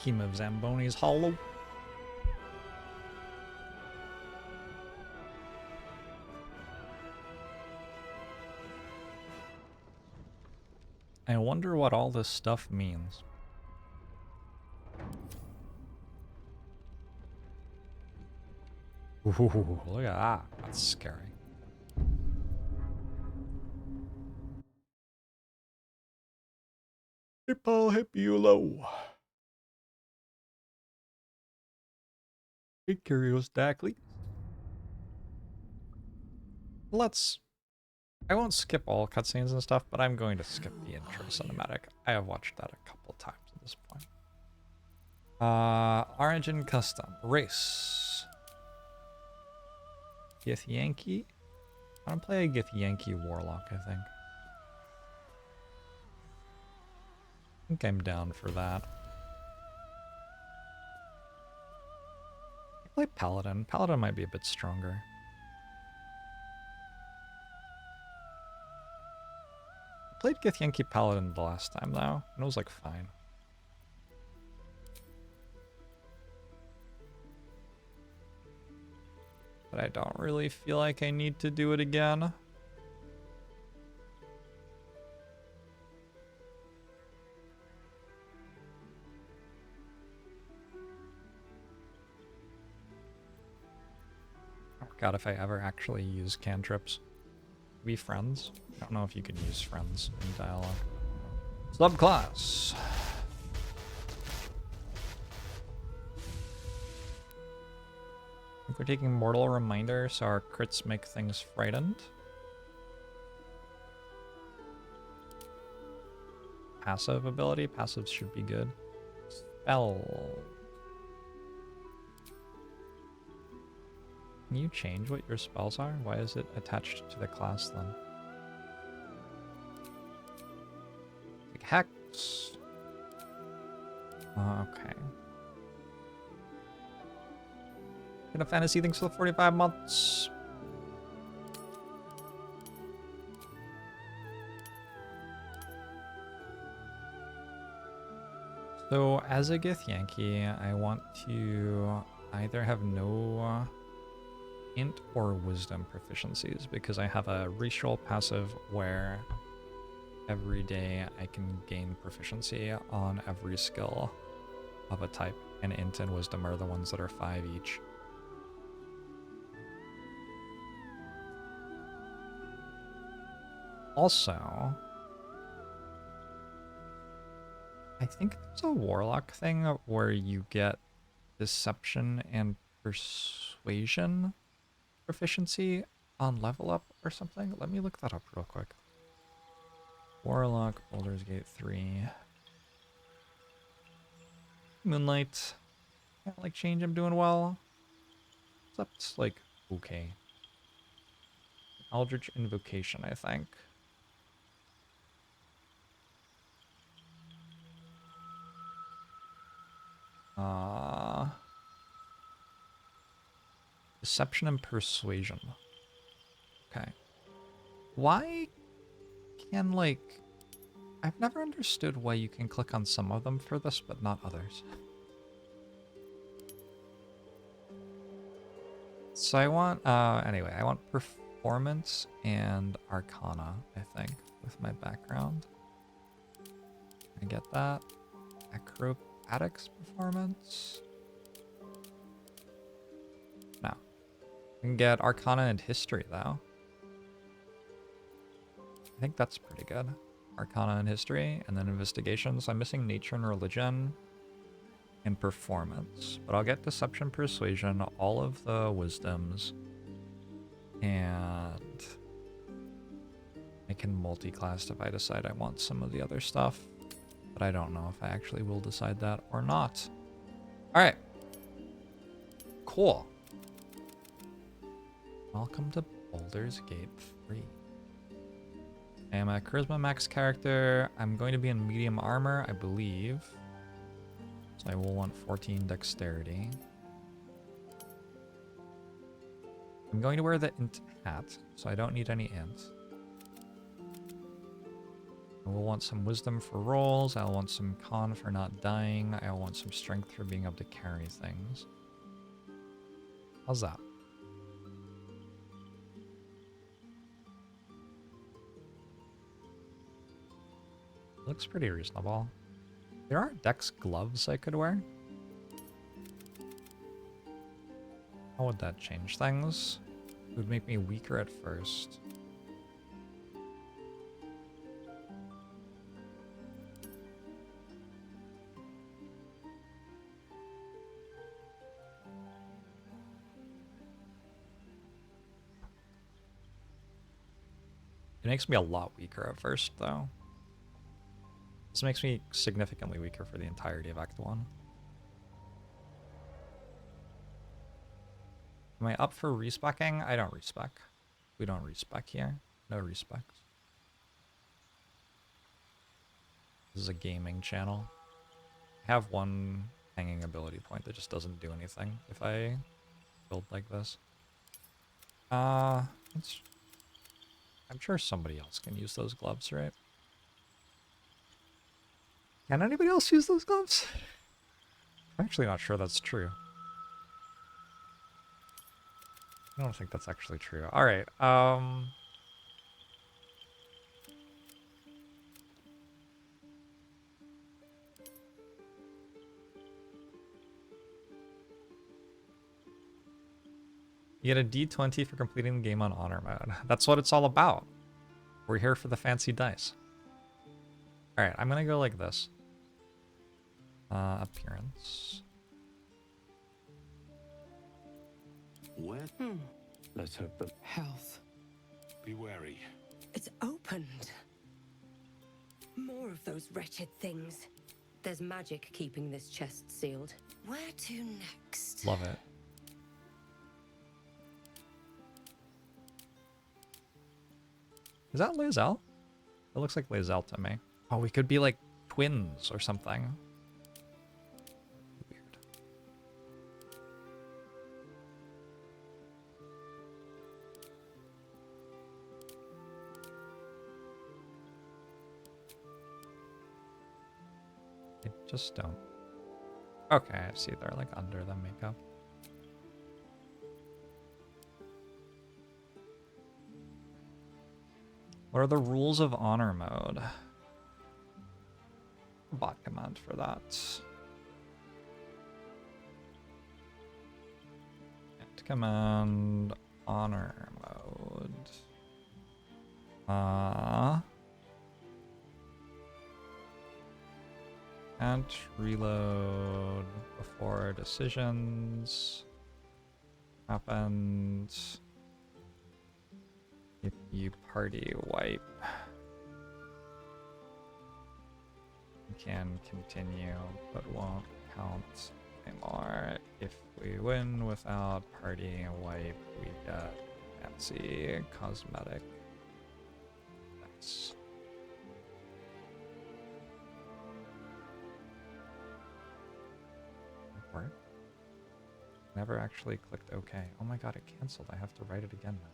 Keem of Zamboni's Hollow. I wonder what all this stuff means. Ooh, look at that. That's scary. Hippo Hippulo. Big curious Dackley. I won't skip all cutscenes and stuff, but I'm going to skip the intro cinematic. I have watched that a couple times at this point. Origin Custom. Race. Githyanki. I want to play a Githyanki Warlock, I think. I think I'm down for that. I play Paladin. Paladin might be a bit stronger. I played Githyanki Paladin the last time though, and it was like fine. But I don't really feel like I need to do it again. I forgot if I ever actually use cantrips. We friends? I don't know if you can use friends in dialogue. Subclass. I think we're taking Mortal Reminder, so our crits make things frightened. Passive ability. Passive should be good. Spell. Can you change what your spells are? Why is it attached to the class then? Like Hex. Okay. Gonna fantasy things for the 45 months. So as a Githyanki, I want to either have no int or wisdom proficiencies because I have a reroll passive where every day I can gain proficiency on every skill of a type, and int and wisdom are the ones that are 5 each. Also, I think there's a warlock thing where you get deception and persuasion proficiency on level up or something. Let me look that up real quick. Warlock, Baldur's Gate 3. Moonlight. Can't like change, I'm doing well. That's like okay. Eldritch Invocation, I think. Deception and Persuasion. Okay. Why can, like... I've never understood why you can click on some of them for this, but not others. So I want, anyway, I want Performance and Arcana, I think, with my background. I get that. Acrobatics Performance. No. I can get Arcana and History, though. I think that's pretty good. Arcana and History, and then Investigation. So I'm missing Nature and Religion and Performance. But I'll get Deception, Persuasion, all of the Wisdoms, and I can multi-class if I decide I want some of the other stuff. But I don't know if I actually will decide that or not. Alright. Cool. Welcome to Baldur's Gate 3. I am a Charisma Max character. I'm going to be in medium armor, I believe. So I will want 14 dexterity. I'm going to wear the int hat, so I don't need any int. I will want some wisdom for rolls. I'll want some con for not dying. I'll want some strength for being able to carry things. How's that? Looks pretty reasonable. There are Dex gloves I could wear. How would that change things? It would make me weaker at first. It makes me a lot weaker at first, though. This makes me significantly weaker for the entirety of Act 1. Am I up for respeccing? I don't respec. We don't respec here. No respecs. This is a gaming channel. I have one hanging ability point that just doesn't do anything if I build like this. I'm sure somebody else can use those gloves, right? Can anybody else use those gloves? I'm actually not sure that's true. I don't think that's actually true. Alright, you get a D20 for completing the game on honor mode. That's what it's all about. We're here for the fancy dice. Alright, I'm gonna go like this. Appearance. Where? Let's hope that Health. be wary. It's opened. More of those wretched things. There's magic keeping this chest sealed. Where to next? Love it. Is that Lae'zel? It looks like Lae'zel to me. Oh, we could be like twins or something. Weird. I just don't. Okay, I see they're like under the makeup. What are the rules of honor mode? Bot command for that. And command honor mode. Can't reload before decisions happened. If you party wipe, you can continue, but won't count anymore. If we win without party wipe, we get fancy cosmetic. Nice. Work? Never actually clicked OK. Oh my god, it canceled. I have to write it again now.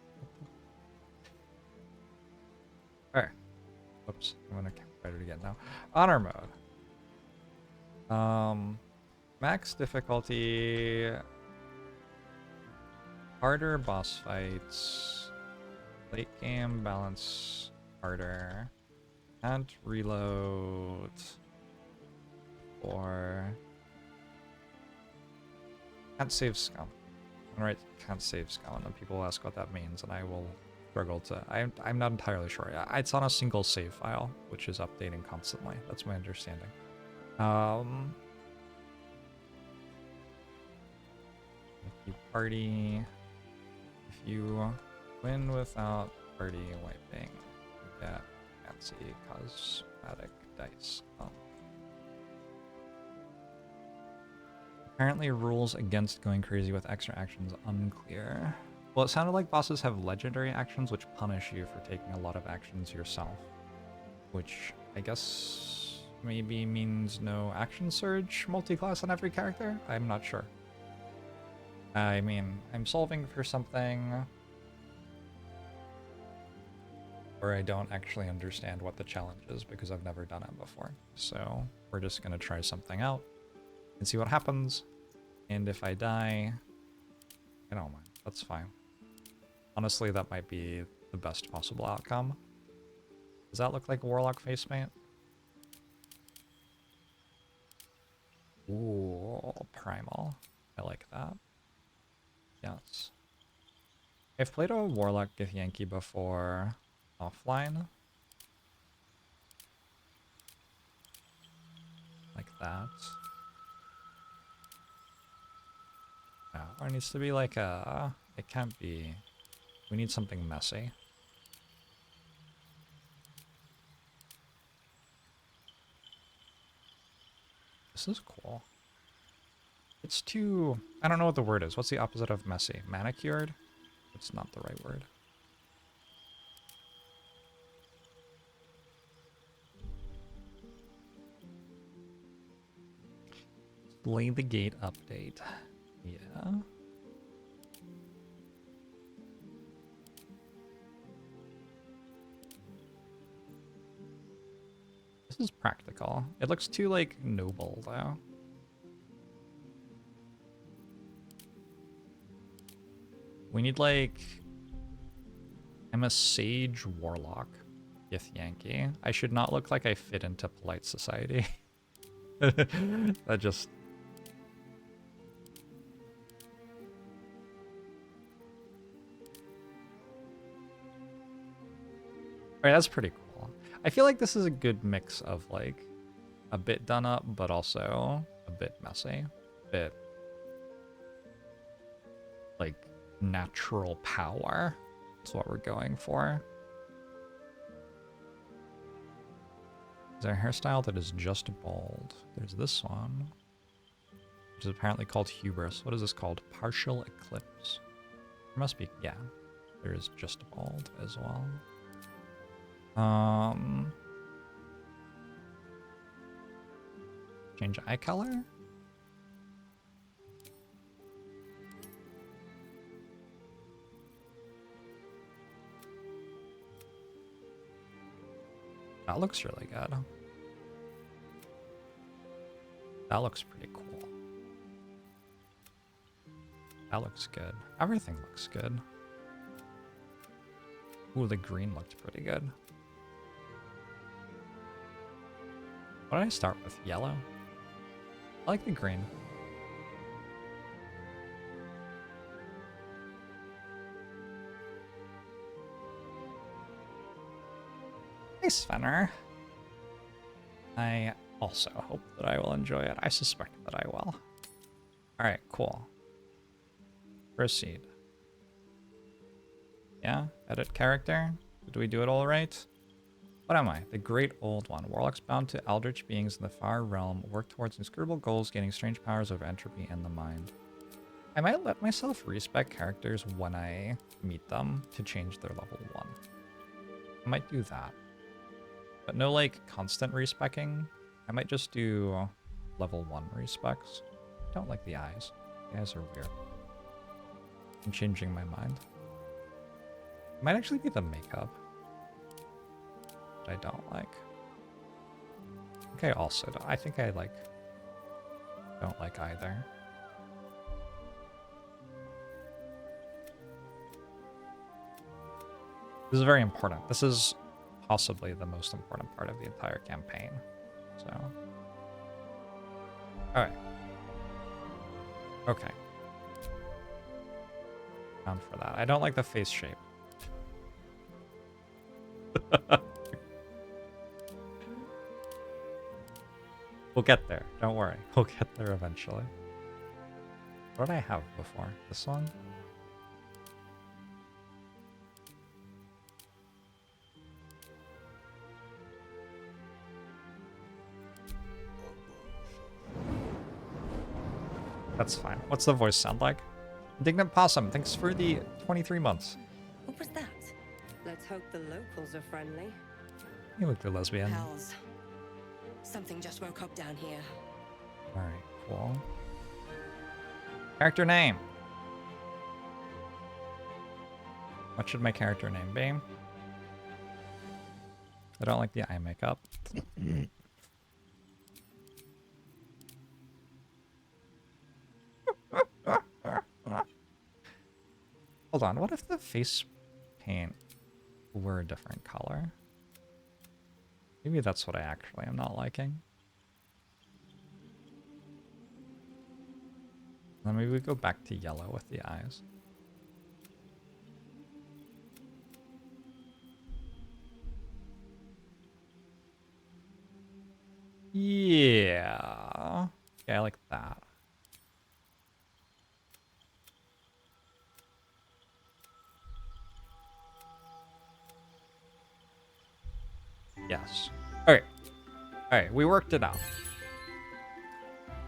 Alright. Whoops. I'm gonna write it again now. Honor mode. Max difficulty. Harder boss fights. Late game balance harder. Can't reload. Or can't save scum. I'm gonna write can't save scum, and people will ask what that means, and I will struggle to. I'm not entirely sure. It's on a single save file, which is updating constantly. That's my understanding. If you party, if you win without party wiping, you get fancy cosmetic dice. Apparently rules against going crazy with extra actions unclear. Well, it sounded like bosses have legendary actions which punish you for taking a lot of actions yourself. Which I guess maybe means no action surge multi-class on every character? I'm not sure. I mean, I'm solving for something. Or I don't actually understand what the challenge is because I've never done it before. So we're just gonna try something out and see what happens. And if I die, I don't mind. That's fine. Honestly, that might be the best possible outcome. Does that look like a Warlock face paint? Ooh, Primal. I like that. Yes. I've played a Warlock Githyanki before offline. Like that. No, or it needs to be like a... It can't be... We need something messy. This is cool. It's too... I don't know what the word is. What's the opposite of messy? Manicured? It's not the right word. Slay the Gate update. Yeah. This is practical. It looks too, like, noble, though. We need, like... I'm a sage warlock. Githyanki. I should not look like I fit into polite society. That just... Alright, that's pretty cool. I feel like this is a good mix of, like, a bit done up, but also a bit messy. A bit... like, natural power. That's what we're going for. Is there a hairstyle that is just bald? There's this one, which is apparently called hubris. What is this called? Partial eclipse. There must be, yeah. There is just bald as well. Change eye color? That looks really good. That looks pretty cool. That looks good. Everything looks good. Ooh, the green looked pretty good. What did I start with? Yellow? I like the green. Nice, Fenrir. I also hope that I will enjoy it. I suspect that I will. Alright, cool. Proceed. Yeah, edit character. Did we do it all right? What am I? The Great Old One. Warlocks bound to eldritch beings in the far realm work towards inscrutable goals, gaining strange powers of entropy in the mind. I might let myself respec characters when I meet them to change their level 1. I might do that. But no, like, constant respecking. I might just do level 1 respecs. I don't like the eyes. The eyes are weird. I'm changing my mind. It might actually be the makeup that I don't like. Okay, also, I think I, like, don't like either. This is very important. This is possibly the most important part of the entire campaign. So, alright. Okay. Down for that. I don't like the face shape. We'll get there. Don't worry. We'll get there eventually. What did I have before? This one? That's fine. What's the voice sound like? Indignant Possum, thanks for the 23 months. What was that? Let's hope the locals are friendly. You look the lesbian. Pals. Something just woke up down here. Alright, cool. Character name. What should my character name be? I don't like the eye makeup. Hold on, what if the face paint were a different color? Maybe that's what I actually am not liking. Then maybe we go back to yellow with the eyes. Yeah. Yeah, I like that. Yes. Okay. Alright, we worked it out.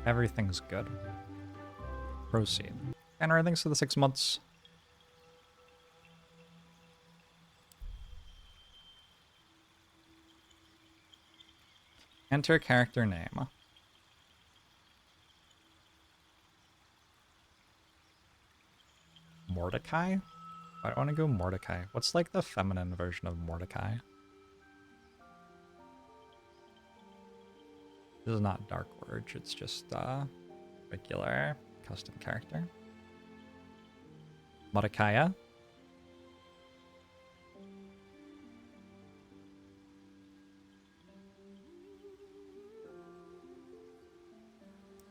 Everything's good. Proceed. And thanks for the 6 months. Enter character name. Mordecai? I want to go Mordecai. What's like the feminine version of Mordecai? This is not Dark Urge, it's just regular custom character. Mordecai.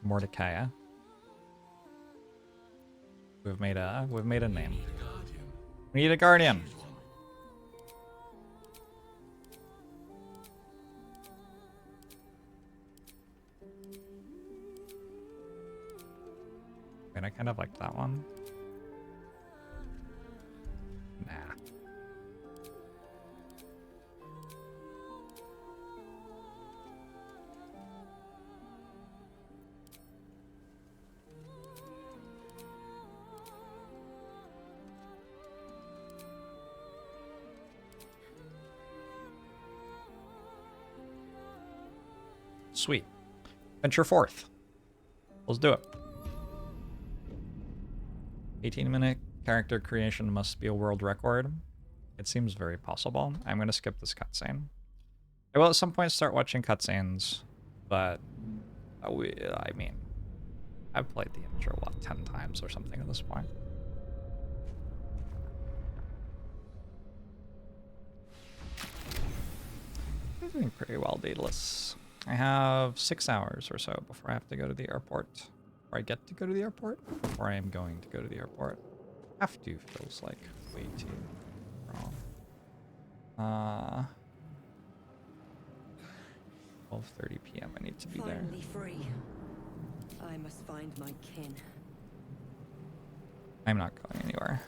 Mordecai. We've made a name. We need a guardian. Wait, I kind of liked that one. Nah. Sweet. Venture forth. Let's do it. 18-minute character creation must be a world record. It seems very possible. I'm going to skip this cutscene. I will at some point start watching cutscenes, but I mean, I've played the intro, what, 10 times or something at this point. I'm doing pretty well, Daedalus. I have 6 hours or so before I have to go to the airport. Or I get to go to the airport, or I am going to go to the airport. Have to feels like way too wrong. 12:30 p.m. I need to be there. Finally free. I must find my kin. I'm not going anywhere.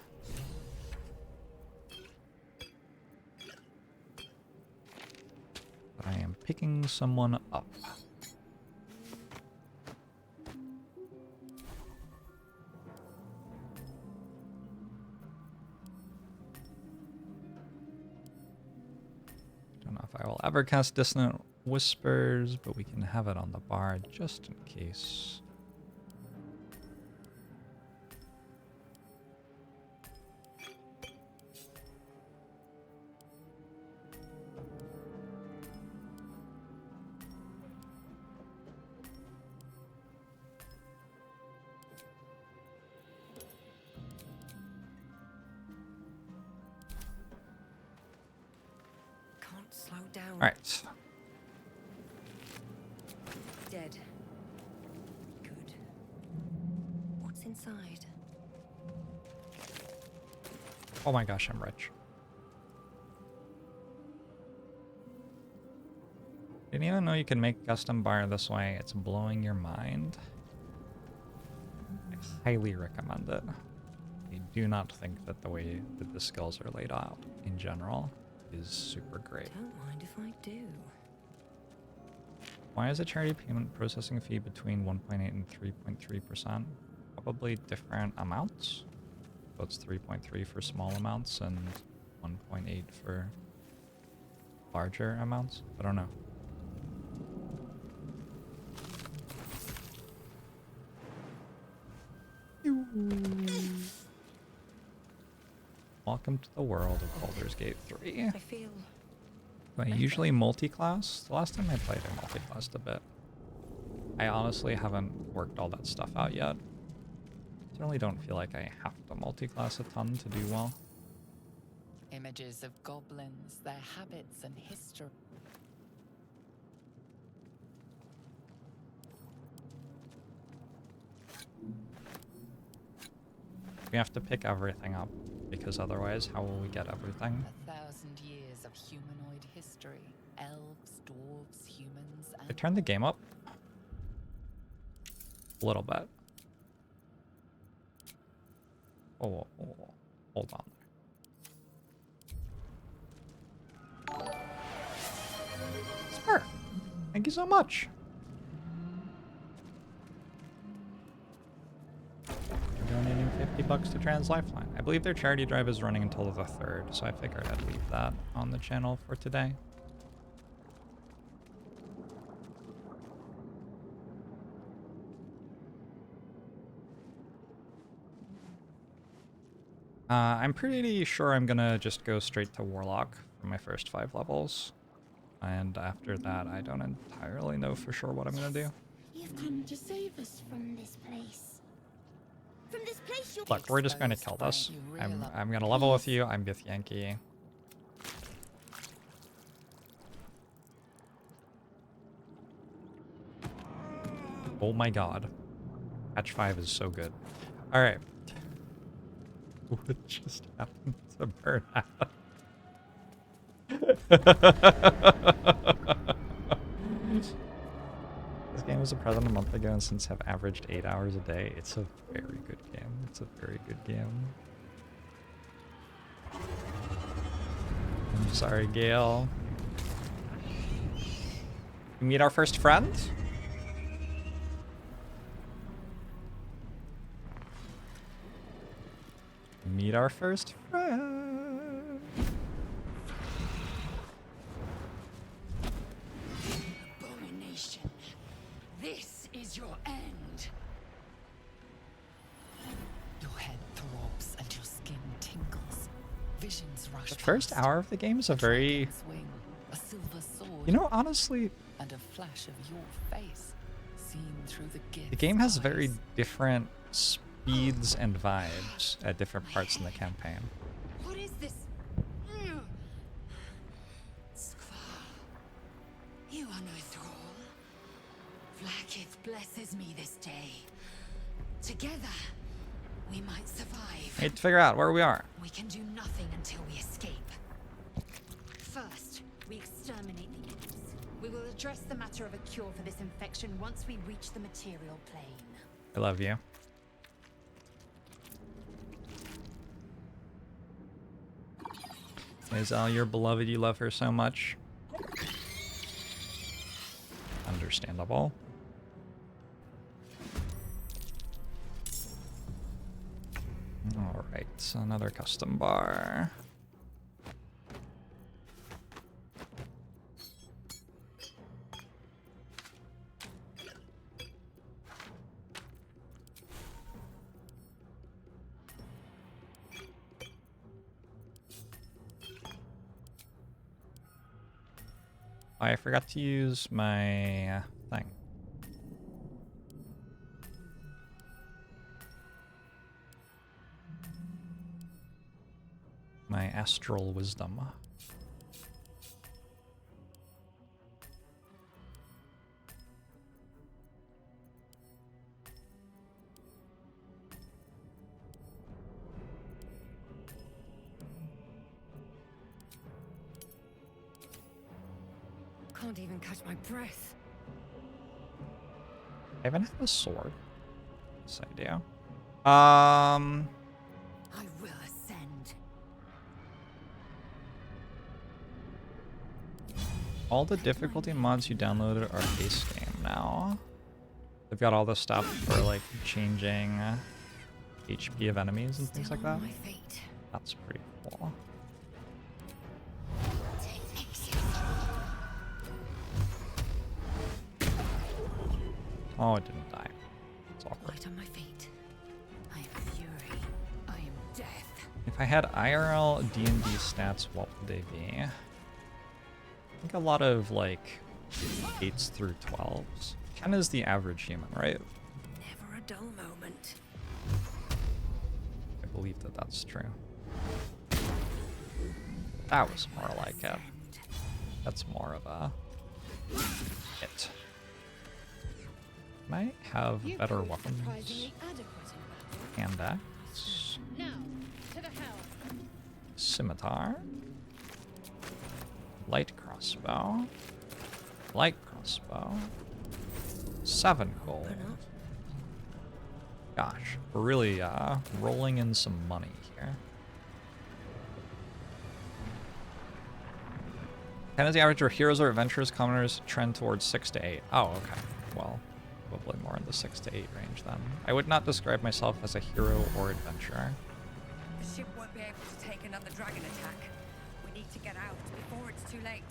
But I am picking someone up. Don't know if I will ever cast Dissonant Whispers, but we can have it on the bar just in case. Can't slow down. All right. Dead. Good. What's inside? Oh my gosh, I'm rich. Didn't even know you can make custom bar this way. It's blowing your mind. I highly recommend it. I do not think that the way that the skills are laid out in general is super great. Don't mind if I do. Why is a charity payment processing fee between 1.8 and 3.3%? Probably different amounts. So it's 3.3 for small amounts and 1.8 for larger amounts. I don't know. Welcome to the world of Baldur's Gate 3. I feel Usually multi-class. The last time I played, I multi-classed a bit. I honestly haven't worked all that stuff out yet. Certainly don't feel like I have to multi-class a ton to do well. Images of goblins, their habits and history. We have to pick everything up, because otherwise, how will we get everything? 1,000 years of humanoid history. Elves, dwarves, humans, I and turned the game up a little bit. Oh, hold on. Spur, thank you so much. Donating $50 to Trans Lifeline. I believe their charity drive is running until the 3rd, so I figured I'd leave that on the channel for today. I'm pretty sure I'm gonna just go straight to Warlock for my first 5 levels. And after that, I don't entirely know for sure what I'm gonna do. You've come to save us from this place. From this place you'll Look, we're just gonna kill this. I'm gonna level with you. I'm Githyanki. Oh my god. Patch 5 is so good. Alright. What just happened to burn out? This game was a present a month ago and since have averaged 8 hours a day. It's a very good game. It's a very good game. I'm sorry, Gale. We meet our first friend? Meet our first friend. Abomination. This is your end. your head throbs and your skin tingles. Visions rush The first past. hour of the game is a very... dragon's wing, a silver sword, You know, honestly, and a flash of your face seen through the gift. the game has very different speeds and vibes at different parts in the campaign. What is this? Skvar, you are no thrall. Vlaakith blesses me this day. Together, we might survive. I need to figure out where we are. We can do nothing until we escape. First, we exterminate the imps. We will address the matter of a cure for this infection once we reach the material plane. I love you. Hazel, you're beloved. You love her so much. Understandable. Alright, another custom bar. I forgot to use my thing. My astral wisdom. Can't even catch my breath. I even have a sword. This idea. I will ascend. All the difficulty mods you downloaded are base game now. They've got all the stuff for like changing HP of enemies and things Still like on that. my feet. That's pretty cool. Take exit. Oh, it didn't die. It's awkward. Light on my feet. I am fury. I am death. If I had IRL D&D stats, what would they be? think a lot of like 8s through 12s. 10 is the average human, right? Never a dull moment. I believe that that's true. That was more like it. That's more of a hit. Might have better weapons. Hand axe. Now, to the helm. Scimitar. Light crossbow. Light crossbow. 7 gold. Gosh, we're really rolling in some money here. 10 is the average where heroes or adventurers, commoners trend towards 6 to 8. Oh, okay. Well, probably more in the 6 to 8 range then. I would not describe myself as a hero or adventurer. The ship won't be able to take another dragon attack. We need to get out before it's too late.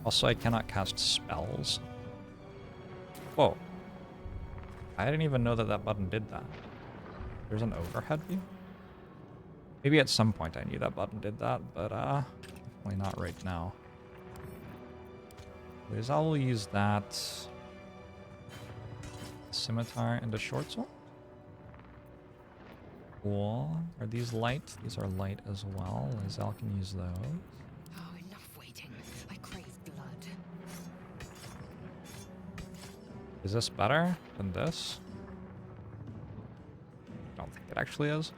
Also, I cannot cast spells. Whoa. I didn't even know that that button did that. There's an overhead view? Maybe at some point I knew that button did that, but definitely not right now. Because I will use that scimitar and a short sword. Cool. Are these light? These are light as well. Lizelle can use those. Oh, enough waiting. I crave blood. Is this better than this? Don't think it actually is.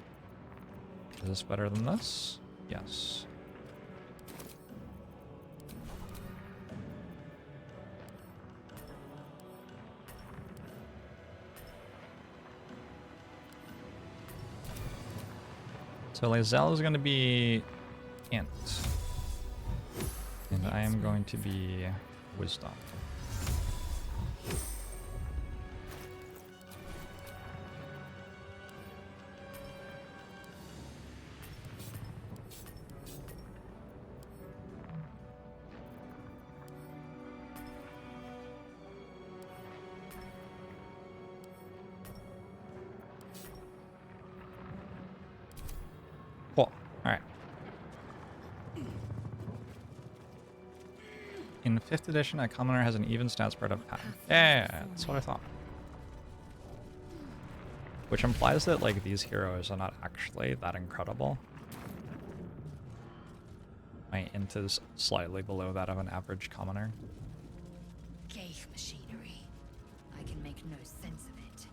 Is this better than this? Yes. So Lizelle is going to be int. And I am going to be wisdom. Cool. Alright. In 5th edition, a commoner has an even stat spread of path. Yeah, that's what I thought. Which implies that, like, these heroes are not actually that incredible. My int is slightly below that of an average commoner. Gauge machinery. I can make no sense of it.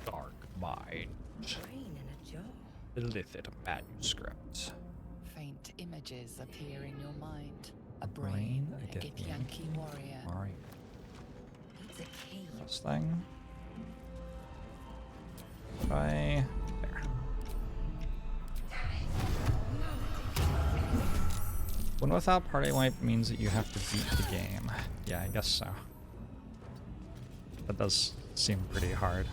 Dark mind. Brain in a jar. Illithid manuscript. Faint images appear in your mind. A brain, brain, a a Githyanki Githyanki warrior. Alright. It's a key. This thing. Try there. One without party wipe means that you have to beat the game. Yeah, I guess so. That does seem pretty hard.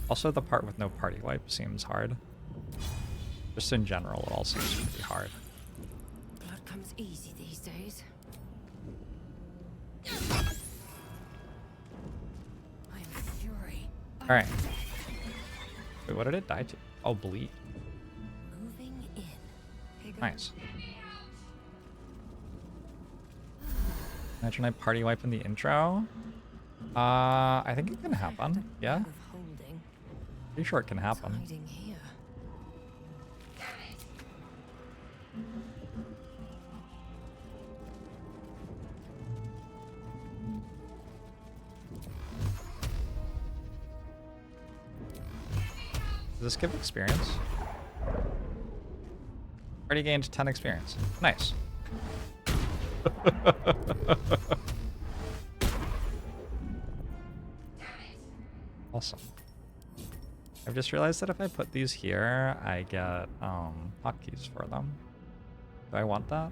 Also, the part with no party wipe seems hard. Just in general, it all seems pretty hard. Blood comes easy these days. I'm fury. Alright. Wait, what did it die to? Oh, bleed. Moving in. Here goes. Nice. Imagine I party wipe in the intro. I think it can happen. Yeah, Of holding. pretty sure it can happen. Hiding here. Does this give experience? Already gained 10 experience. Nice. Awesome. I've just realized that if I put these here, I get hotkeys for them. Do I want that?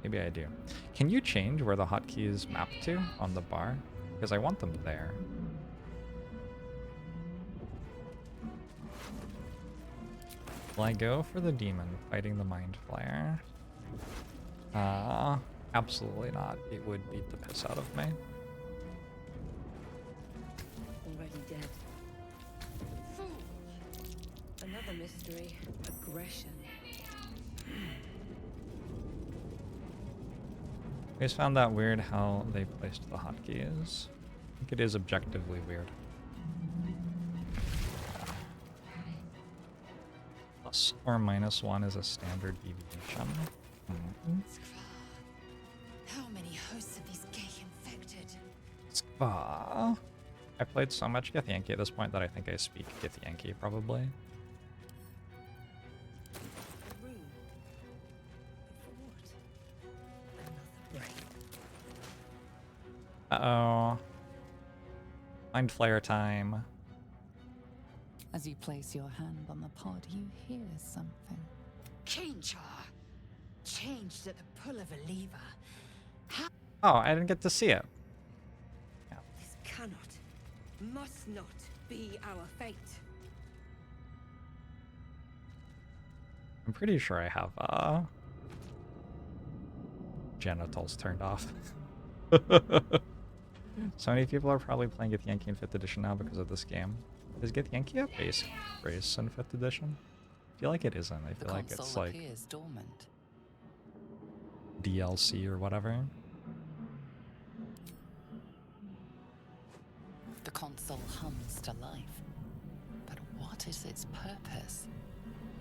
Maybe I do. Can you change where the hotkeys map to on the bar? Because I want them there. Will I go for the demon fighting the mind flayer? Absolutely not. It would beat the piss out of me. mystery. Aggression. I just found that weird how they placed the hotkeys. I think it is objectively weird. Plus or minus 1 is a standard deviation. Mhm. How many hosts of these gay infected? Skva. I played so much Githyanki at this point that I think I speak Githyanki probably. A room. For what? Another brain. Uh-oh. Mind Flayer time. As you place your hand on the pod, you hear something. Change her. Changed at the pull of a lever. Oh, I didn't get to see it. This cannot, must not be our fate. I'm pretty sure I have genitals turned off. So many people are probably playing Githyanki in 5th edition now because of this game. Is Githyanki a base race in 5th edition? I feel like it isn't. I feel like it's like dormant. DLC or whatever. The console hums to life. But what is its purpose?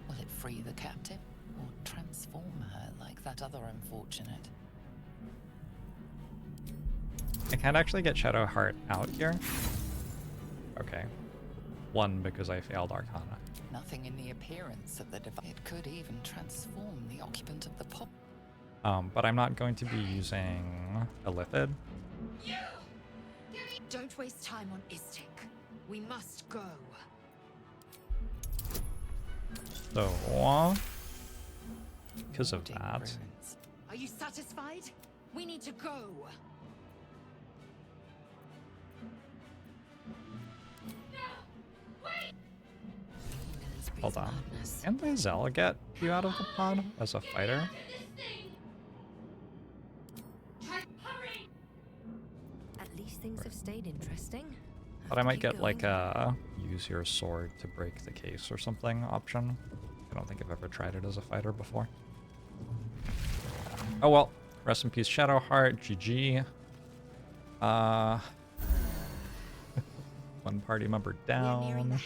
Will it free the captive or transform her like that other unfortunate? I can't actually get Shadowheart out here. Okay. 1, because I failed Arcana. Nothing in the appearance of the device. It could even transform the occupant of the pod. But I'm not going to be using Illithid. Don't waste time on Istik. We must go. So, because of Warding that, ruins. Are you satisfied? We need to go. hold on. Can Lae'zel get you out of the pod as a fighter? At least things have stayed interesting. But I might get like a use your sword to break the case or something option. I don't think I've ever tried it as a fighter before. Oh well, rest in peace Shadowheart, GG. One party member down.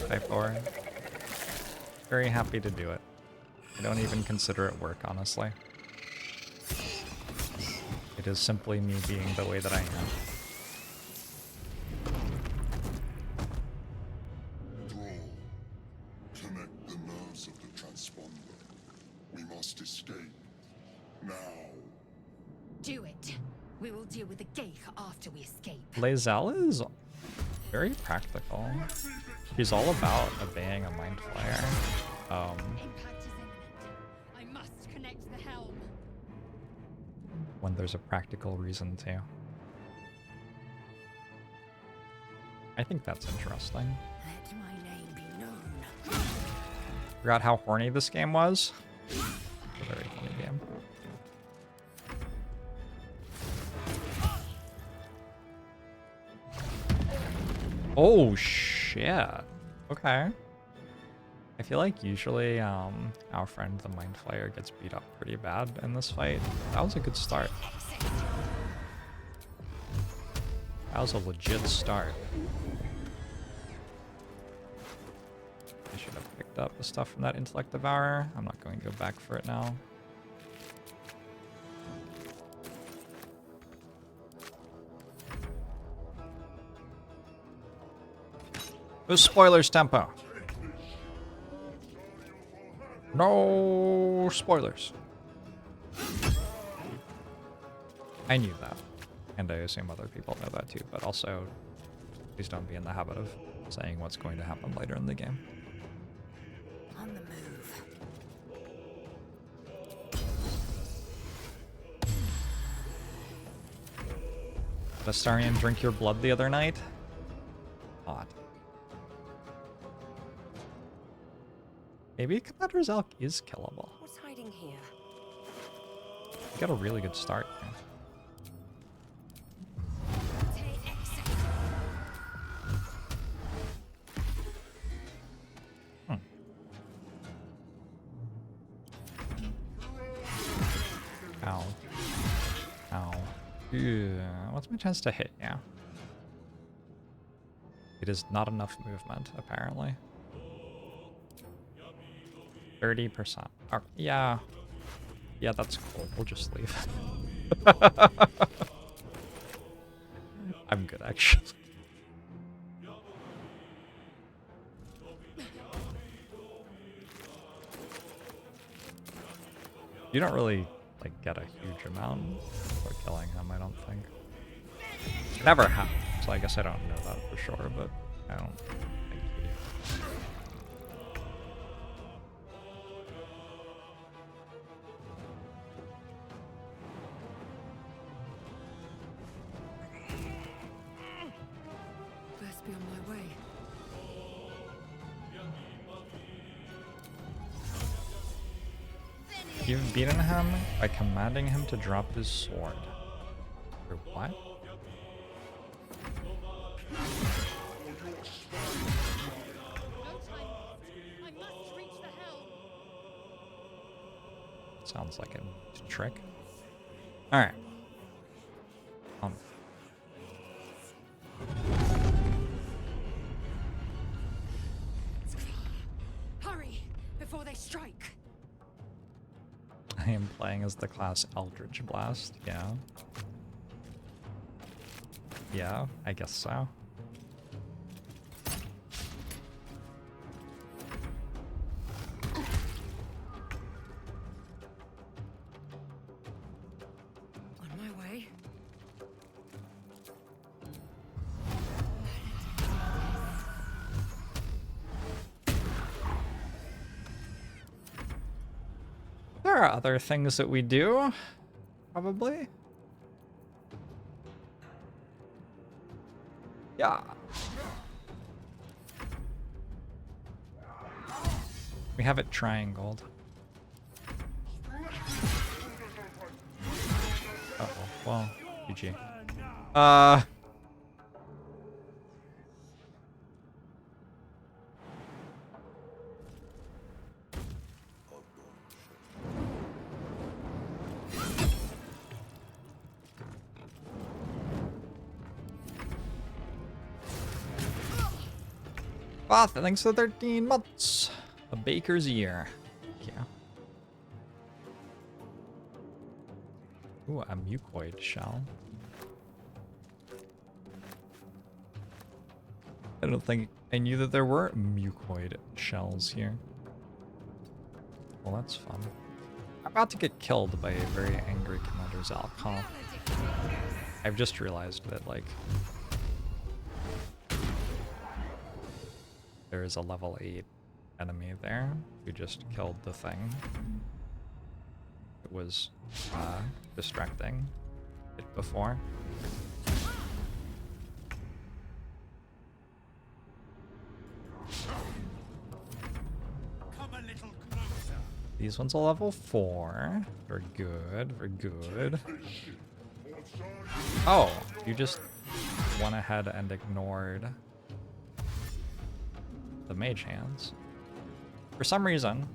Type-4. Very happy to do it. I don't even consider it work, honestly. It is simply me being the way that I am. Thrall, connect the nerves of the transponder. We must escape. Now. Do it. We will deal with the Geich after we escape. Lae'zel is very practical. She's all about obeying a mind flayer. Impact is imminent. I must connect the helm. When there's a practical reason to. I think that's interesting. Let my name be known. Forgot how horny this game was. It's a very funny game. Oh shit. Okay. I feel like usually our friend the Mind Flayer gets beat up pretty bad in this fight. That was a good start. That was a legit start. I should have picked up the stuff from that Intellect Devourer. I'm not going to go back for it now. Who's spoilers tempo? No spoilers. I knew that. And I assume other people know that too, but also please don't be in the habit of saying what's going to happen later in the game. On the move. Did Astarion drink your blood the other night? not. Maybe Commander's Elk is killable. What's hiding here? We got a really good start here. Ow. Ow. Ew. What's my chance to hit? Yeah. It is not enough movement, apparently. 30%. Oh, yeah. Yeah, that's cool. We'll just leave. I'm good, actually. You don't really, like, get a huge amount for killing him, I don't think. Never have, so I guess I don't know that for sure, but I don't think he... Best be on my way. You've beaten him by commanding him to drop his sword. Or what? Sounds like a trick. Alright. Hurry before they strike. I am playing as the class Eldritch Blast, yeah. Yeah, I guess so. On my way. There are other things that we do, probably. Yeah. We have it triangled. Uh-oh. Well, GG. Ah, thanks for 13 months. A baker's year. Yeah. Ooh, a mucoid shell. I don't think I knew that there were mucoid shells here. Well, that's fun. I'm about to get killed by a very angry Commander's Elk, huh? I've just realized that, like, there is a level 8 enemy there who just killed the thing. It was distracting it before. Come a little closer. These ones are level 4. Very good, very good. Oh, you just went ahead and ignored the mage hands. For some reason,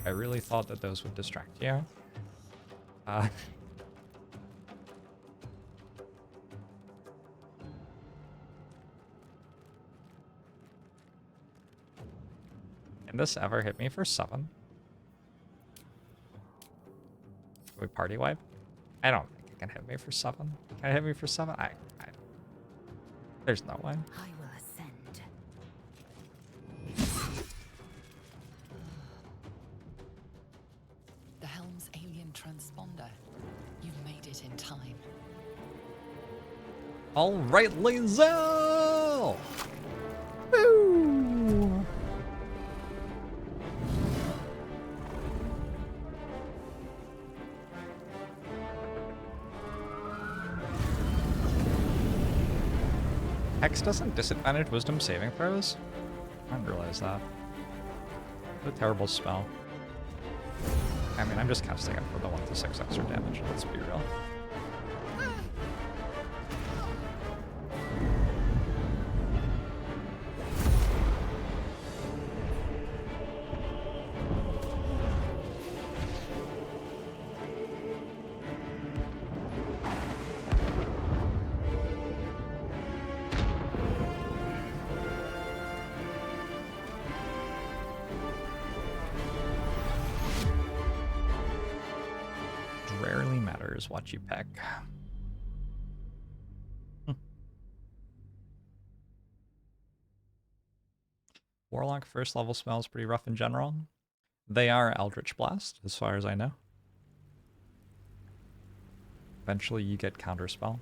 I really thought that those would distract you. Can this ever hit me for 7? Can we party wipe? I don't think it can hit me for 7. Can it hit me for 7? There's no way. I will ascend. The helm's alien transponder. You've made it in time. All right, Lazel! Woo! Hex doesn't disadvantage wisdom saving throws? I didn't realize that. What a terrible spell. I mean, I'm just casting it for the 1 to 6 extra damage, let's be real. Rarely matters what you pick. Warlock first level spells pretty rough in general. They are Eldritch Blast, as far as I know. Eventually you get Counterspell.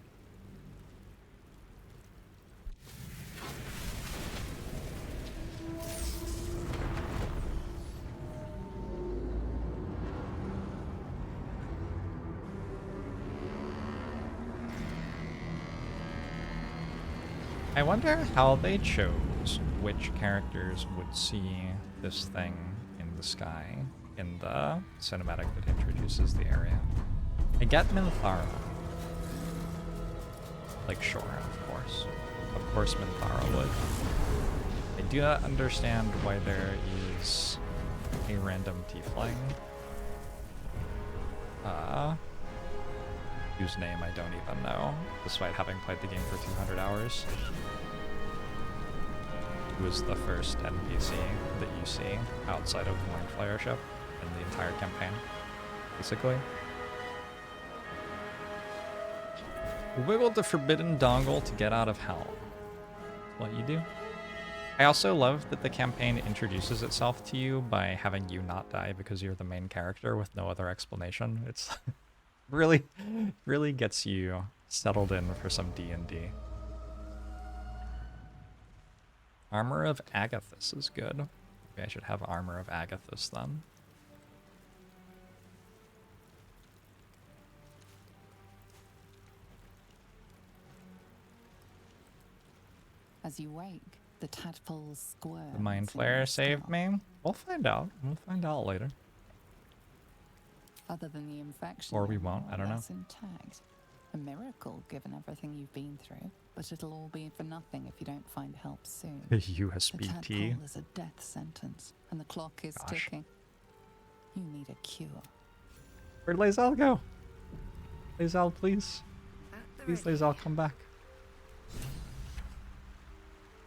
I wonder how they chose which characters would see this thing in the sky in the cinematic that introduces the area. I get Minthara. Like, sure, of course. Of course Minthara would. I do not understand why there is a random tiefling. Whose name I don't even know, despite having played the game for 200 hours. Who is the first NPC that you see outside of the Mind Flayer ship in the entire campaign, basically. Wiggle the forbidden dongle to get out of hell. That's what you do. I also love that the campaign introduces itself to you by having you not die because you're the main character with no other explanation. It's really gets you settled in for some D&D. Armor of Agathis is good. Maybe I should have Armor of Agathis then. As you wake, the tadpoles squirm. The Mind Flayer saved me? We'll find out. We'll find out later. Other than the infection, Or we won't, I don't know. that's intact. A miracle, given everything you've been through. But it'll all be for nothing if you don't find help soon. The USBT. tadpole is a death sentence, and the clock is ticking. You need a cure. Where'd Lae'zel go? Lae'zel, please. Please, Lae'zel, come back.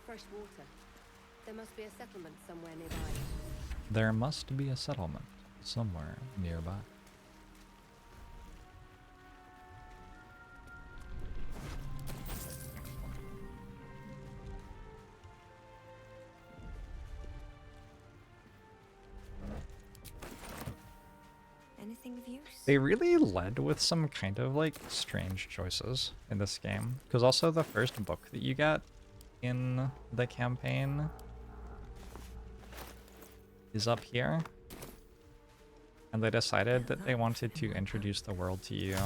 Fresh water. There must be a settlement somewhere nearby. There must be a settlement somewhere nearby. Anything of use? They really led with some kind of like strange choices in this game. Because also the first book that you get in the campaign is up here. And they decided that they wanted to introduce the world to you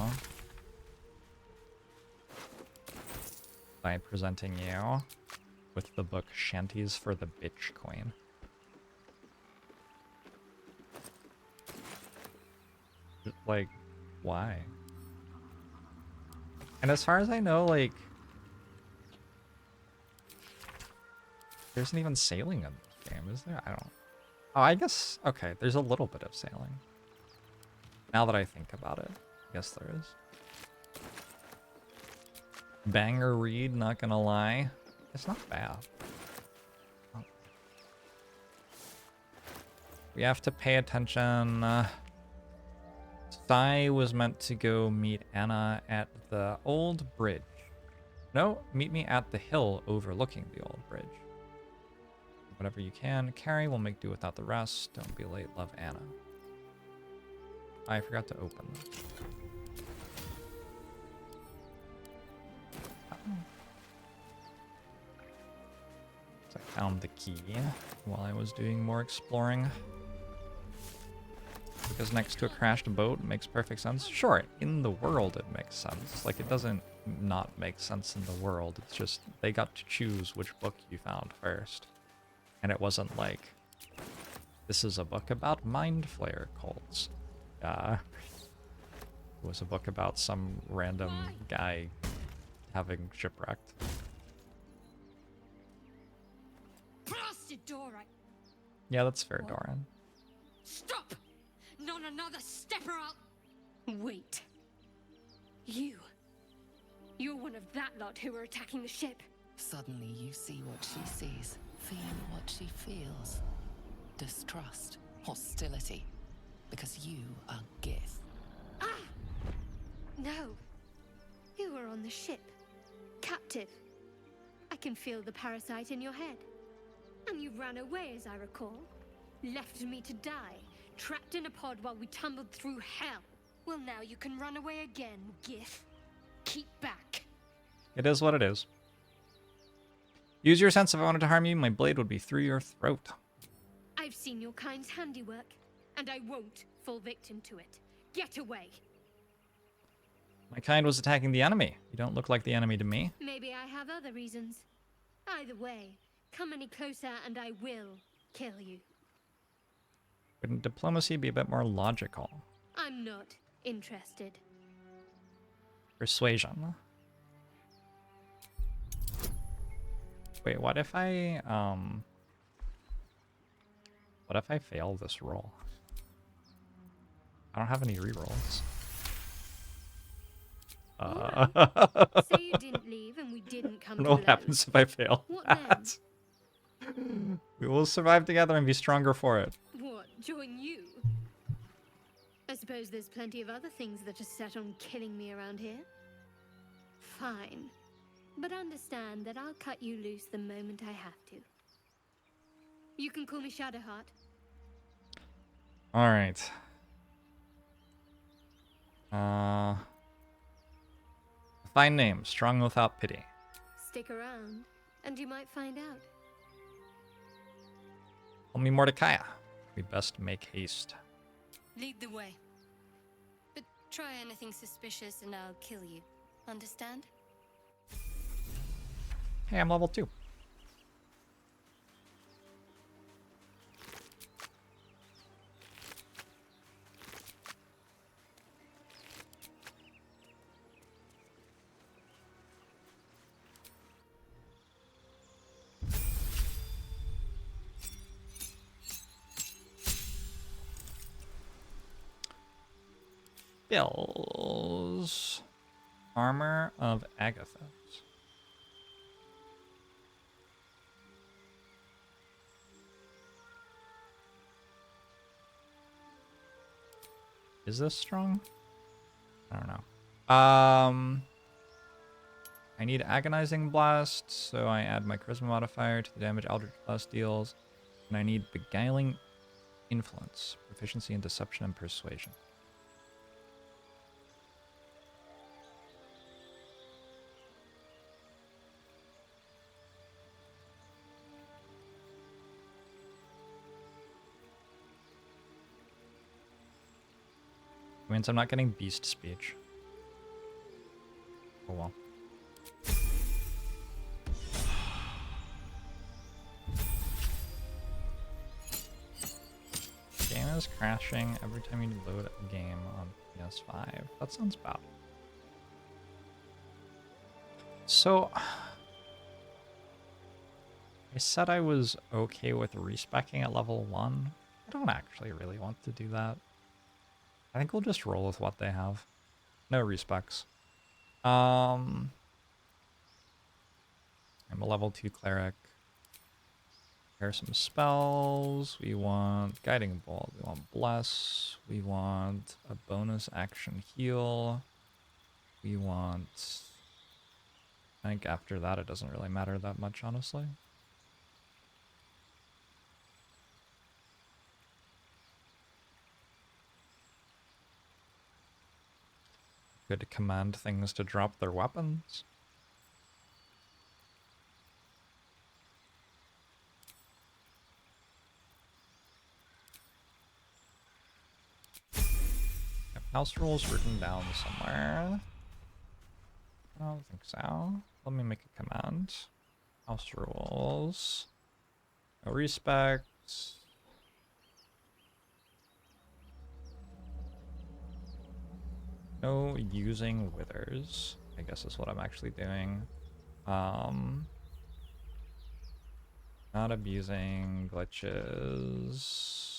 by presenting you with the book Shanties for the Bitch Queen. Like, why? And as far as I know, like, there isn't even sailing in this game, is there? I don't... Oh, I guess... Okay, there's a little bit of sailing. Now that I think about it, I guess there is. Banger read, not gonna lie. It's not bad. Oh. We have to pay attention. Sai was meant to go meet Anna at the old bridge. No, meet me at the hill overlooking the old bridge. Whatever you can. Carrie will make do without the rest. Don't be late. Love, Anna. I forgot to open. So I found the key while I was doing more exploring. is next to a crashed boat. It makes perfect sense. Sure, in the world it makes sense. Like, it doesn't not make sense in the world. It's just they got to choose which book you found first. And it wasn't like, this is a book about mind flayer cults. It was a book about some random guy having shipwrecked. Blasted door! Yeah, that's fair, Doran. Stop! Not another stepper out! Wait. You're one of that lot who are attacking the ship. Suddenly you see what she sees, feel what she feels. Distrust, hostility, because you are Gith. Ah! No. You were on the ship. Captive. I can feel the parasite in your head. And you ran away, as I recall. Left me to die, trapped in a pod while we tumbled through hell. Well, now you can run away again, Gith. Keep back. It is what it is. Use your sense. If I wanted to harm you, my blade would be through your throat. I've seen your kind's handiwork, and I won't fall victim to it. Get away. My kind was attacking the enemy. You don't look like the enemy to me. Maybe I have other reasons. Either way, come any closer and I will kill you. Wouldn't diplomacy be a bit more logical? I'm not interested. Persuasion. Wait, what if I fail this roll? I don't have any rerolls. Say you didn't leave and we didn't come I don't to know what blows. happens if I fail What that. We will survive together and be stronger for it. What, join you? I suppose there's plenty of other things that are set on killing me around here. Fine. But understand that I'll cut you loose the moment I have to. You can call me Shadowheart. Alright. Fine name, strong without pity. Stick around, and you might find out. Call me Mordecai. We best make haste. Lead the way. But try anything suspicious and I'll kill you. Understand? Hey, I'm level 2. Bill's Armor of Agathos. Is this strong? I don't know. I need Agonizing Blast, so I add my Charisma modifier to the damage Eldritch Blast deals. And I need Beguiling Influence, Proficiency in Deception and Persuasion. Means I'm not getting beast speech. Oh well. Game is crashing every time you load a game on PS5. That sounds bad. So I said I was okay with respeccing at level 1. I don't actually really want to do that. I think we'll just roll with what they have. No respecs. I'm a level 2 cleric. Here some spells. We want Guiding Bolt. We want Bless. We want a bonus action heal. We want... I think after that it doesn't really matter that much, honestly. Could command things to drop their weapons. House rules written down somewhere. I don't think so. Let me make a command. House rules. No respect. No using withers, I guess is what I'm actually doing. Not abusing glitches.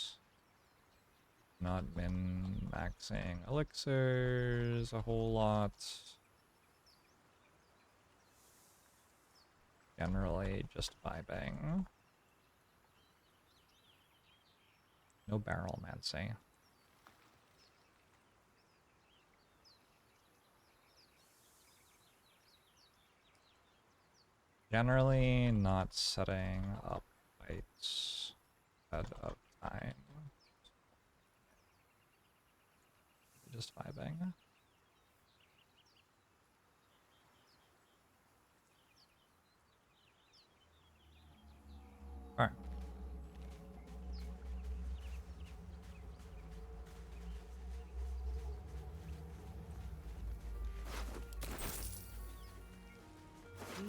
Not min-maxing elixirs a whole lot. Generally just vibing. No barrel mancy. Generally not setting up fights ahead of time. Just vibing. Alright.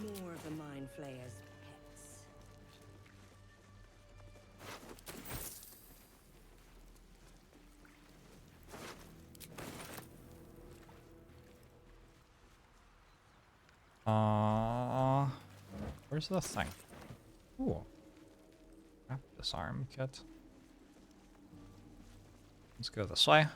More of the Mind Flayer's pets. Where's the thing? Ooh. Disarm kit. Let's go this way.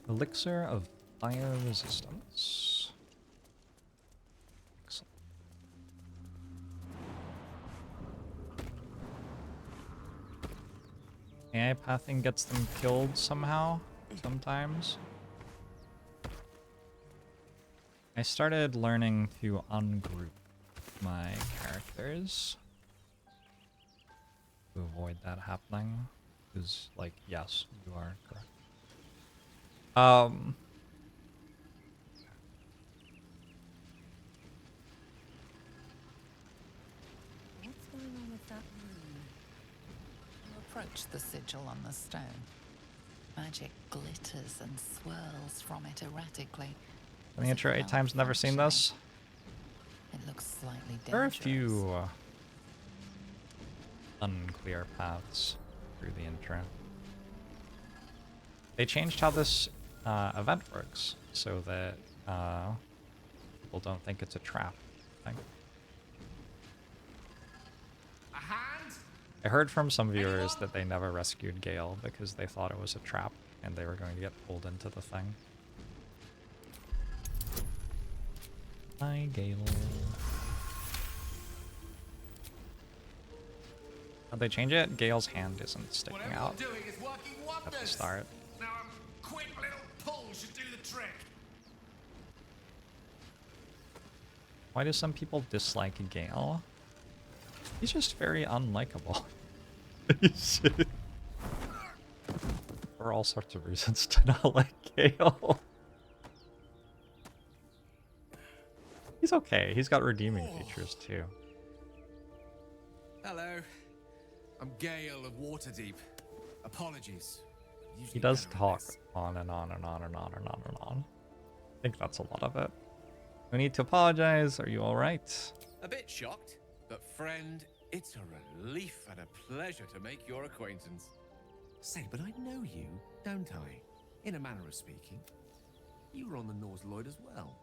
Elixir of fire resistance. Excellent. AI pathing gets them killed somehow, sometimes. I started learning to ungroup my characters to avoid that happening. Because, like, yes, you are correct. What's going on with that room? You approach the sigil on the stone. Magic glitters and swirls from it erratically. Playing it 8 times, never seen this. It looks slightly dangerous. There are a few unclear paths through the intro. They changed how this event works so that people don't think it's a trap thing. A hand? I heard from some viewers that they never rescued Gale because they thought it was a trap and they were going to get pulled into the thing. Hi, Gale. How'd they change it? Gale's hand isn't sticking Whatever out you're doing is working at the wonders. start. Now a quick little pull should do the trick. Why do some people dislike Gale? He's just very unlikable. For all sorts of reasons to not like Gale. He's okay. He's got redeeming features too. Hello. I'm Gale of Waterdeep. Apologies. He Usually does better at talk this. on and on and on and on and on and on. I think that's a lot of it. No need to apologize. Are you alright? A bit shocked, but friend, it's a relief and a pleasure to make your acquaintance. Say, but I know you, don't I? In a manner of speaking. You were on the nautiloid as well.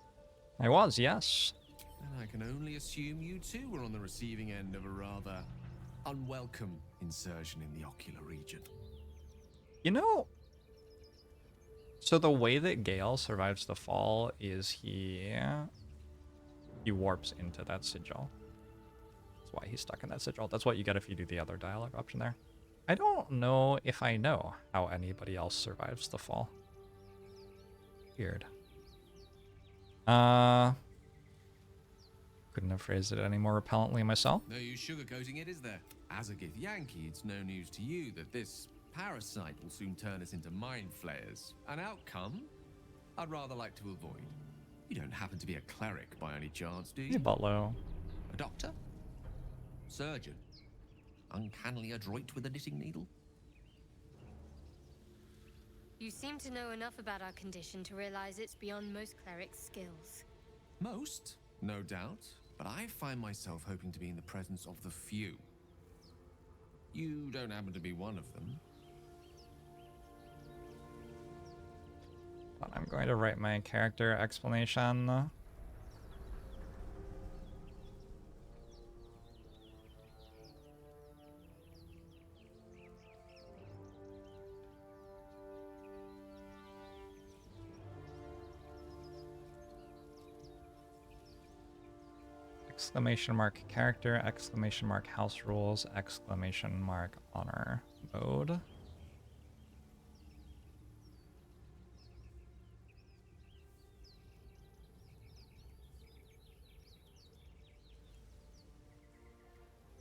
I was, yes. And I can only assume you too were on the receiving end of a rather unwelcome insertion in the ocular region. You know, so the way that Gale survives the fall is he warps into that sigil. That's why he's stuck in that sigil. That's what you get if you do the other dialogue option there. I don't know if I know how anybody else survives the fall. Weird. Couldn't have phrased it any more repellently myself. No use sugarcoating it, is there? As a Gith Yankee, it's no news to you that this parasite will soon turn us into mind flayers. An outcome I'd rather like to avoid. You don't happen to be a cleric by any chance, do Hey, you? Butlow. A doctor? Surgeon? Uncannily adroit with a knitting needle? You seem to know enough about our condition to realize it's beyond most clerics' skills. Most, no doubt, but I find myself hoping to be in the presence of the few. You don't happen to be one of them. I'm going to write my character explanation. Exclamation mark character, exclamation mark house rules, exclamation mark honor mode.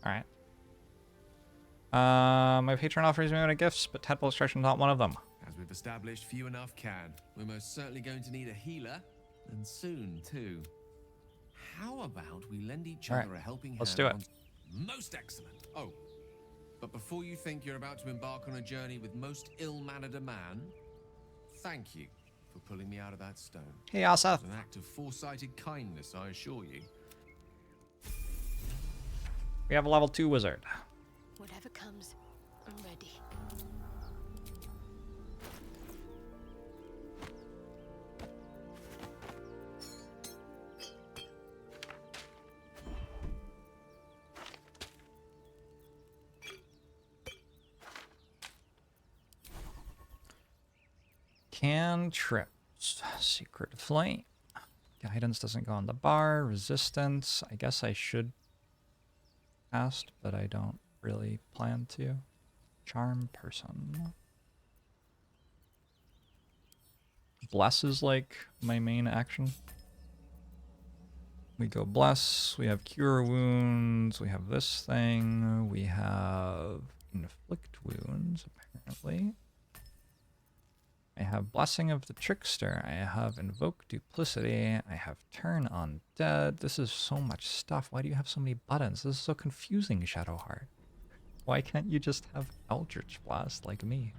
Alright. My patron offers me many gifts, but tadpole extraction is not one of them. As we've established, few enough can. We're most certainly going to need a healer, and soon, too. How about we lend each other a helping hand? Let's do it. Most excellent. Oh, but before you think you're about to embark on a journey with most ill-mannered a man, thank you for pulling me out of that stone. Hey, Asa. It's an act of foresighted kindness, I assure you. We have a level 2 wizard. Whatever comes, I'm ready. Cantrips. Secret Flame. Guidance doesn't go on the bar. Resistance. I guess I should cast, but I don't really plan to. Charm Person. Bless is like my main action. We go Bless. We have Cure Wounds. We have this thing. We have Inflict Wounds, apparently. I have Blessing of the Trickster. I have Invoke Duplicity. I have Turn Undead. This is so much stuff. Why do you have so many buttons? This is so confusing, Shadowheart. Why can't you just have Eldritch Blast like me?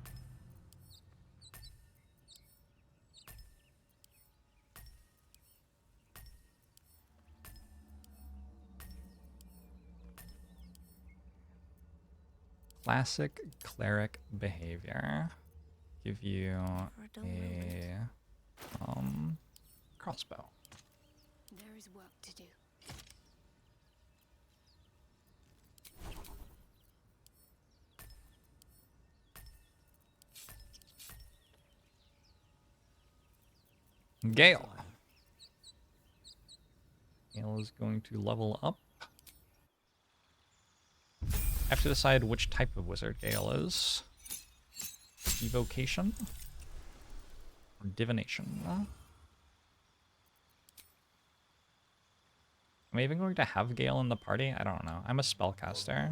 Classic cleric behavior. Give you a crossbow. There is work to do. Gale. Gale is going to level up. I have to decide which type of wizard Gale is. Evocation or divination. Am I even going to have Gale in the party? I don't know. I'm a spellcaster,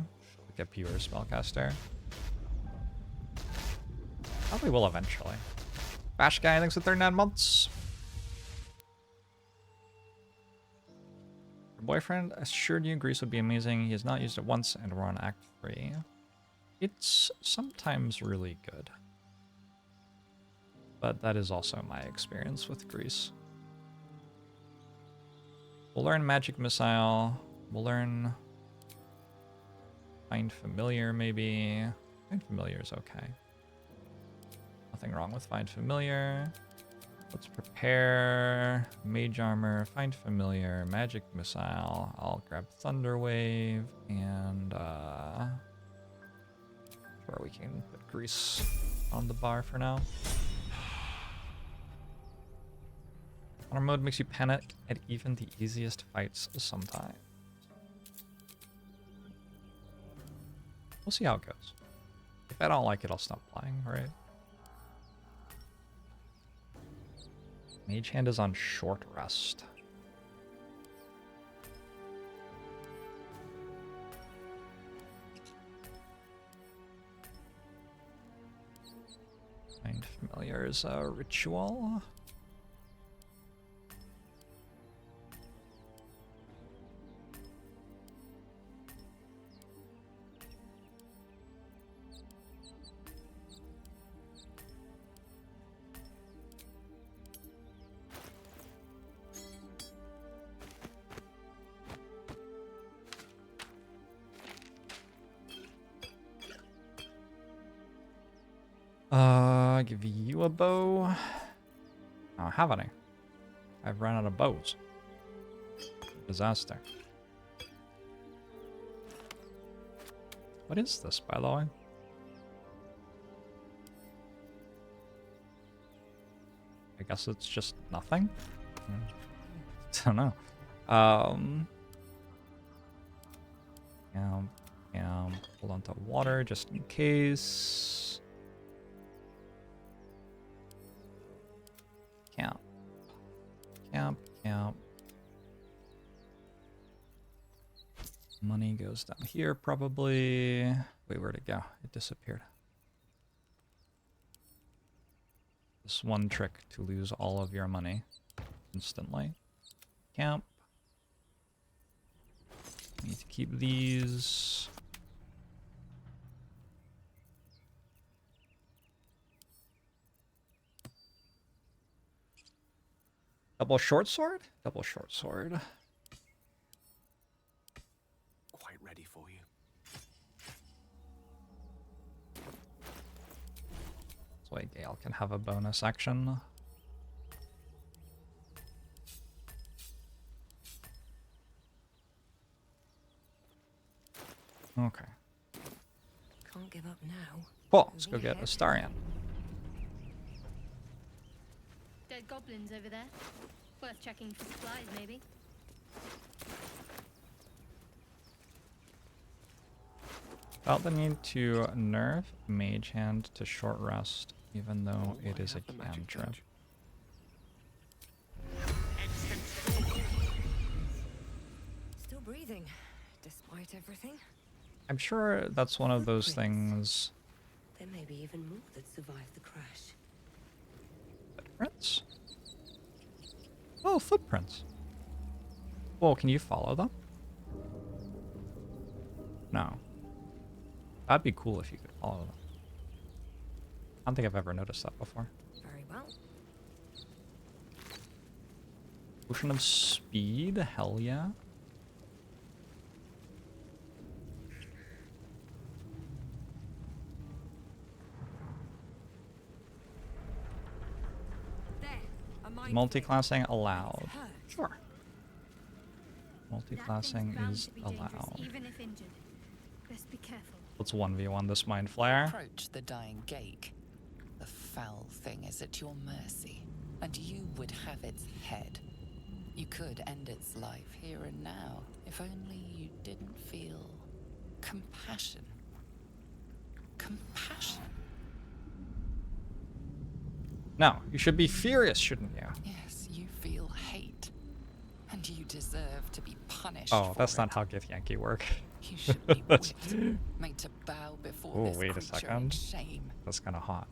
like a pure spellcaster. Probably will eventually. Bash guy, thanks for 39 months. Your boyfriend assured you Greece would be amazing. He has not used it once, and we're on Act 3. It's sometimes really good. But that is also my experience with Greece. We'll learn Magic Missile. We'll learn Find Familiar, maybe. Find Familiar is okay. Nothing wrong with Find Familiar. Let's prepare Mage Armor, Find Familiar, Magic Missile. I'll grab Thunder Wave and where we can put Grease on the bar for now. Honor mode makes you panic at even the easiest fights sometimes. We'll see how it goes. If I don't like it, I'll stop playing, right? Mage Hand is on short rest. Find familiar's ritual. Give you a bow. I don't have any. I've run out of bows. Disaster. What is this, by the way? I guess it's just nothing? Don't know. Hold on to water just in case. Camp. Money goes down here, probably. Wait, where'd it go? It disappeared. This one trick to lose all of your money instantly. Camp. Need to keep these. Double short sword? Double short sword. Quite ready for you. This way Gale can have a bonus action. Okay. Can't give up now. Cool. Let's go get Astarion. Dead goblins over there. Worth checking for supplies, maybe. Felt the need to nerf Mage Hand to short rest, even though it is a cantrip. Still breathing, despite everything. I'm sure that's one of those things. There may be even more that survived the crash. Footprints? Oh, footprints. Well, can you follow them? No. That'd be cool if you could follow them. I don't think I've ever noticed that before. Very well. Potion of speed? Hell yeah. Multiclassing allowed. Sure. Multiclassing is allowed. Even if injured. Best be careful. Let's 1v1 this Mind Flare. Approach the dying Gake. The foul thing is at your mercy, and you would have its head. You could end its life here and now, if only you didn't feel compassion. Compassion? No, you should be furious, shouldn't you? Yes, you feel hate, and you deserve to be punished. Oh, for that's it. not how Gith Yankee work. You should be whipped, made to bow before Oh, this wait a creature second. in shame. That's kind of hot.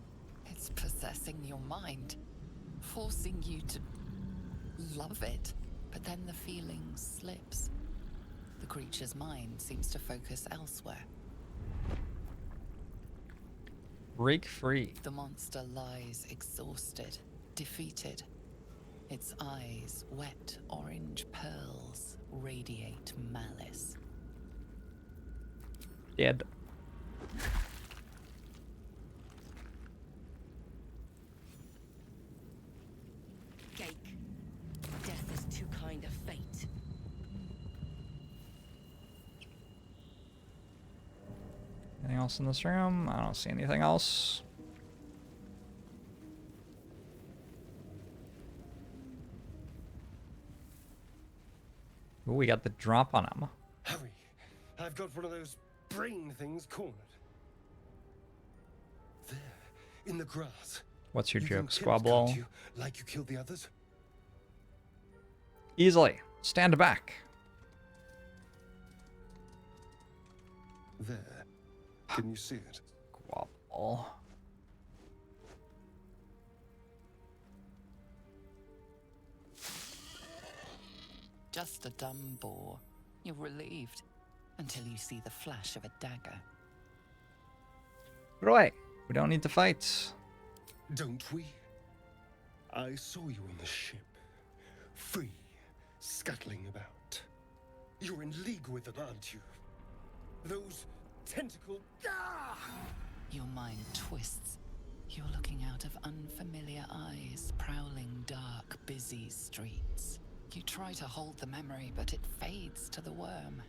It's possessing your mind, forcing you to love it, but then the feeling slips. The creature's mind seems to focus elsewhere. Break free. The monster lies exhausted, defeated. Its eyes, wet orange pearls, radiate malice. Dead. Gake. Death is too kind of fate. Anything else in this room? I don't see anything else. Ooh, we got the drop on him. Hurry! I've got one of those brain things cornered. There, in the grass. What's your You can joke, kill it, Squabble? can't you? Like you killed the others? Easily. Stand back. There. Can you see it? Squabble. just a dumb bore. You're relieved until you see the flash of a dagger. Put it away. We don't need to fight. Don't we? I saw you on the ship. Free, scuttling about. You're in league with them, aren't you? Those tentacle... Ah! Your mind twists. You're looking out of unfamiliar eyes, prowling dark, busy streets. You try to hold the memory, but it fades to the worm.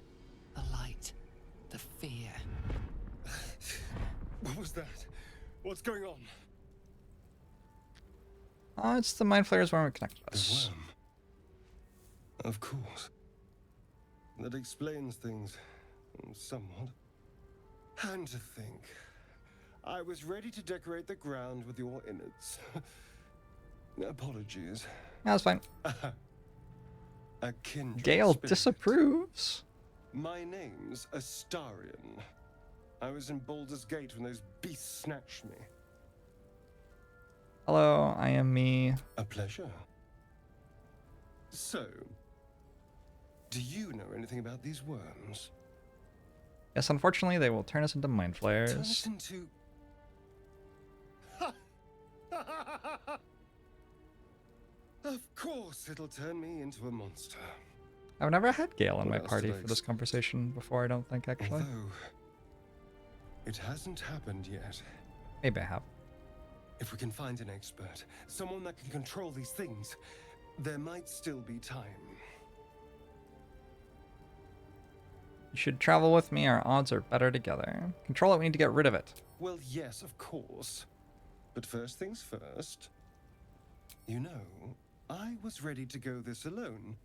The light, the fear. What was that? What's going on? It's the mind flayers where we connect The us. worm. Of course. That explains things somewhat. And to think, I was ready to decorate the ground with your innards. Apologies. That's fine. A kindred Gale spirit. disapproves. My name's Astarion. I was in Baldur's Gate when those beasts snatched me. Hello, I am me. A pleasure. So, do you know anything about these worms? Yes, unfortunately, they will turn us into mind Turn us flayers. into... Of course it'll turn me into a monster. I've never had Gale in What my else party did I for this conversation before, I don't think, actually. Although, it hasn't happened yet. Maybe I have. If we can find an expert, someone that can control these things, there might still be time. You should travel with me, our odds are better together. Control it, we need to get rid of it. Well, yes, of course. But first things first. You know, I was ready to go this alone.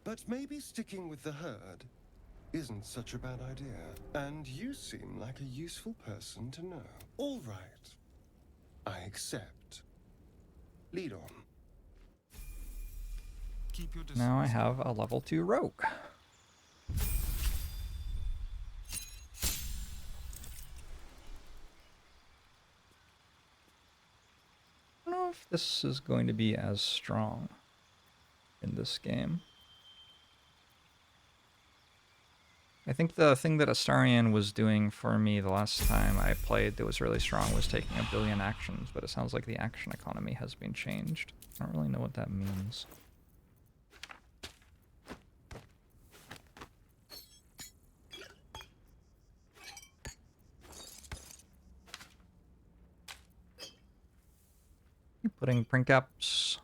But maybe sticking with the herd isn't such a bad idea. And you seem like a useful person to know. All right. I accept. Lead on. Keep your distance. Now I have a level 2 rogue. I don't know if this is going to be as strong in this game. I think the thing that Astarion was doing for me the last time I played that was really strong was taking 1 billion actions, but it sounds like the action economy has been changed. I don't really know what that means. You're putting print ups.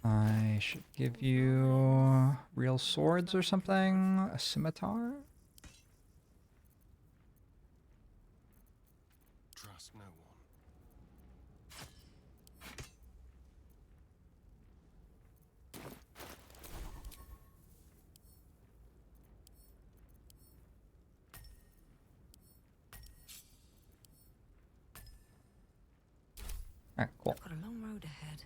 I should give you real swords or something. A scimitar? Trust no one. Alright, cool. Got a long road ahead.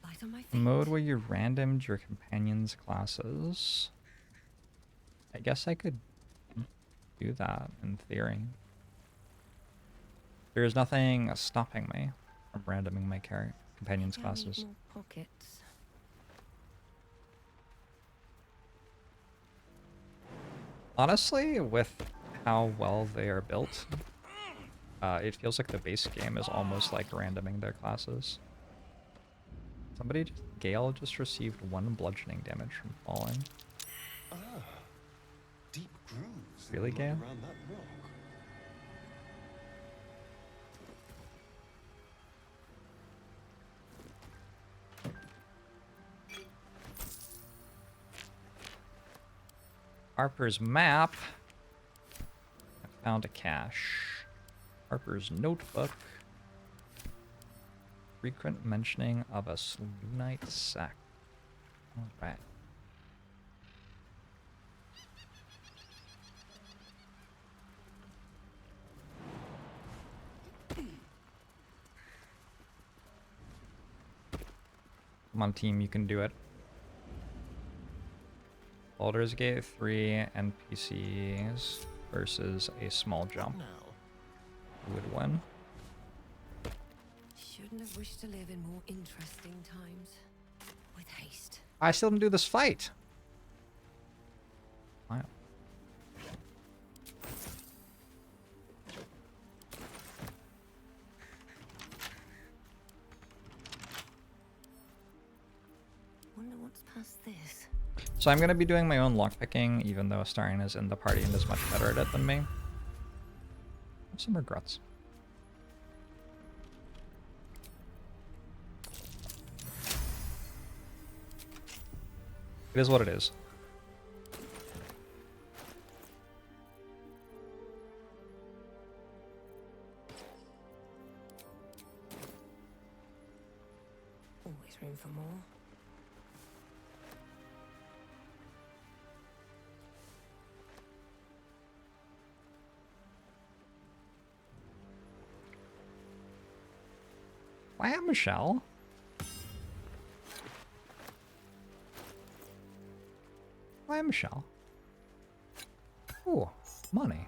Light on my A feet. mode where you randomed your companions' classes. I guess I could do that in theory. There's nothing stopping me from randoming my companions' I need classes. more pockets. Honestly, with how well they are built, it feels like the base game is almost like randoming their classes. Gale just received 1 bludgeoning damage from falling. Ah, deep grooves. Really, that Gale? run around that rock. Harper's map. Found a cache. Harper's notebook. Frequent mentioning of a Sloonite sect. Alright. Come on, team, you can do it. Baldur's Gate 3 NPCs versus a small jump. Who would win? Shouldn't have wished to live in more interesting times. With haste. I still didn't do this fight. Wow. Wonder what's past this. So I'm going to be doing my own lockpicking, even though Astarion is in the party and is much better at it than me. I have some regrets. It is what it is. Always room for more. Why, Michelle? Why, Michelle? Ooh, money.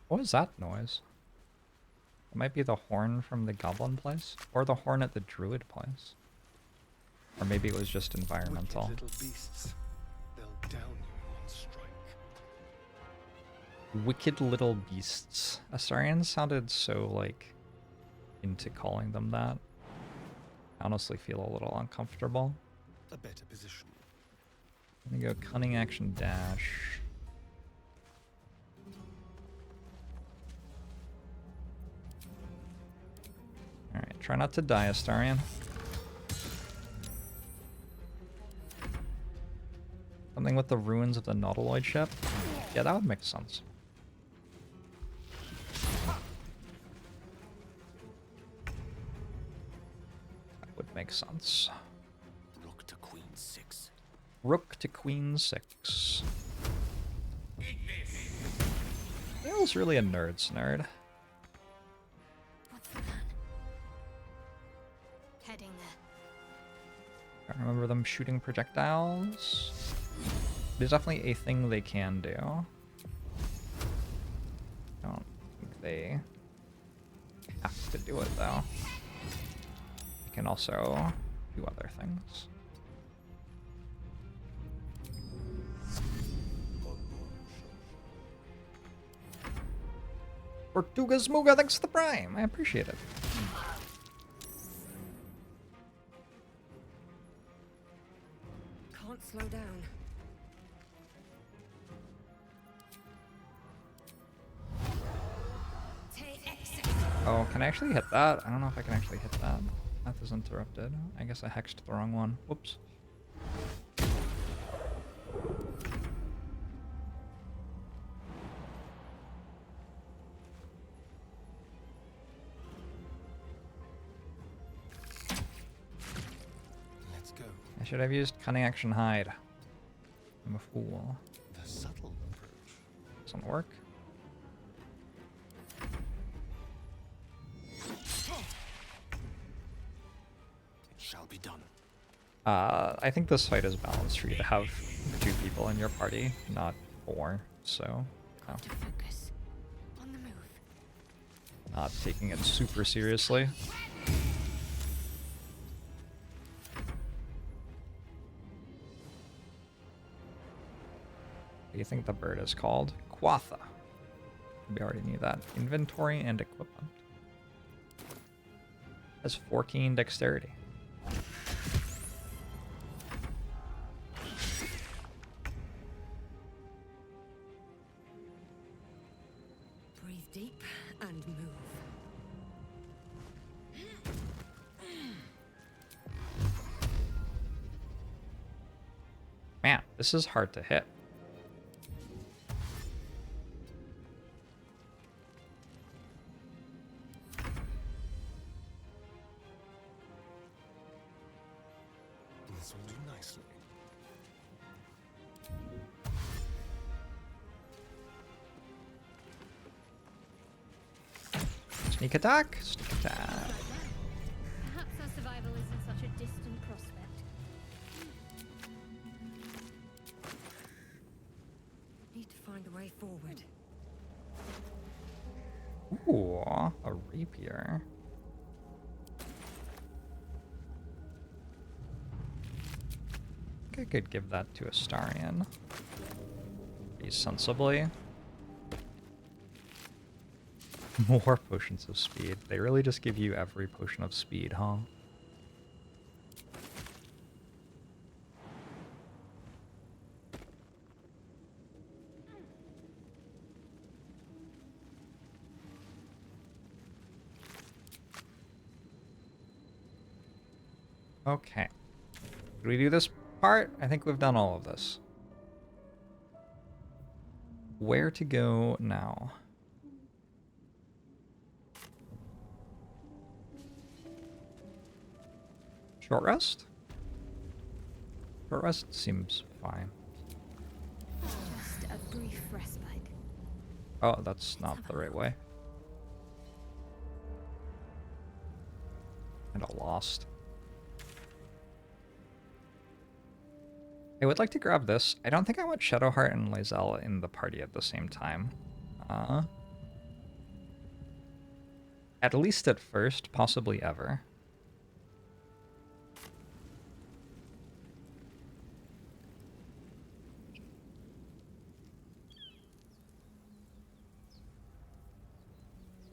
What was that noise? It might be the horn from the goblin place, or the horn at the druid place. Or maybe it was just environmental. Wicked little beasts. They'll down you in one strike. Wicked little beasts. Astarion sounded so, like, into calling them that. I honestly feel a little uncomfortable. A better position. I'm gonna go cunning action dash. Alright, try not to die, Astarion. Something with the ruins of the nautiloid ship? Yeah, that would make sense. That would make sense. Rook to queen 6. Rook to queen 6. Neil's really a nerd's nerd. What's the plan? Heading there. I remember them shooting projectiles. It is definitely a thing they can do. I don't think they have to do it though. They can also do other things. Tortugas Muga, thanks for the prime. I appreciate it. Can't slow down. Oh, can I actually hit that? I don't know if I can actually hit that. Path is interrupted. I guess I hexed the wrong one. Whoops. Let's go. I should have used cunning action hide. I'm a fool. The subtle approach. Doesn't work. Shall be done. I think this fight is balanced for you to have 2 people in your party, not 4. So, no. To focus. On the move. Not taking it super seriously. What do you think the bird is called? Quatha. We already knew that. Inventory and equipment. Has 14 dexterity. Breathe deep and move. Man, this is hard to hit. This will do nicely. Sneak attack. Sneak attack. Perhaps our survival isn't such a distant prospect. Need to find a way forward. Ooh, a rapier. I think I could give that to Astarion. Pretty sensibly. More potions of speed. They really just give you every potion of speed, huh? Okay. Did we do this part? I think we've done all of this. Where to go now? Short rest? Short rest seems fine. Just a brief respite. Oh, that's not the right way. Kinda lost. I would like to grab this. I don't think I want Shadowheart and Lae'zel in the party at the same time. At least at first, possibly ever.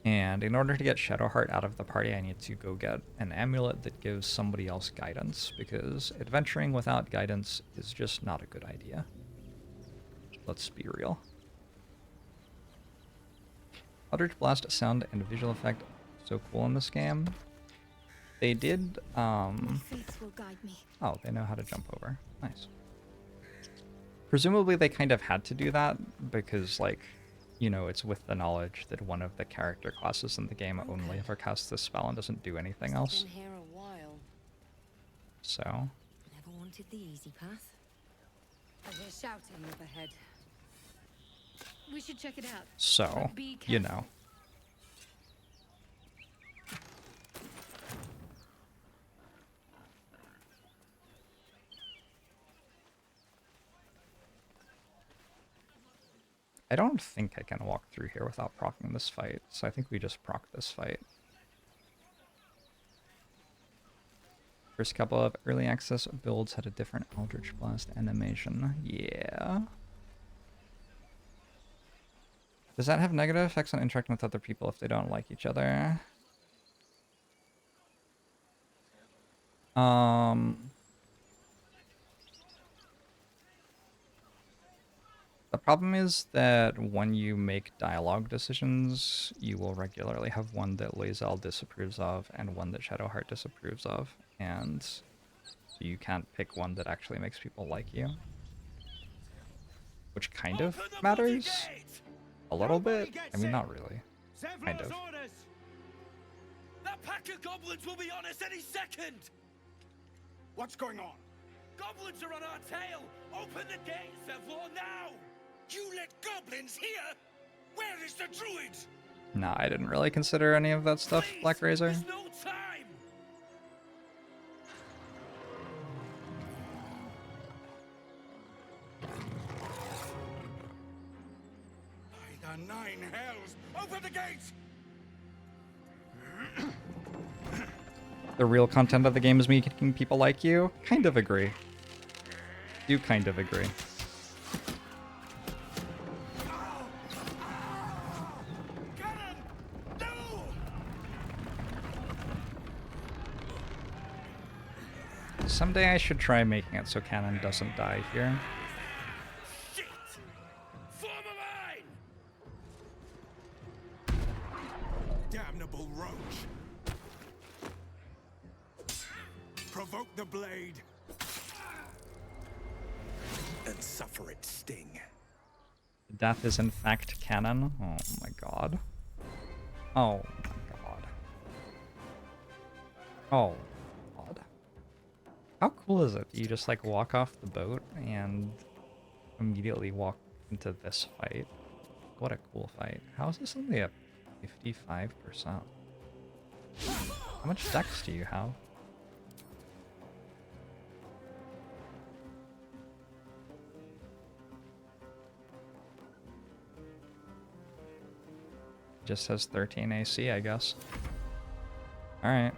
And in order to get Shadowheart out of the party, I need to go get an amulet that gives somebody else guidance, because adventuring without guidance is just not a good idea. Let's be real. Eldritch Blast sound and visual effect so cool in this game. They did, Fates will guide me. oh, they know how to jump over. Nice. Presumably they kind of had to do that because, like, you know, it's with the knowledge that one of the character classes in the game only ever casts this spell and doesn't do anything else. Been here a while. So, Never wanted the easy path. I hear shouting up ahead. We should check it out. so, But be you careful. know. I don't think I can walk through here without proccing this fight, so I think we just proc this fight. First couple of early access builds had a different Eldritch Blast animation. Yeah. Does that have negative effects on interacting with other people if they don't like each other? The problem is that when you make dialogue decisions, you will regularly have one that Lae'zel disapproves of and one that Shadowheart disapproves of, and so you can't pick one that actually makes people like you. Which kind of matters. A little bit. I mean, not really. Kind of. That pack of goblins will be on us any second! What's going on? Goblins are on our tail! Open the gates, Zevlor, now! You let goblins here? Where is the Druid? Nah, I didn't really consider any of that stuff, Please, Black Razor. There's no time! By the nine hells! Open the gates! The real content of the game is making people like you? Kind of agree. Do kind of agree. Cannon! No! Someday I should try making it so Cannon doesn't die here. Shit! Form a line! Damnable roach! Provoke the blade! And suffer its sting. Death is in fact canon. Oh my god. Oh my god. Oh god. How cool is it? You just like walk off the boat and immediately walk into this fight. What a cool fight. How is this only a 55%? How much dex do you have? Just has 13 AC, I guess. Alright.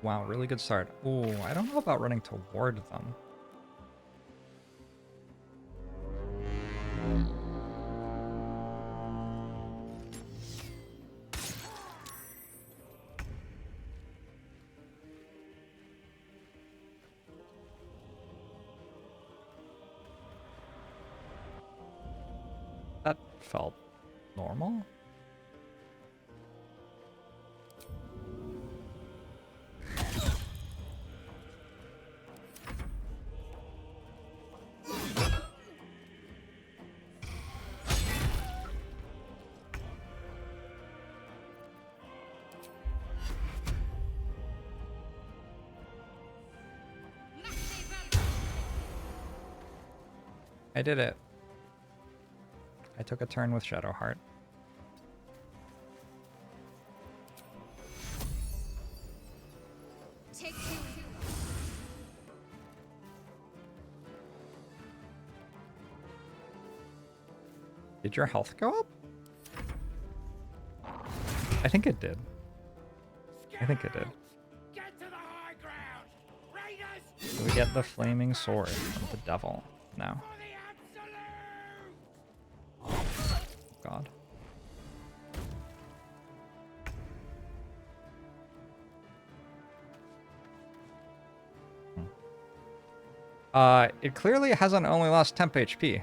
Wow, really good start. Ooh, I don't know about running toward them. That felt normal. I did it. I took a turn with Shadowheart. Take two. Did your health go up? I think it did. I think it did. Get to the high ground! Raiders! Do we get the flaming sword from the devil? No. For the absolute! God. It clearly hasn't only lost temp HP.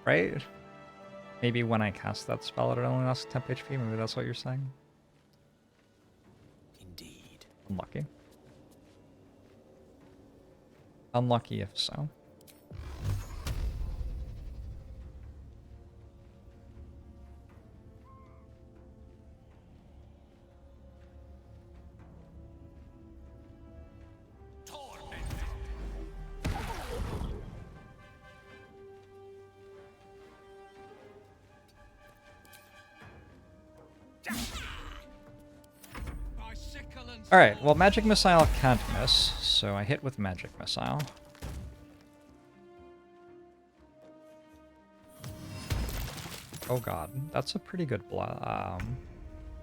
Right? Maybe when I cast that spell it only lost temp HP, maybe that's what you're saying? Indeed. Unlucky. Unlucky if so. Alright, well Magic Missile can't miss, so I hit with Magic Missile. Oh god, that's a pretty good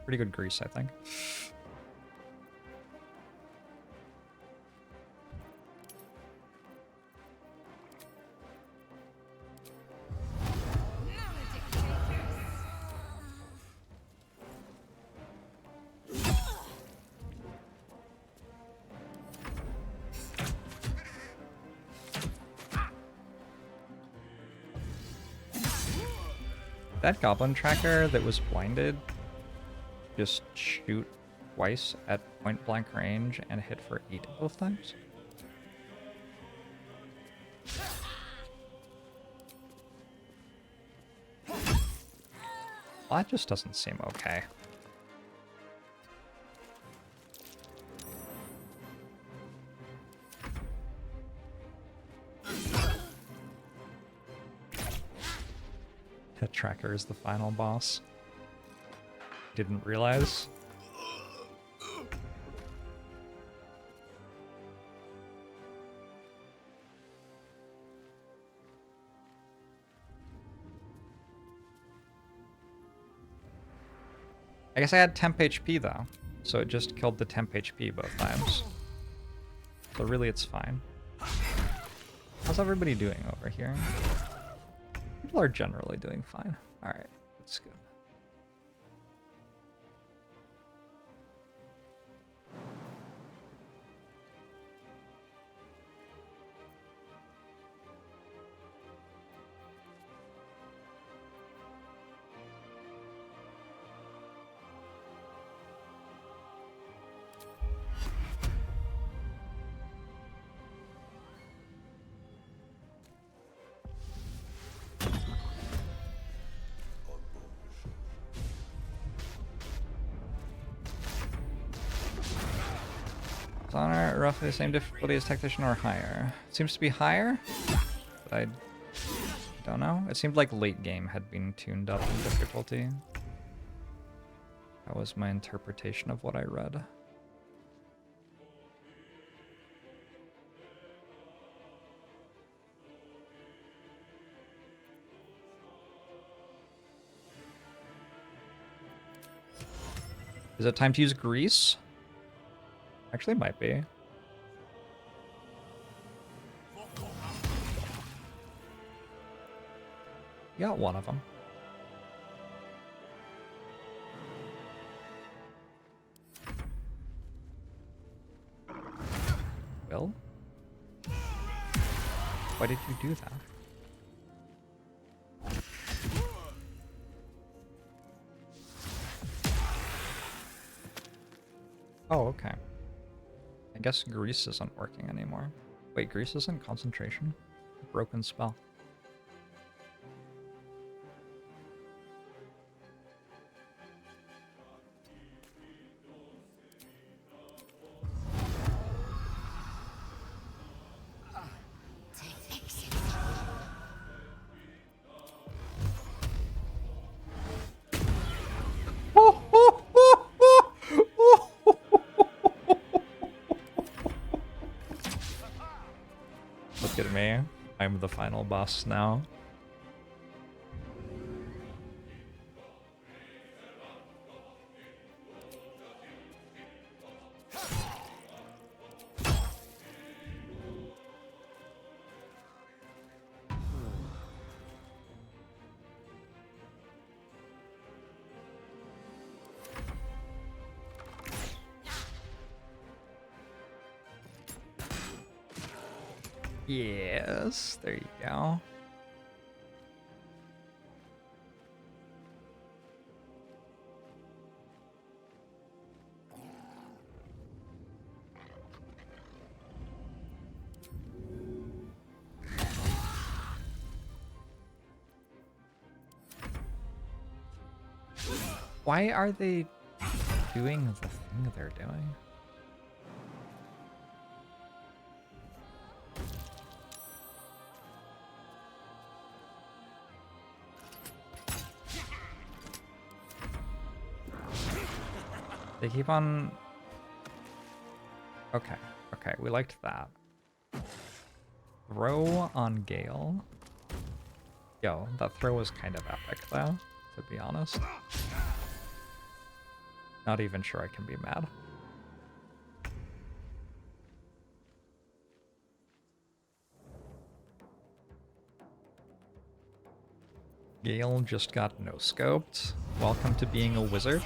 pretty good grease, I think. That goblin tracker that was blinded just shoot twice at point blank range and hit for 8 both times? Well, that just doesn't seem okay. The tracker is the final boss. Didn't realize. I guess I had temp HP though, so it just killed the temp HP both times. So really it's fine. How's everybody doing over here? People are generally doing fine. Alright, that's good. Honor roughly the same difficulty as Tactician or higher. Seems to be higher, but I don't know. It seemed like late game had been tuned up in difficulty. That was my interpretation of what I read. Is it time to use grease? Actually, it might be. You got one of them. Will? Why did you do that? Oh, okay. I guess grease isn't working anymore. Wait, grease isn't concentration? Broken spell. Look at me. I'm the final boss now. Yes, there you go. Why are they doing the thing they're doing? They keep on... Okay, okay, we liked that. Throw on Gale. Yo, that throw was kind of epic though, to be honest. Not even sure I can be mad. Gale just got no-scoped. Welcome to being a wizard.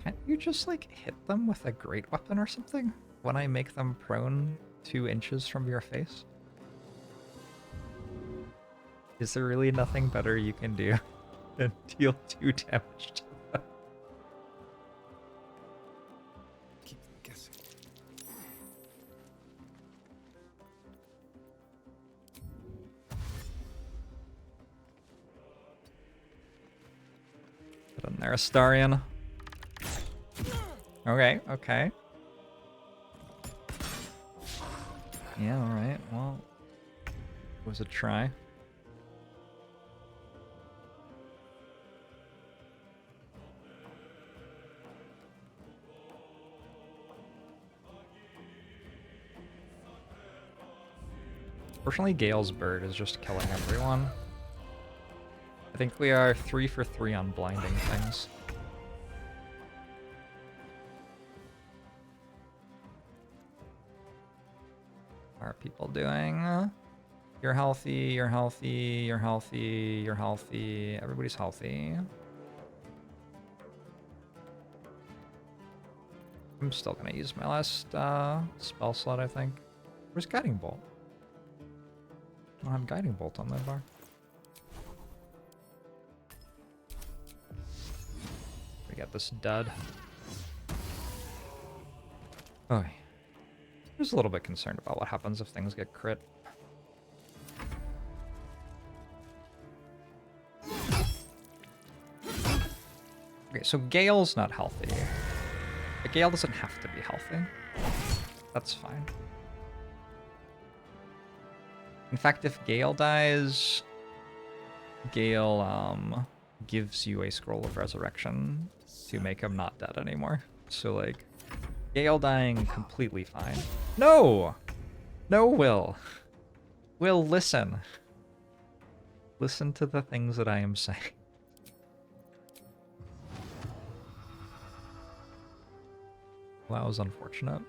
Can't you just like hit them with a great weapon or something when I make them prone 2 inches from your face? Is there really nothing better you can do than deal 2 damage to them? Keep them guessing. Get in there, Astarion. Okay, okay. Yeah, alright, well, it was a try. Fortunately, Gale's bird is just killing everyone. I think we are 3 for 3 on blinding things. How are people doing? You're healthy, you're healthy, you're healthy, you're healthy. Everybody's healthy. I'm still gonna use my last spell slot, I think. Where's Guiding Bolt? I don't have Guiding Bolt on my bar. We got this dud. Oh, I was a little bit concerned about what happens if things get crit. Okay, so Gale's not healthy. But Gale doesn't have to be healthy. That's fine. In fact, if Gale dies, Gale gives you a scroll of resurrection to make him not dead anymore. So like, Gale dying completely fine. No! No, Will. Will, listen. Listen to the things that I am saying. Well, that was unfortunate.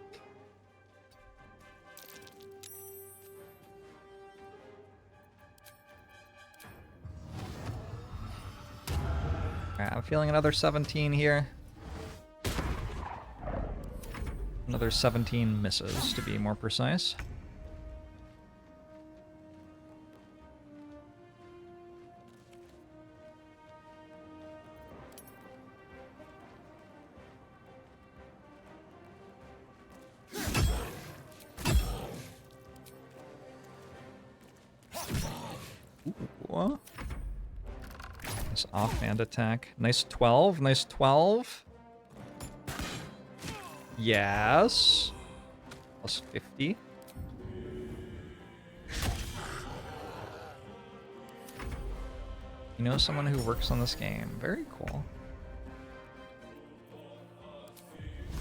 Alright, I'm feeling another 17 here. Another 17 misses, to be more precise. Ooh. Nice offhand attack. Nice 12. Nice 12. Yes. Plus 50. You know someone who works on this game. Very cool.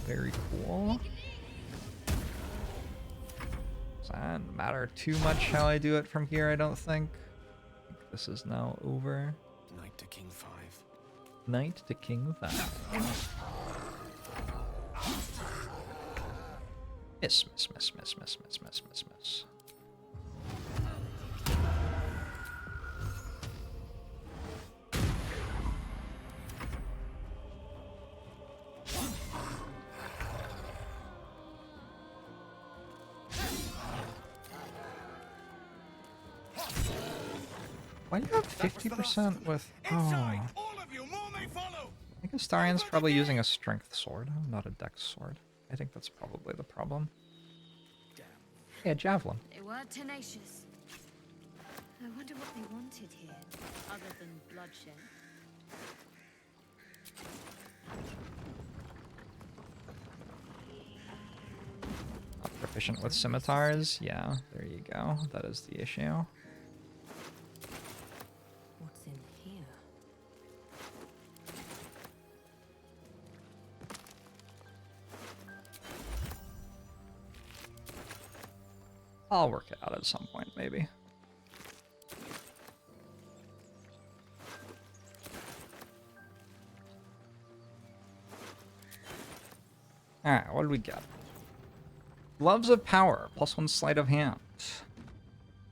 Very cool. Doesn't matter too much how I do it from here, I don't think. This is now over. Knight to King 5. Knight to King 5. Miss, miss, miss, miss, miss, miss, miss, miss, miss. Why do you have 50% with... Oh. I think Astarian's probably using a strength sword, not a dex sword. I think that's probably the problem. Yeah, javelin. They were tenacious. I wonder what they wanted here, other than bloodshed. Not proficient with scimitars? Yeah, there you go. That is the issue. What's in here? I'll work it out at some point, maybe. Alright, what do we get? Gloves of Power, +1 sleight of hand.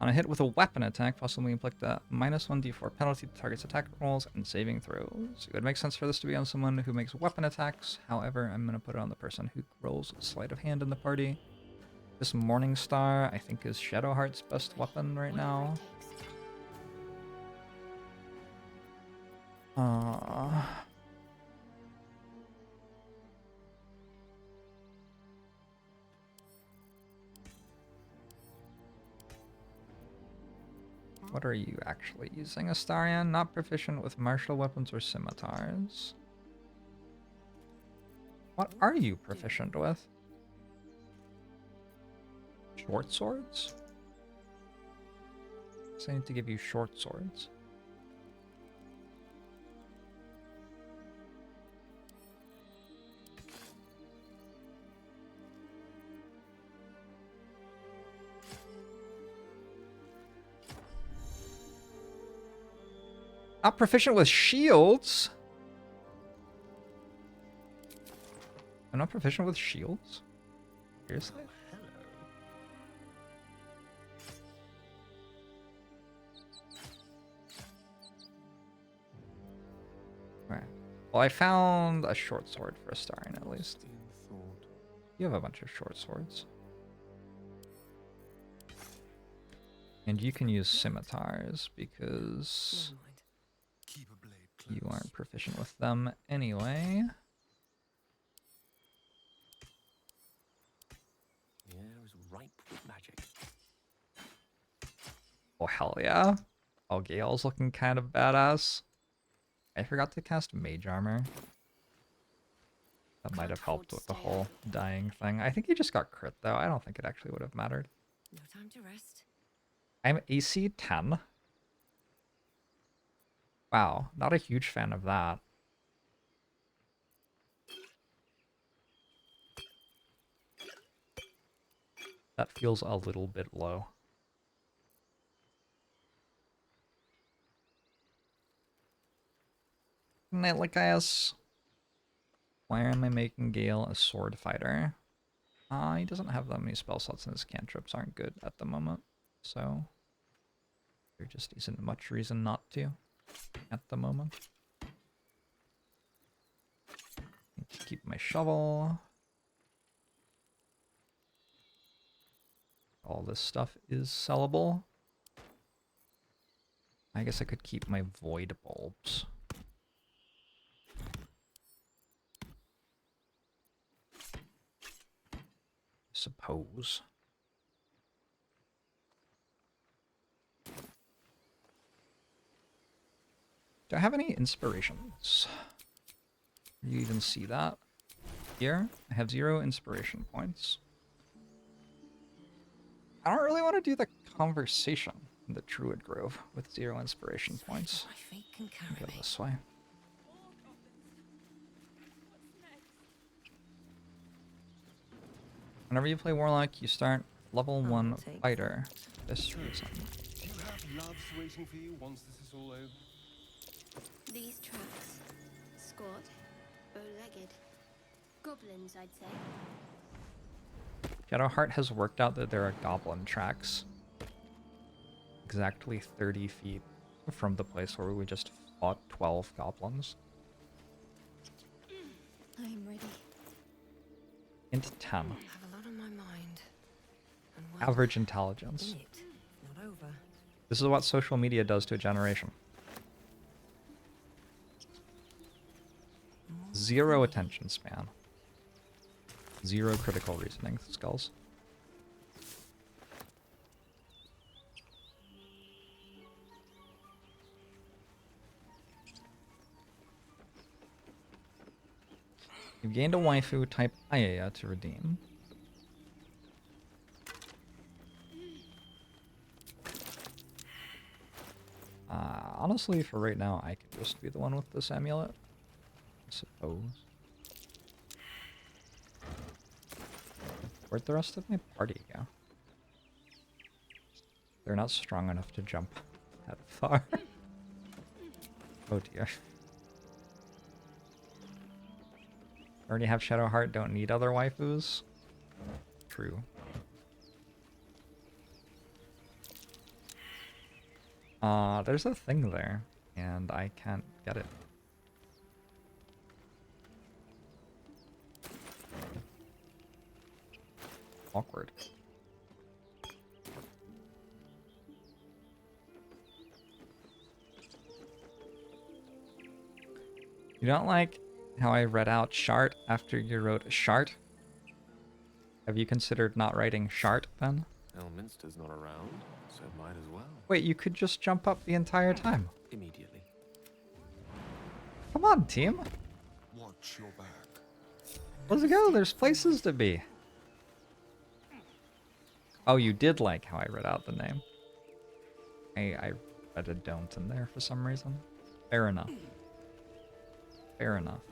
On a hit with a weapon attack, possibly inflict a -1 d4 penalty to target's attack rolls and saving throws. It would make sense for this to be on someone who makes weapon attacks. However, I'm going to put it on the person who rolls sleight of hand in the party. This Morningstar, I think, is Shadowheart's best weapon right now. What are you actually using, Astarian? Not proficient with martial weapons or scimitars. What are you proficient with? Short swords? So I need to give you short swords. Not proficient with shields? I'm not proficient with shields? Seriously? Right. Well, I found a short sword for Astarian at least. You have a bunch of short swords. And you can use scimitars because you aren't proficient with them anyway. The air is ripe with magic. Oh, hell yeah. Oh, Gale's looking kind of badass. I forgot to cast Mage Armor. That might have helped with the whole dying thing. I think he just got crit though. I don't think it actually would have mattered. No time to rest. I'm AC 10. Wow, not a huge fan of that. That feels a little bit low. Nightlight Gaius. Why am I making Gale a sword fighter? He doesn't have that many spell slots and his cantrips aren't good at the moment. So there just isn't much reason not to at the moment. Need to keep my shovel. All this stuff is sellable. I guess I could keep my void bulbs. Suppose. Do I have any inspirations? Do you even see that? Here, I have 0 inspiration points. I don't really want to do the conversation in the Druid Grove with 0 inspiration points. My feet can Go carry me. this way. Whenever you play Warlock, you start level 1 take fighter. This reason. Do you have loves waiting for you once this is all over? These tracks. Squat. Bow-legged. Goblins, I'd say. Shadowheart has worked out that there are goblin tracks exactly 30 feet from the place where we just fought 12 goblins. I'm ready. Int 10. I have a lot on my mind. And one Average intelligence. in it, not over. This is what social media does to a generation. 0 attention span. 0 critical reasoning skills. You've gained a waifu type Ayaya to redeem. Honestly, for right now, I could just be the one with this amulet. I suppose. Where'd the rest of my party go? They're not strong enough to jump that far. Oh dear. Already have Shadowheart, don't need other waifus? True. There's a thing there, and I can't get it. Awkward. You don't like how I read out shart after you wrote shart? Have you considered not writing shart then? Elminster's not around, so might as well. Wait, you could just jump up the entire time. Immediately. Come on, team. Watch your back. Let's go. There's places to be. Oh, you did like how I read out the name. I read a don't in there for some reason. Fair enough. Fair enough.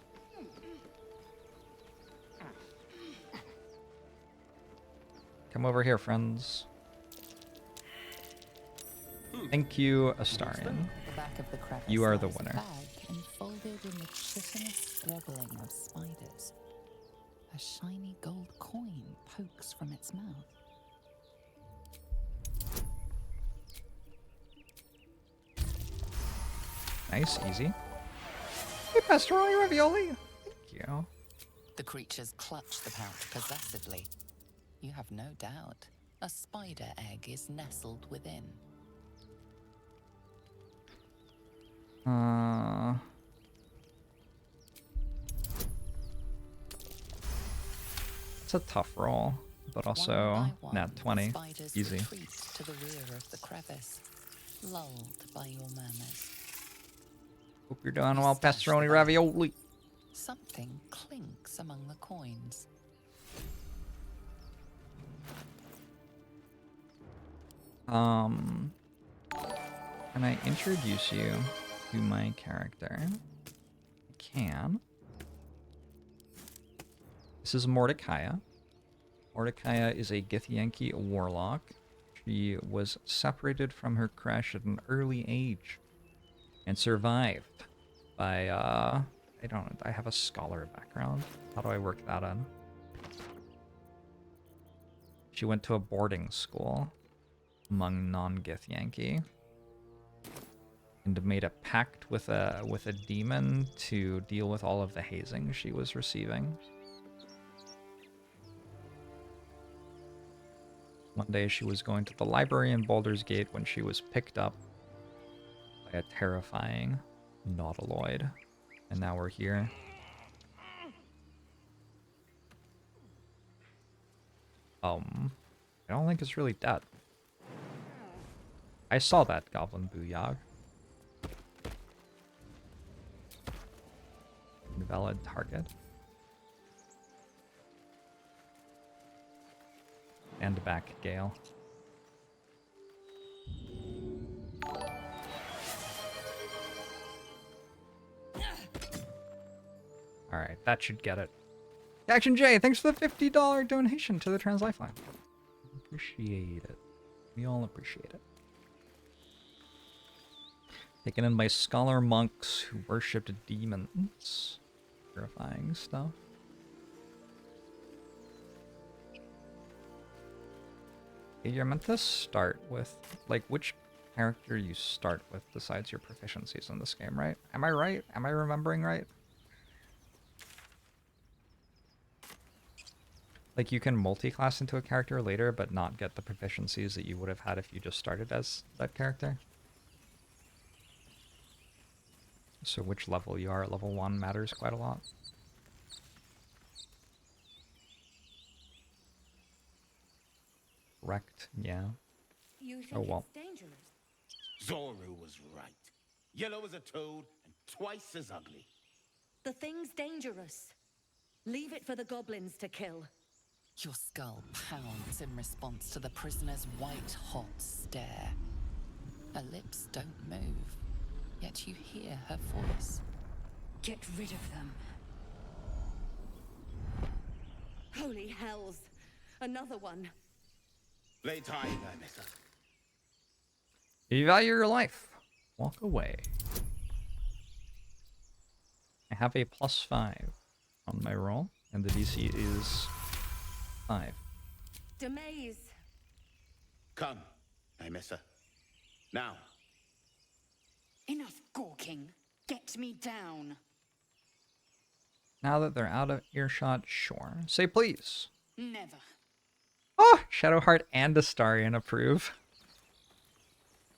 Come over here, friends. Thank you, Astarian. The back of the crevice You are the lies a winner. bag enfolded in the chitinous squabbling of spiders. A shiny gold coin pokes from its mouth. Nice, easy. Hey, Pastoroni Ravioli. Thank you. The creatures clutch the pouch possessively. You have no doubt. A spider egg is nestled within. It's a tough roll, but also One by one, nat 20. spiders Easy. retreat to the rear of the crevice, lulled by your murmurs. Hope you're doing well, Pastoroni Ravioli. Something clinks among the coins. Can I introduce you to my character? I can. This is Mordecai. Mordecai is a Githyanki warlock. She was separated from her crush at an early age and survived by, I have a scholar background. How do I work that in? She went to a boarding school among non-Githyanki and made a pact with a demon to deal with all of the hazing she was receiving. One day she was going to the library in Baldur's Gate when she was picked up by a terrifying nautiloid. And now we're here. I don't think it's really dead. I saw that goblin booyah. Invalid target. And back, Gale. Alright, that should get it. Action J, thanks for the $50 donation to the Trans Lifeline. Appreciate it. We all appreciate it. Taken in by scholar monks who worshipped demons. Terrifying stuff. You're meant to start with, like, which character you start with decides your proficiencies in this game, right? Am I right? Am I remembering right? Like, you can multi-class into a character later, but not get the proficiencies that you would have had if you just started as that character. So which level you are at level 1 matters quite a lot. Wrecked, yeah. You think Oh well. it's dangerous? Zoru was right. Yellow as a toad and twice as ugly. The thing's dangerous. Leave it for the goblins to kill. Your skull pounds in response to the prisoner's white-hot stare. Her lips don't move, yet you hear her voice. Get rid of them. Holy hells! Another one. Lay tight there, mister. You value your life. Walk away. I have a +5 on my roll, and the DC is 5. Demaze. Come, hey, mister. Now. Enough gawking. Get me down. Now that they're out of earshot, sure. Say please. Never. Oh, Shadowheart and Astarion approve.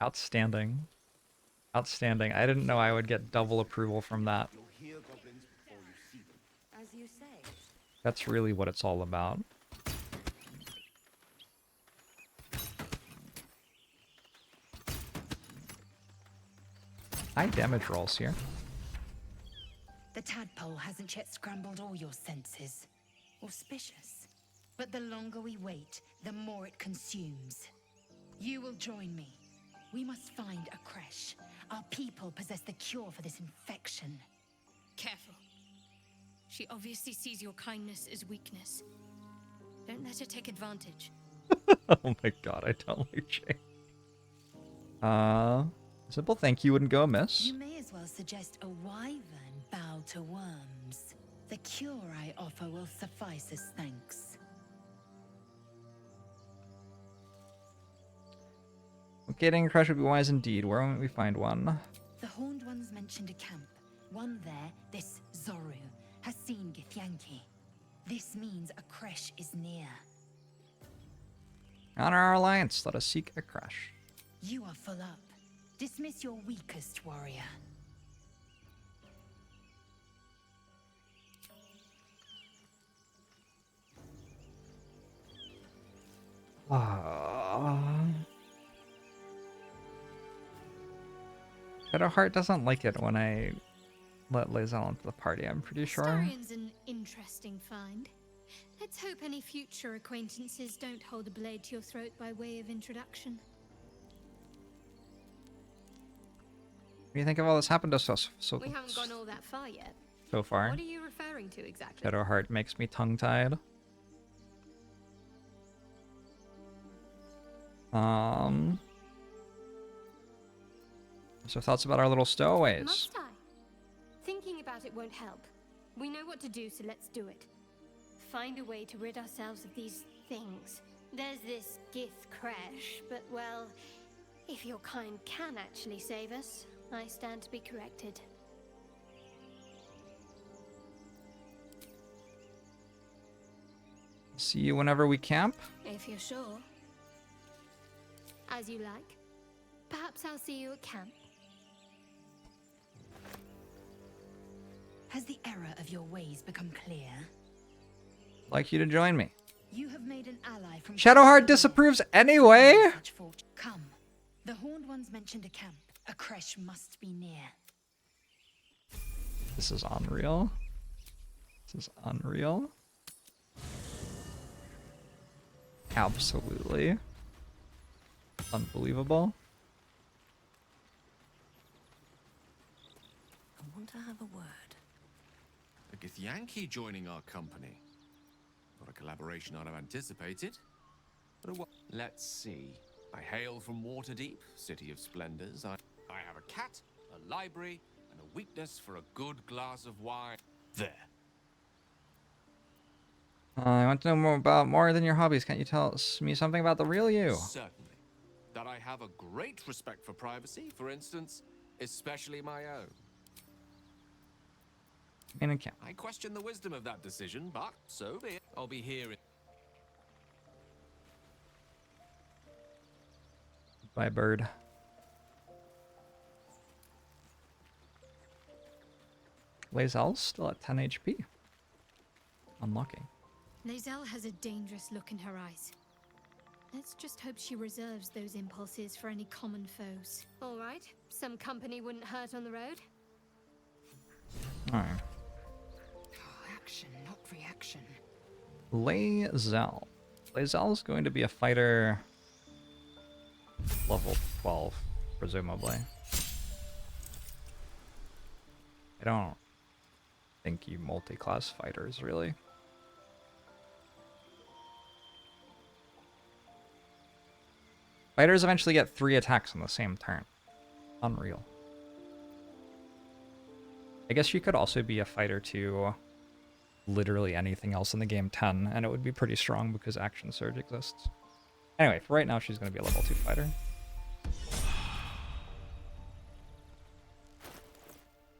Outstanding. Outstanding. I didn't know I would get double approval from that. You'll hear goblins before you see them. As you say. That's really what it's all about. High damage rolls here. The tadpole hasn't yet scrambled all your senses. Auspicious. But the longer we wait, the more it consumes. You will join me. We must find a creche. Our people possess the cure for this infection. Careful. She obviously sees your kindness as weakness. Don't let her take advantage. Oh my god, I don't like Jay. Simple thank you wouldn't go amiss. You may as well suggest a wyvern bow to worms. The cure I offer will suffice as thanks. Locating a crush would be wise indeed. Where might we find one? The Horned Ones mentioned a camp. One there, this Zoru, has seen Githyanki. This means a creche is near. Honor our alliance. Let us seek a crush. You are full up. Dismiss your weakest warrior. Shadowheart doesn't like it when I let Lae'zel into the party, I'm pretty sure. Astarian's an interesting find. Let's hope any future acquaintances don't hold a blade to your throat by way of introduction. What do you think of all this happened to us We haven't gone all that far yet. so far? What are you referring to exactly? Shadowheart makes me tongue-tied. So thoughts about our little stowaways? Must I? Thinking about it won't help. We know what to do, so let's do it. Find a way to rid ourselves of these things. There's this Gith crash, but well, if your kind can actually save us, I stand to be corrected. See you whenever we camp? If you're sure. As you like. Perhaps I'll see you at camp. Has the error of your ways become clear? Like you to join me. You have made an ally from Shadowheart disapproves anyway? Come. The Horned Ones mentioned a camp. A creche must be near. This is unreal. This is unreal. Absolutely. Unbelievable. I want to have a word. A Githyanki joining our company. Not a collaboration I'd have anticipated. But let's see. I hail from Waterdeep, city of splendors. I have a cat, a library, and a weakness for a good glass of wine. There. I want to know more than your hobbies. Can't you tell me something about the real you? Certainly. That I have a great respect for privacy, for instance, especially my own. In a camp. I question the wisdom of that decision, but so be it. I'll be here in... Bye, bird. Lae'zel's still at 10 HP. Unlucky. Lae'zel has a dangerous look in her eyes. Let's just hope she reserves those impulses for any common foes. All right, some company wouldn't hurt on the road. Alright. Action, not reaction. Lae'zel. Lae'zel's going to be a fighter level 12, presumably. I don't think you multi-class fighters, really. Fighters eventually get 3 attacks on the same turn. Unreal. I guess you could also be a fighter to literally anything else in the game 10, and it would be pretty strong because Action Surge exists. Anyway, for right now, she's going to be a level 2 fighter.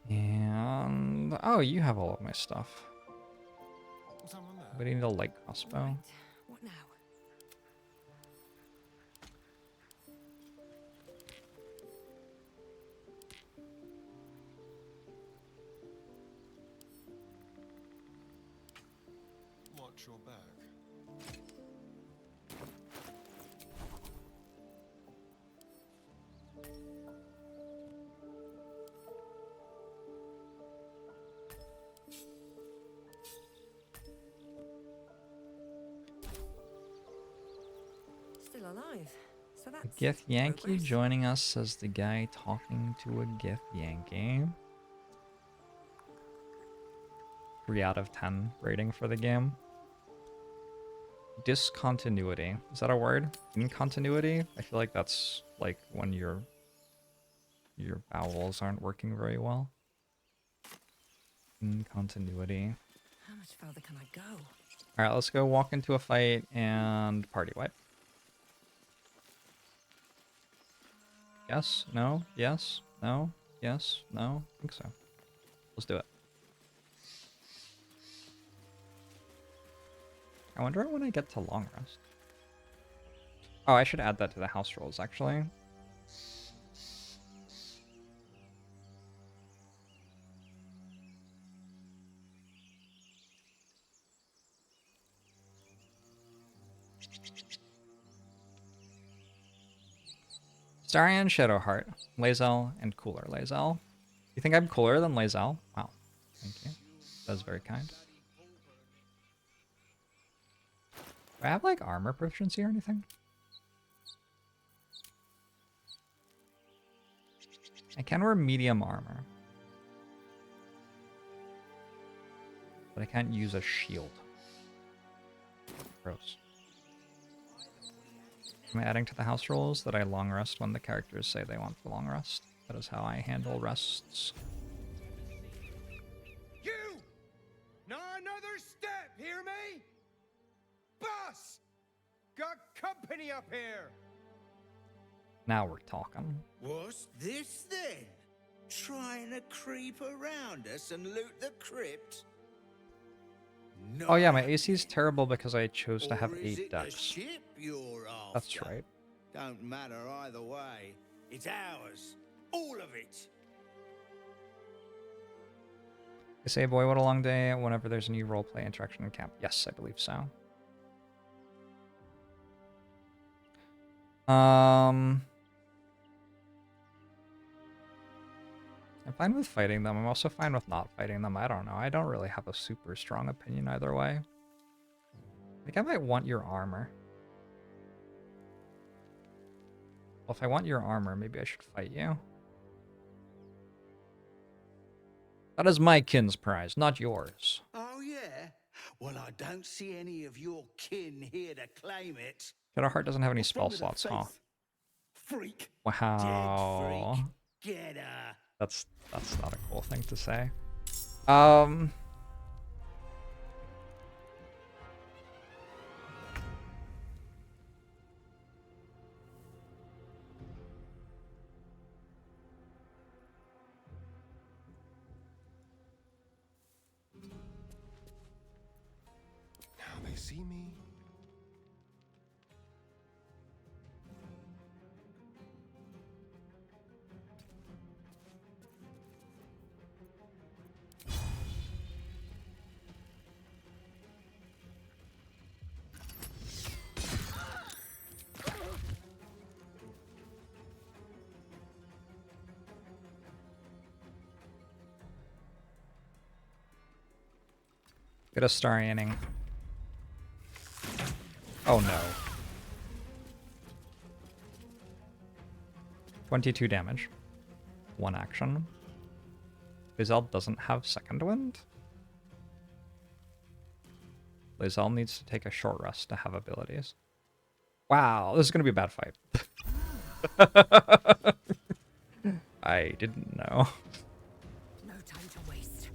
And... oh, you have all of my stuff. We need a light crossbow. Right. What now? Watch your back. Still alive. So that's Githyanki progress. joining us as the guy talking to a Githyanki. 3 out of 10 rating for the game. Discontinuity. Is that a word? Incontinuity? I feel like that's like when your bowels aren't working very well. Incontinuity. How much further can I go? Alright, let's go walk into a fight and party wipe. Yes? No? Yes? No? Yes? No? I think so. Let's do it. I wonder when I get to long rest. Oh, I should add that to the house rules, actually. Larian, Shadowheart, Lae'zel, and Cooler Lae'zel. You think I'm cooler than Lae'zel? Wow. Thank you. That's very kind. Do I have, like, armor proficiency or anything? I can wear medium armor. But I can't use a shield. Gross. Am I adding to the house rules that I long rest when the characters say they want the long rest? That is how I handle rests. You! Not another step, hear me? Boss! Got company up here! Now we're talking. What's this then? Trying to creep around us and loot the crypt? Oh yeah, my AC is terrible because I chose to have Or is 8 it the decks. ship you're That's after? right. Don't matter either way. It's ours. All of it. They say, boy, what a long day whenever there's a new roleplay interaction in camp. Yes, I believe so. I'm fine with fighting them. I'm also fine with not fighting them. I don't know. I don't really have a super strong opinion either way. I think I might want your armor. Well, if I want your armor, maybe I should fight you. That is my kin's prize, not yours. Oh, yeah? Well, I don't see any of your kin here to claim it. Shadowheart doesn't have any What's spell wrong with her slots, huh? face? Freak. Wow. Dead freak. Get her. That's not a cool thing to say. Now they see me. Get a star inning. Oh no. 22 damage. 1 action. Lae'zel doesn't have second wind? Lae'zel needs to take a short rest to have abilities. Wow, this is gonna be a bad fight. I didn't know. No time to waste.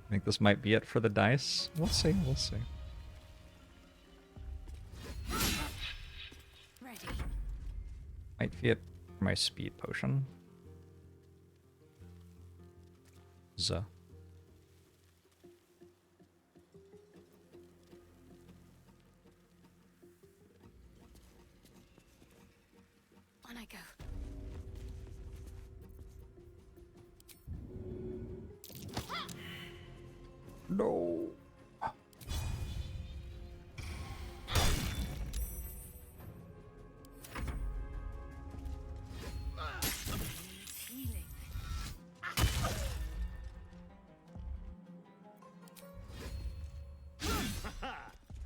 I think this might be it for the dice. We'll see, we'll see. Ready. Might be it for my speed potion. Zuh. On I go. No. Healing.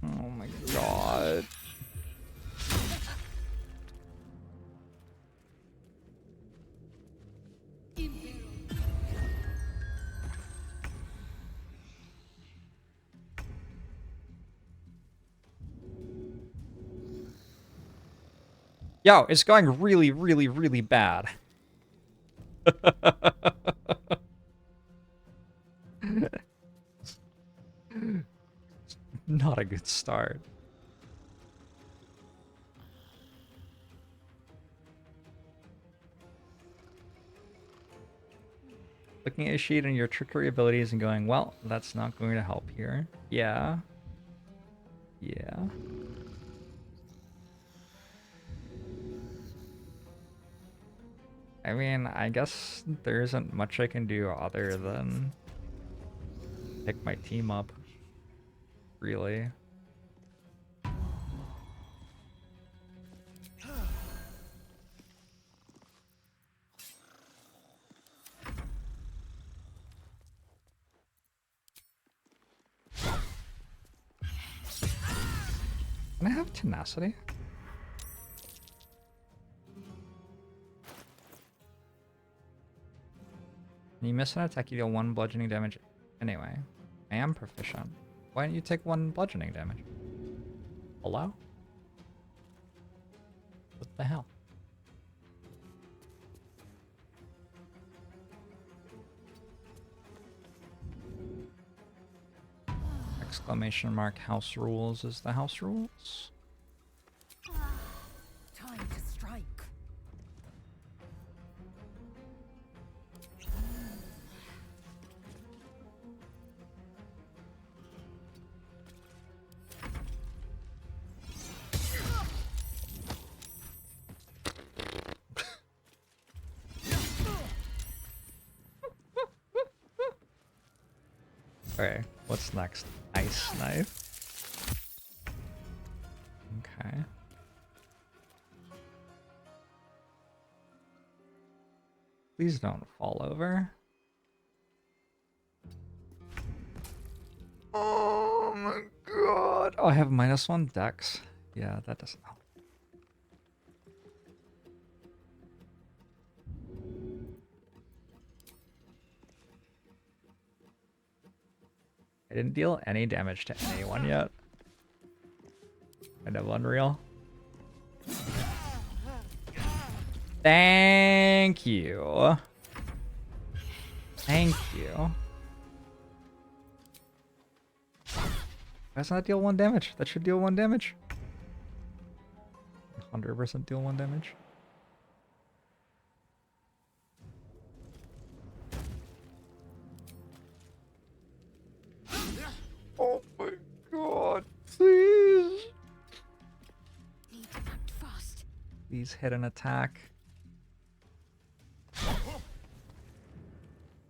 Oh my god. Yo, it's going really, really, really bad. Not a good start. Looking at a sheet and your trickery abilities and going, well, that's not going to help here. Yeah. Yeah. I mean, I guess there isn't much I can do other than pick my team up. Really. Can I have tenacity? When you miss an attack, you deal 1 bludgeoning damage. Anyway, I am proficient. Why don't you take 1 bludgeoning damage? Hello? What the hell? Exclamation mark house rules is the house rules. Time to strike. Okay, what's next? Ice knife. Okay. Please don't fall over. Oh my god. Oh, I have -1 dex. Yeah, that doesn't help. I didn't deal any damage to anyone yet. Kind of unreal. Thank you. Thank you. Why does not deal 1 damage? That should deal 1 damage. 100% deal 1 damage. Oh my god, please. Need to act fast. Please hit an attack.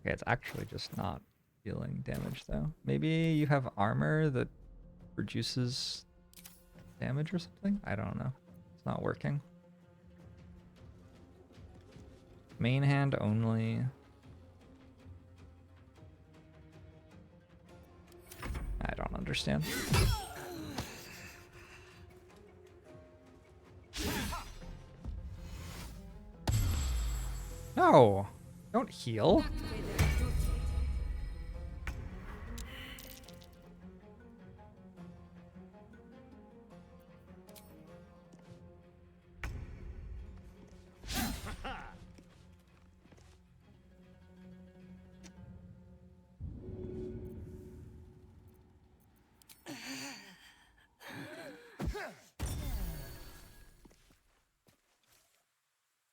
Okay, it's actually just not dealing damage though. Maybe you have armor that reduces damage or something? I don't know. It's not working. Main hand only. I don't understand. No! Don't heal.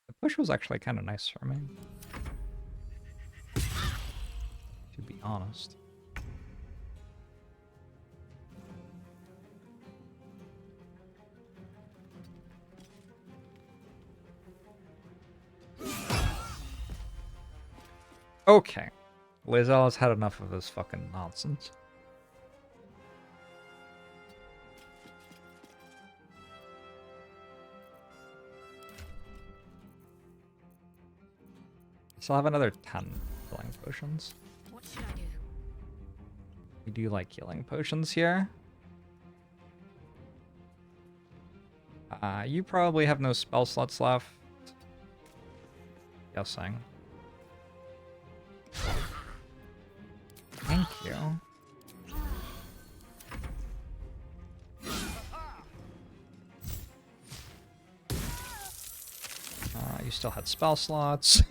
The push was actually kind of nice for me, to be honest. Okay. Lae'zel has had enough of this fucking nonsense. So I'll have another 10 healing potions. What should I do? We do like healing potions here. You probably have no spell slots left. Guessing. Thank you. You still had spell slots.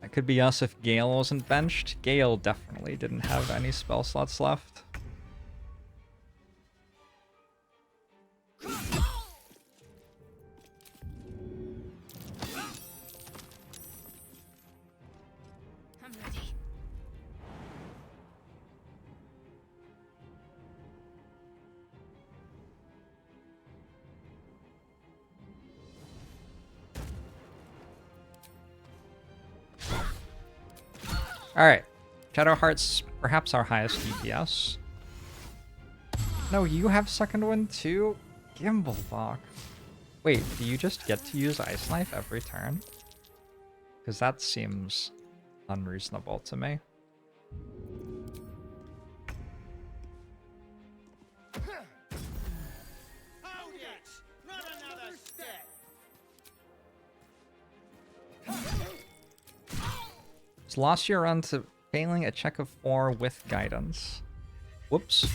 That could be us if Gale wasn't benched. Gale definitely didn't have any spell slots left. I'm ready. Alright. Shadowheart's perhaps our highest DPS. No, you have second one too? Gimblebach. Wait, do you just get to use Ice Knife every turn? Because that seems unreasonable to me. Hold it! Not another step! It's lost your run to failing a check of 4 with guidance. Whoops.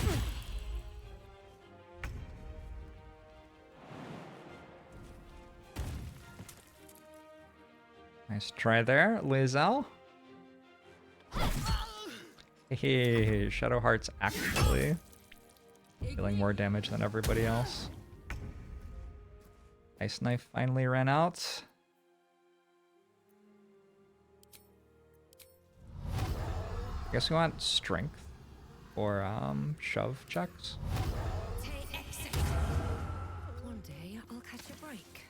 Nice try there, Lizelle. Hey, Shadowheart's actually dealing more damage than everybody else. Ice Knife finally ran out. I guess we want strength or shove checks. One day I'll catch a break.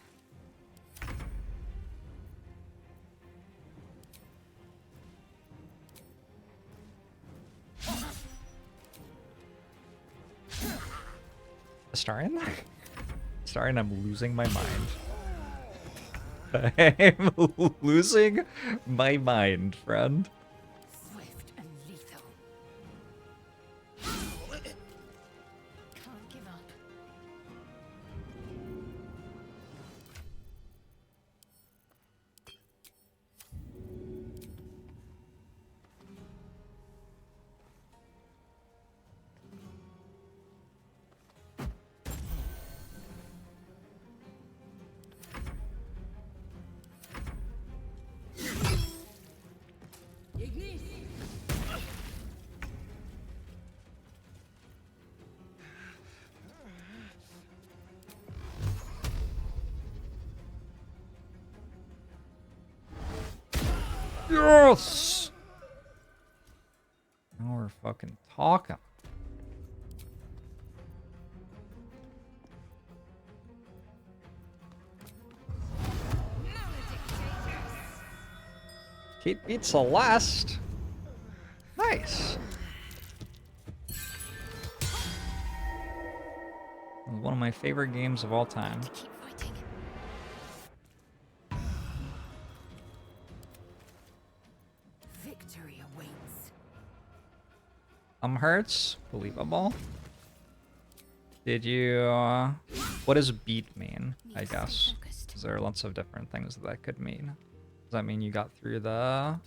Astarion? Astarion, I'm losing my mind. I'm losing my mind, friend. Swift and lethal. Can't give up. Yes! Now we're fucking talking. Kate beat Celeste. Nice. One of my favorite games of all time. Keep fighting. Victory awaits. Hurts. Believable. Did you... what does beat mean, I guess? Because there are lots of different things that could mean. Does that mean you got through the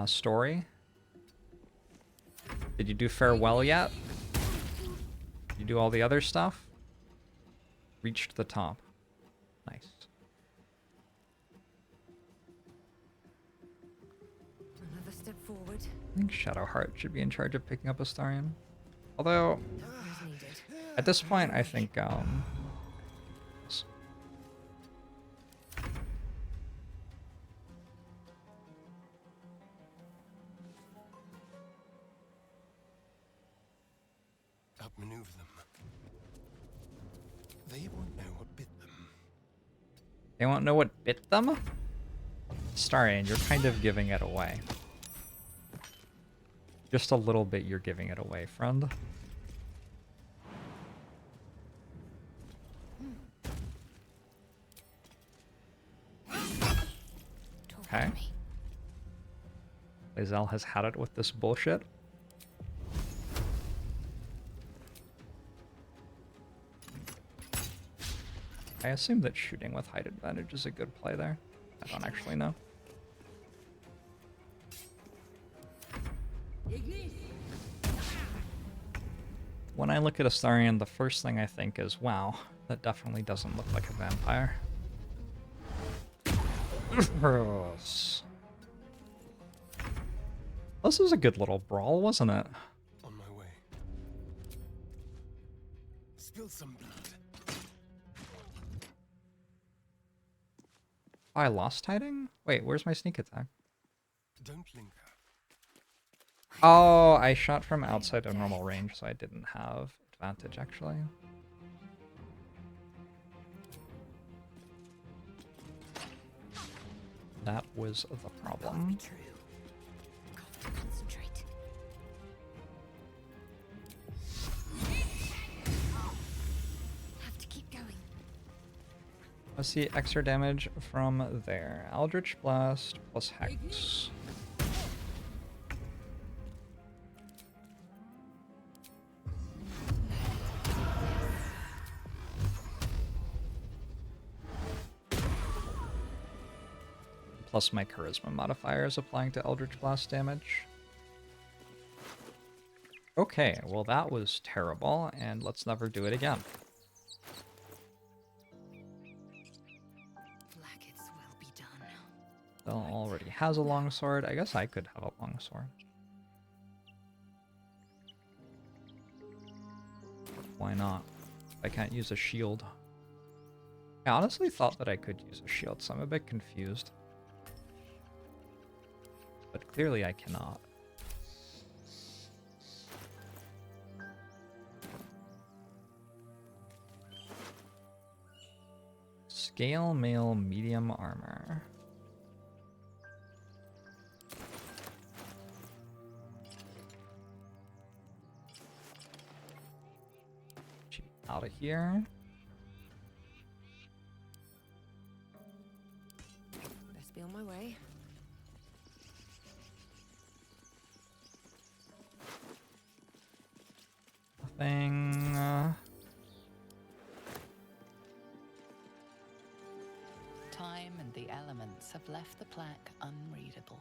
story? Did you do farewell yet? Did you do all the other stuff? Reached the top. Nice. Another step forward. I think Shadowheart should be in charge of picking up Astarion. Although, As needed. at this point, I think, Outmaneuver them. They won't know what bit them. they won't know what bit them? Astarion, you're kind of giving it away. Just a little bit, you're giving it away, friend. Okay. Lizelle has had it with this bullshit. I assume that shooting with height advantage is a good play there. I don't actually know. When I look at Astarion, the first thing I think is, wow, that definitely doesn't look like a vampire. Gross. This was a good little brawl, wasn't it? On my way. Spill some blood. Oh, I lost hiding? Wait, where's my sneak attack? Don't linger. Oh, I shot from outside of normal range, so I didn't have advantage, actually. That was the problem. True. Let's see extra damage from there. Eldritch Blast plus Hex. Plus my charisma modifier is applying to Eldritch Blast damage. Okay, well that was terrible, and let's never do it again. Bell already has a longsword. I guess I could have a longsword. Why not? I can't use a shield. I honestly thought that I could use a shield, so I'm a bit confused. But clearly I cannot. Scale mail medium armor. Out of here. Best be on my way. Nothing. Time and the elements have left the plaque unreadable.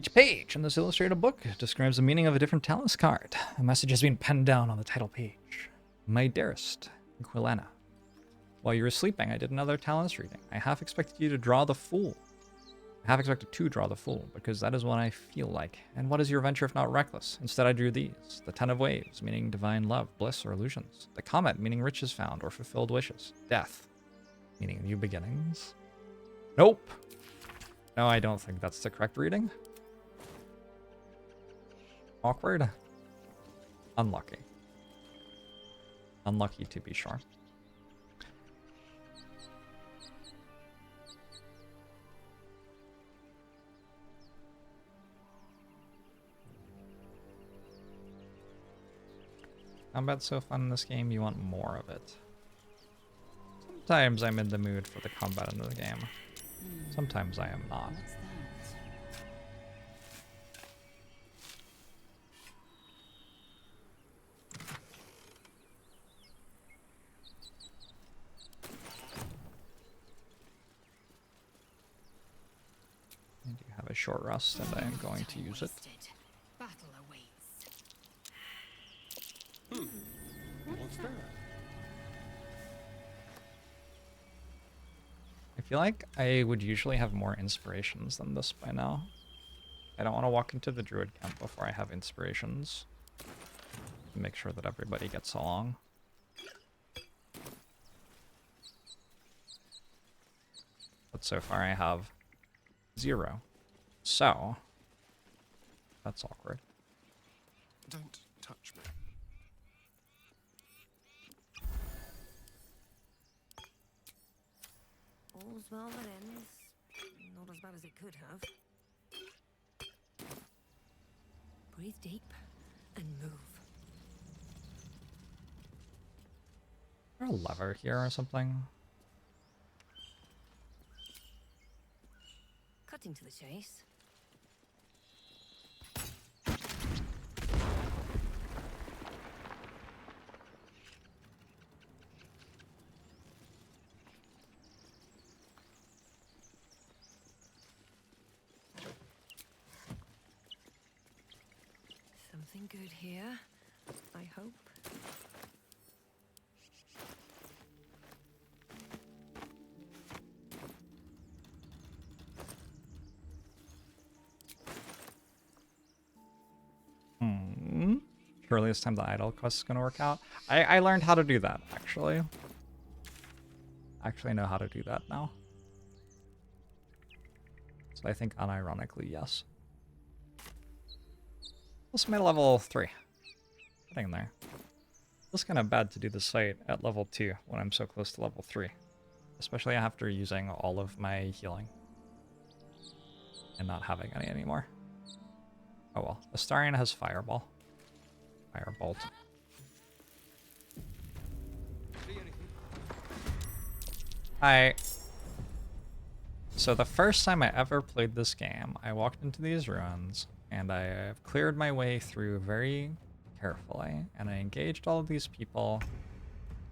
Each page in this illustrated book describes the meaning of a different talents card. A message has been penned down on the title page. My dearest, Quilena. While you were sleeping, I did another talents reading. I half expected you to draw the Fool. I half expected to draw the Fool, because that is what I feel like. And what is your venture if not reckless? Instead I drew these. The Ten of Waves, meaning divine love, bliss, or illusions. The Comet, meaning riches found or fulfilled wishes. Death, meaning new beginnings. Nope. No, I don't think that's the correct reading. Awkward. Unlucky. Unlucky to be sure. Combat's so fun in this game, you want more of it. Sometimes I'm in the mood for the combat in the game. Sometimes I am not. What's that? I do have a short rest, and I am going to use it. Battle awaits. What's that? I feel like I would usually have more inspirations than this by now. I don't want to walk into the Druid camp before I have inspirations. To make sure that everybody gets along. But so far I have 0. So, that's awkward. Don't touch me. All's well that ends. Not as bad as it could have. Breathe deep and move. Is there a lever here or something? Cutting to the chase. Something good here, I hope. Surely this time the idol quest is going to work out. I learned how to do that, actually. I actually know how to do that now. So I think unironically, yes. What's my level 3? Getting there. It's kind of bad to do the site at level 2 when I'm so close to level 3. Especially after using all of my healing. and not having any anymore. Oh well. Astarion has Fireball. Firebolt. Hi. So the first time I ever played this game, I walked into these ruins, and I cleared my way through very carefully, and I engaged all of these people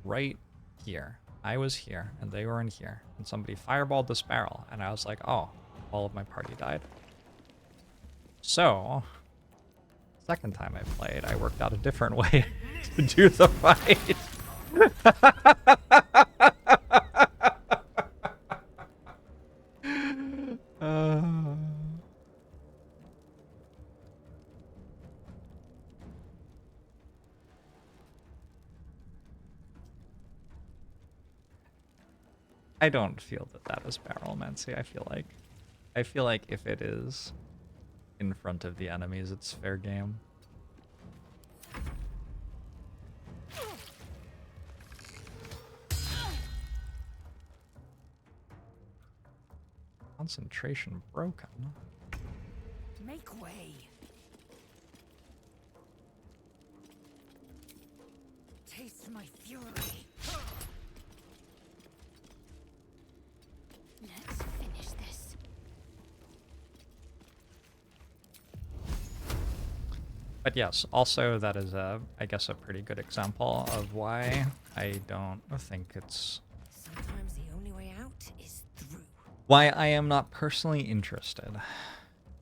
right here. I was here, and they were in here, and somebody fireballed this barrel, and I was like, oh, all of my party died. So, second time I played, I worked out a different way to do the fight. I don't feel that that is barrelmancy. I feel like if it is in front of the enemies, it's fair game. Concentration broken. Make way. Taste my fury. Let's finish this. But yes, also that is I guess a pretty good example of why I don't think it's Sometimes the only way out is through. why I am not personally interested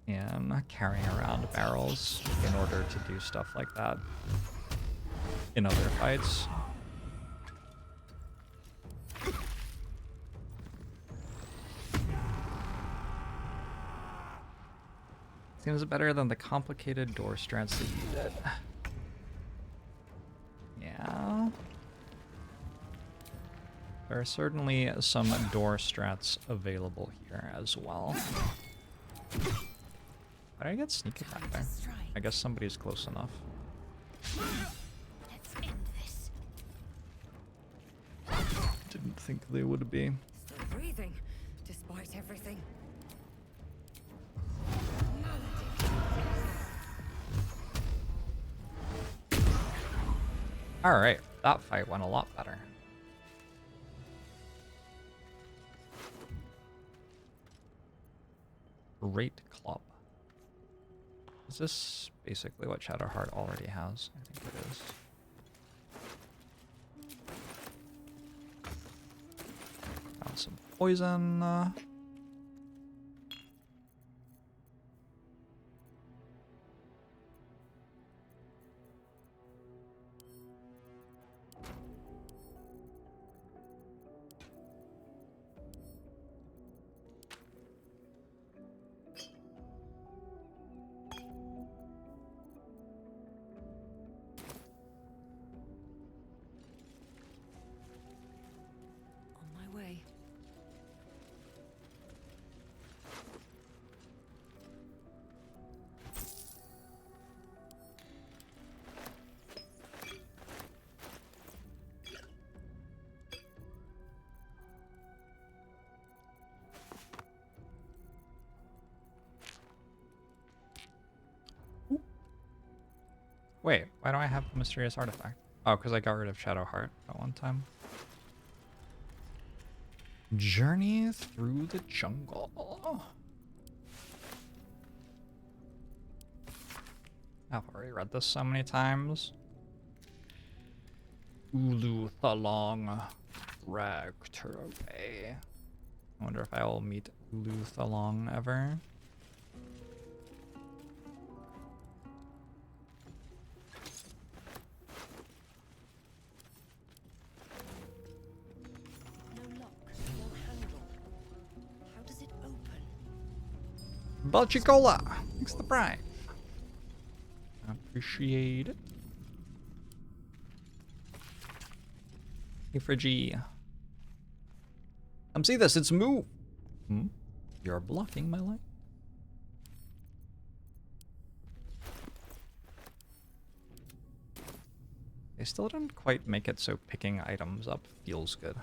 in carrying around barrels in order to do stuff like that in other fights. Seems better than the complicated door strats that you did. Yeah. There are certainly some door strats available here as well. How did I get sneak attack there? I guess somebody's close enough. Let's end this. Didn't think they would be. Still breathing, despite everything. Alright, that fight went a lot better. Great Club. Is this basically what Shadowheart already has? I think it is. Found some poison. Wait, why do I have the mysterious artifact? Oh, because I got rid of Shadowheart at one time. Journey through the jungle. I've already read this so many times. Ulu Thalong Ragturbe. I wonder if I will meet Ulu Thalong ever. Balchicola! Thanks for the prime. Appreciate it. Hey, Friggy. Come see this, it's Moo! Hmm? You're blocking my light. They still didn't quite make it so picking items up feels good.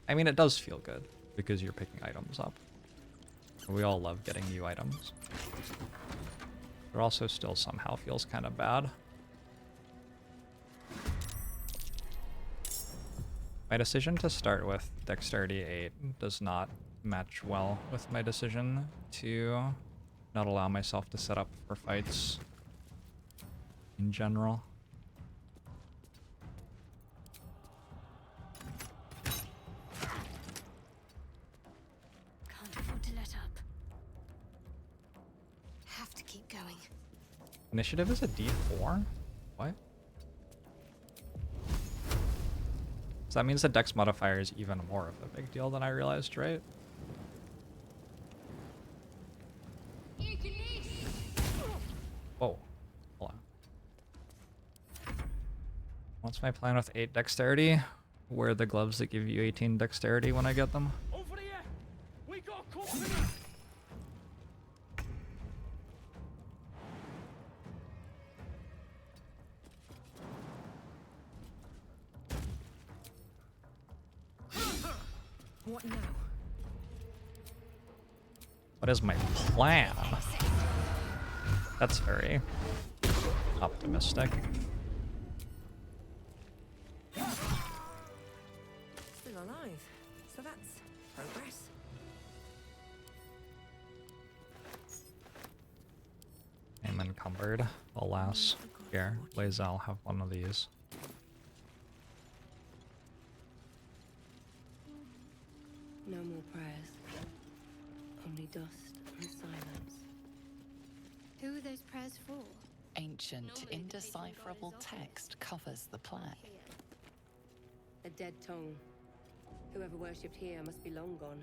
I mean, it does feel good, because you're picking items up. We all love getting new items. But also still somehow feels kind of bad. My decision to start with Dexterity 8 does not match well with my decision to not allow myself to set up for fights in general. Can't afford to let up. Have to keep going. Initiative is a D4? What? So that means the Dex modifier is even more of a big deal than I realized, right? Whoa. Hold on. What's my plan with 8 dexterity? Wear the gloves that give you 18 dexterity when I get them. Over here! We got company! What now? What is my plan? That's very optimistic. Still alive, so that's progress. I'm encumbered. Alas. Here, Lae'zel, have one of these. No more prayers. Only dust and silence. Who are those prayers for? Ancient, indecipherable text covers the plaque. A dead tongue. Whoever worshipped here must be long gone.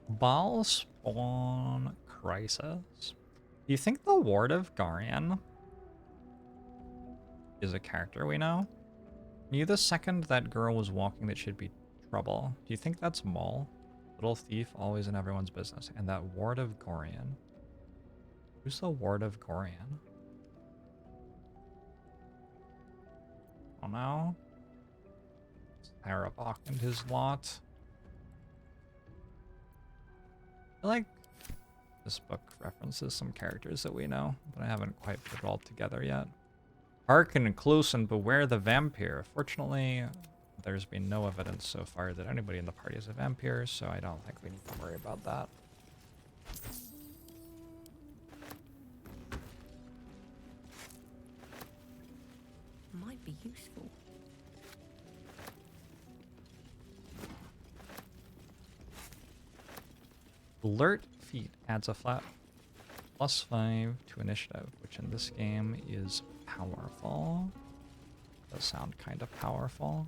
Baal Spawn Crisis. Do you think the Ward of Garian is a character we know? Knew the second that girl was walking that should be trouble. Do you think that's Maul? Little thief, always in everyone's business. And that Ward of Gorian. Who's the Ward of Gorian? Oh no. Arabok and his lot. I feel like this book references some characters that we know, but I haven't quite put it all together yet. Hearken close and beware the vampire. Fortunately, there's been no evidence so far that anybody in the party is a vampire, so I don't think we need to worry about that. Might be useful. Alert feat adds a flat +5 to initiative, which in this game is powerful. Does sound kind of powerful.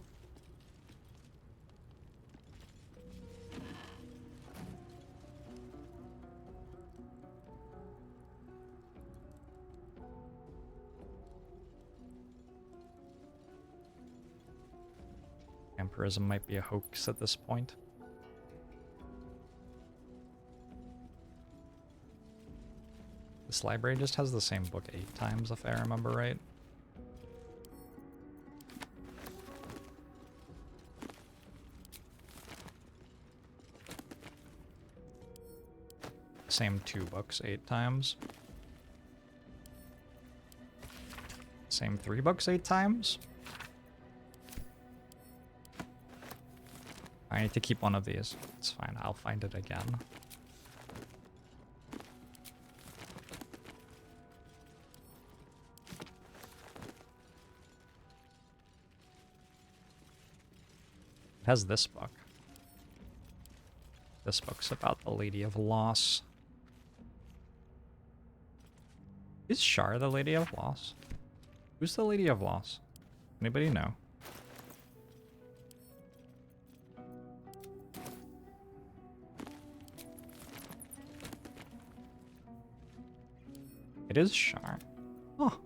Vampirism might be a hoax at this point. This library just has the same book 8 times, if I remember right. Same 2 books 8 times. Same 3 books 8 times. I need to keep one of these. It's fine, I'll find it again. It has this book. This book's about the Lady of Loss. Is Shar the Lady of Loss? Who's the Lady of Loss? Anybody know? It is Shar. Oh.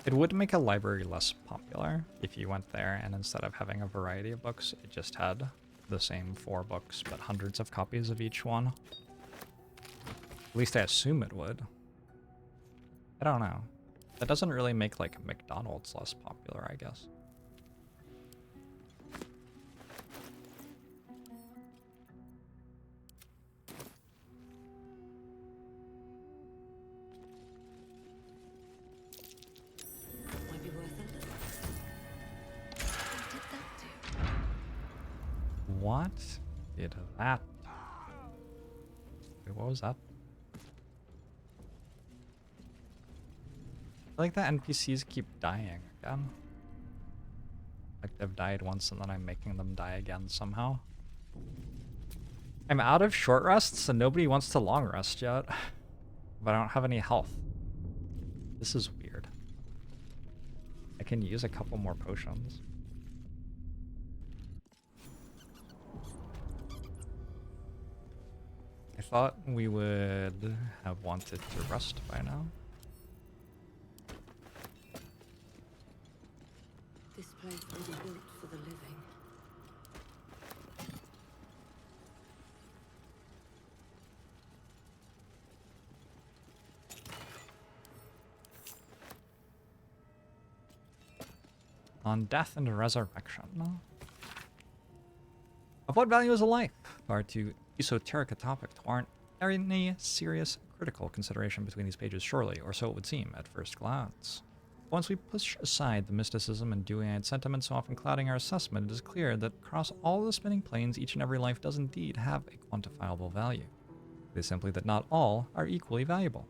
It would make a library less popular if you went there and instead of having a variety of books, it just had the same 4 books, but hundreds of copies of each one. At least I assume it would. I don't know. That doesn't really make, like, McDonald's less popular, I guess. Might be worth a look. What did that do? What did that? Wait, what was that? I feel like the NPCs keep dying again. Like they've died once and then I'm making them die again somehow. I'm out of short rests and nobody wants to long rest yet. But I don't have any health. This is weird. I can use a couple more potions. I thought we would have wanted to rest by now. This place will be built for the living. On death and resurrection. Of what value is a life? Far too esoteric a topic to warrant any serious critical consideration between these pages, surely, or so it would seem at first glance. Once we push aside the mysticism and dewy-eyed sentiments so often clouding our assessment, it is clear that across all the spinning planes, each and every life does indeed have a quantifiable value. It is simply that not all are equally valuable.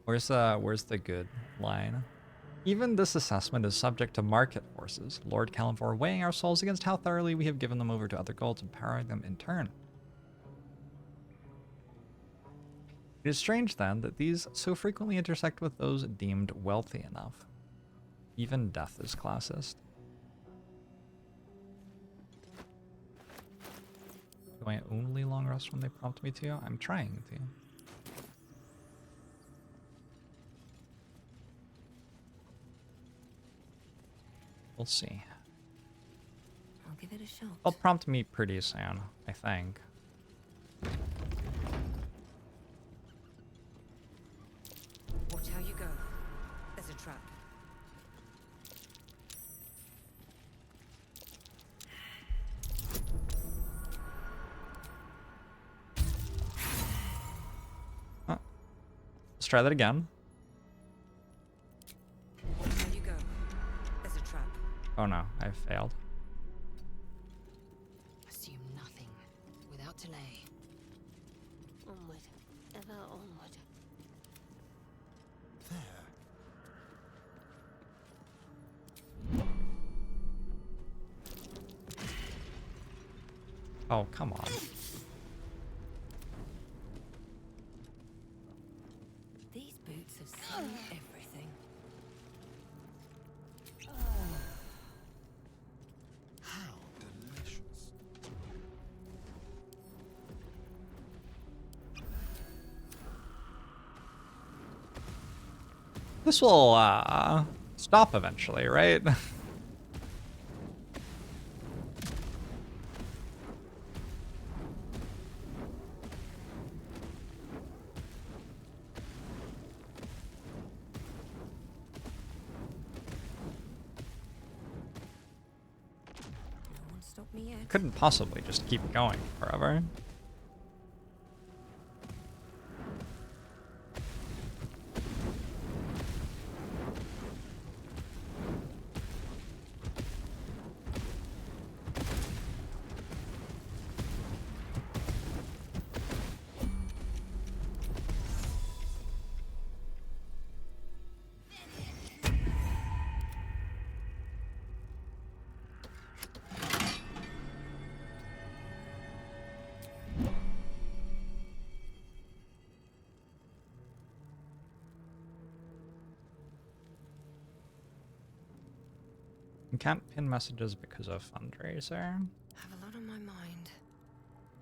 Where's the good line? Even this assessment is subject to market forces, Lord Calamvor weighing our souls against how thoroughly we have given them over to other gods and powering them in turn. It is strange, then, that these so frequently intersect with those deemed wealthy enough. Even death is classist. Do I only long rest when they prompt me to? I'm trying to. We'll see. I'll give it a shot. They'll prompt me pretty soon, I think. Watch how you go. There's a trap. Let's try that again. Watch how you go. There's a trap. Oh no, I failed. Assume nothing without delay. Onward, ever onward. Oh, come on. These boots have seen everything. How delicious. This will, stop eventually, right? No one stop me yet. Couldn't possibly just keep going forever. You can't pin messages because of fundraiser. Have a lot on my mind.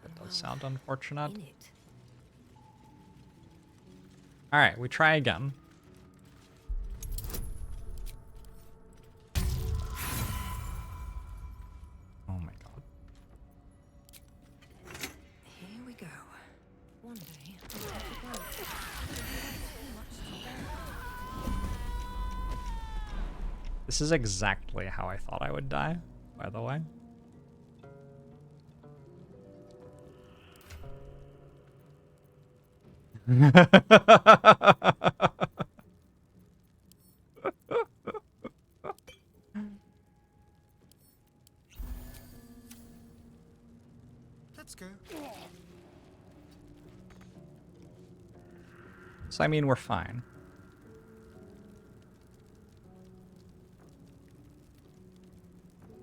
That And, does sound unfortunate. in it. Alright, we try again. This is exactly how I thought I would die, by the way. Let's go. So, I mean, we're fine.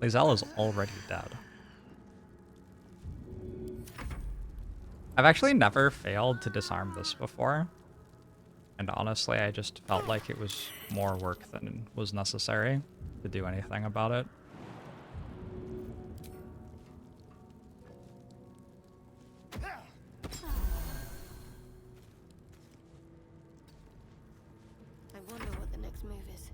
Lae'zel is already dead. I've actually never failed to disarm this before. And honestly, I just felt like it was more work than was necessary to do anything about it. I wonder what the next move is.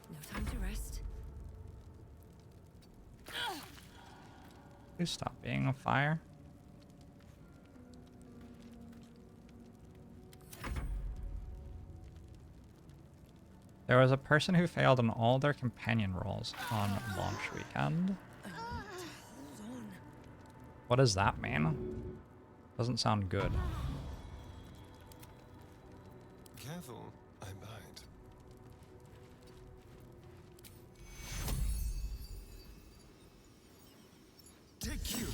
No time to rest. Please stop being a fire. There was a person who failed on all their companion rolls on launch weekend. What does that mean? Doesn't sound good. Careful, I might. Take you.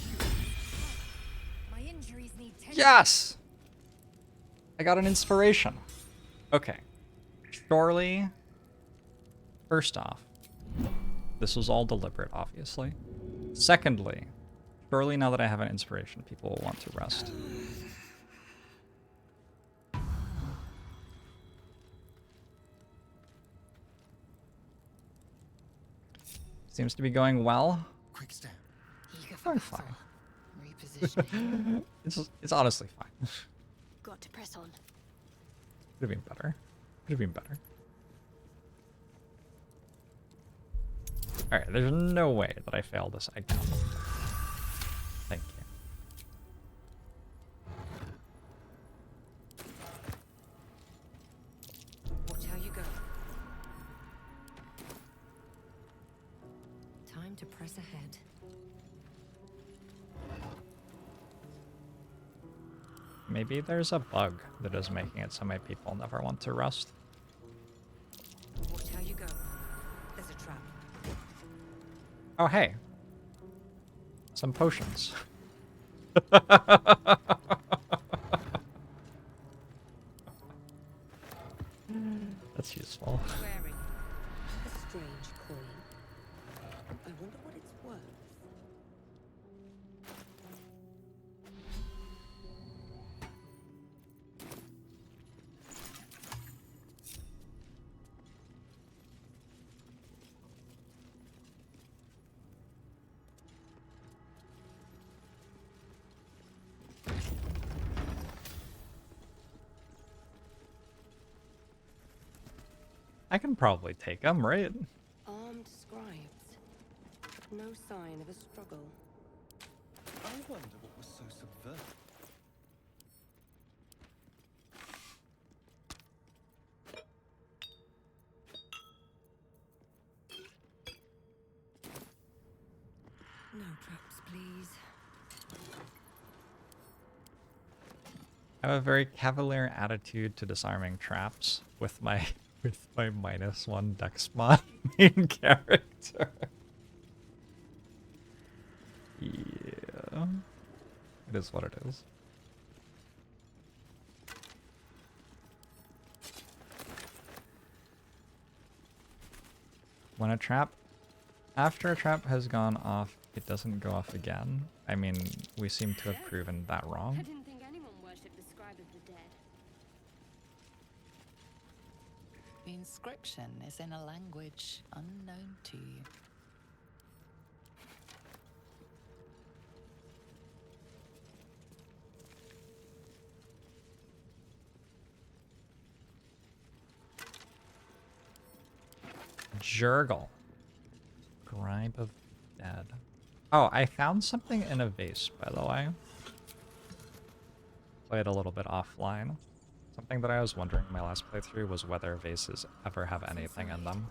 My injuries need tending. Yes! I got an inspiration. Okay. Surely, first off, this was all deliberate, obviously. Secondly, surely now that I have an inspiration, people will want to rest. Seems to be going well. Quick step. I'm fine. Repositioning. It's honestly fine. Got to press on. Could have been better. Could have been better. Alright, there's no way that I fail this again. Thank you. Watch how you go. Time to press ahead. Maybe there's a bug that is making it so my people never want to rest. Watch how you go. There's a trap. Oh, hey. Some potions. That's useful. Wearing a strange coin. I wonder what it's worth. I can probably take them, right? Armed scribes. No sign of a struggle. I wonder what was so subversive. No traps, please. I have a very cavalier attitude to disarming traps with my -1 dex mod main character. Yeah. It is what it is. When a trap, after a trap has gone off, it doesn't go off again. I mean, we seem to have proven that I wrong. didn't think anyone worshipped the scribe of the dead. The inscription is in a language unknown to you. Jurgle. Book of Dead. Oh, I found something in a vase, by the way. Played a little bit offline. Something that I was wondering in my last playthrough was whether vases ever have anything in them.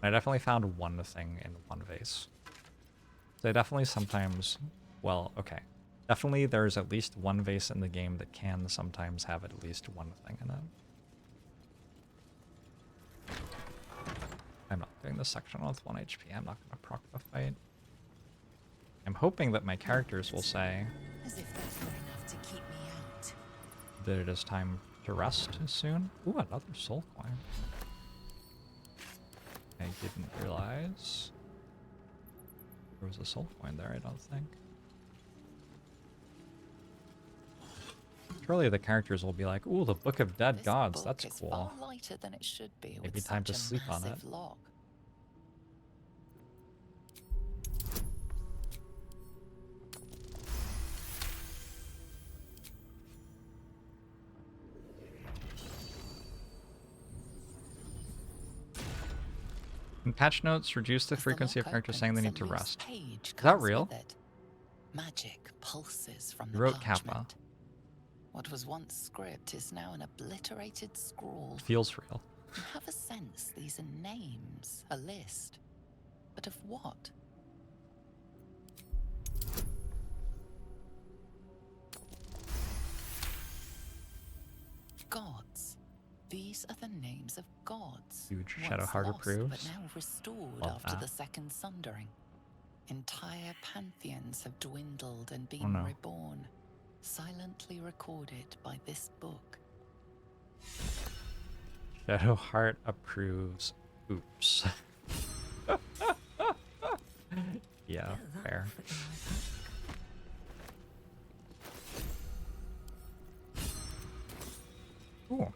And I definitely found one thing in one vase. So definitely sometimes, well, okay. Definitely there's at least one vase in the game that can sometimes have at least one thing in it. I'm not doing this section with 1 HP. I'm not going to proc the fight. I'm hoping that my characters will say As if that's not enough to keep me out. that it is time to rest soon. Ooh, another soul coin. I didn't realize there was a soul coin there, I don't think. Surely the characters will be like, ooh, the Book of Dead This Gods, book that's is cool. far lighter than it should be. Maybe with time to such a sleep on it. massive lock. In patch notes, reduce the As frequency of lock characters opens, saying they a need to loose rest. page Is that comes real? with it. Magic pulses from You the wrote parchment. Kappa. What was once script is now an obliterated scrawl. Feels real. You have a sense these are names, a list. But of what? Gods. These are the names of gods. Huge once Shadowheart lost, approves. but now restored Love after that. the Second Sundering. Entire pantheons have dwindled and been Oh no. reborn, silently recorded by this book. Shadowheart approves. Oops. Yeah, fair. Ooh,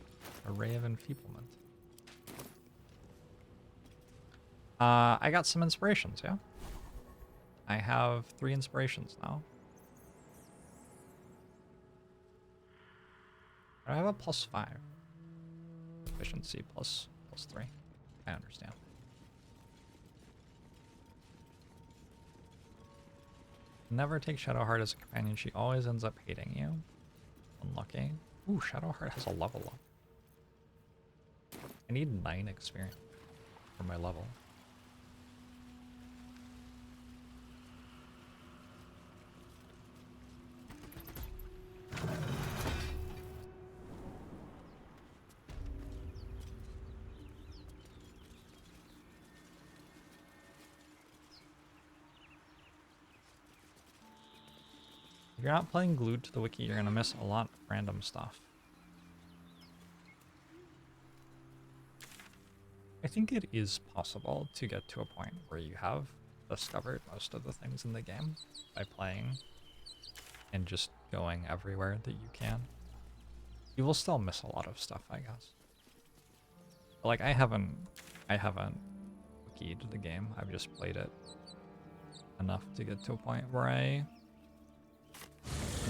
Array of Enfeeblement. I got some inspirations, yeah? I have 3 inspirations now. I have a +5. Efficiency plus 3. I understand. Never take Shadowheart as a companion. She always ends up hating you. Unlucky. Ooh, Shadowheart has a level up. I need 9 experience for my level. If you're not playing glued to the wiki, you're gonna miss a lot of random stuff. I think it is possible to get to a point where you have discovered most of the things in the game by playing and just going everywhere that you can. You will still miss a lot of stuff, I guess. But like I haven't wikied the game. I've just played it enough to get to a point where I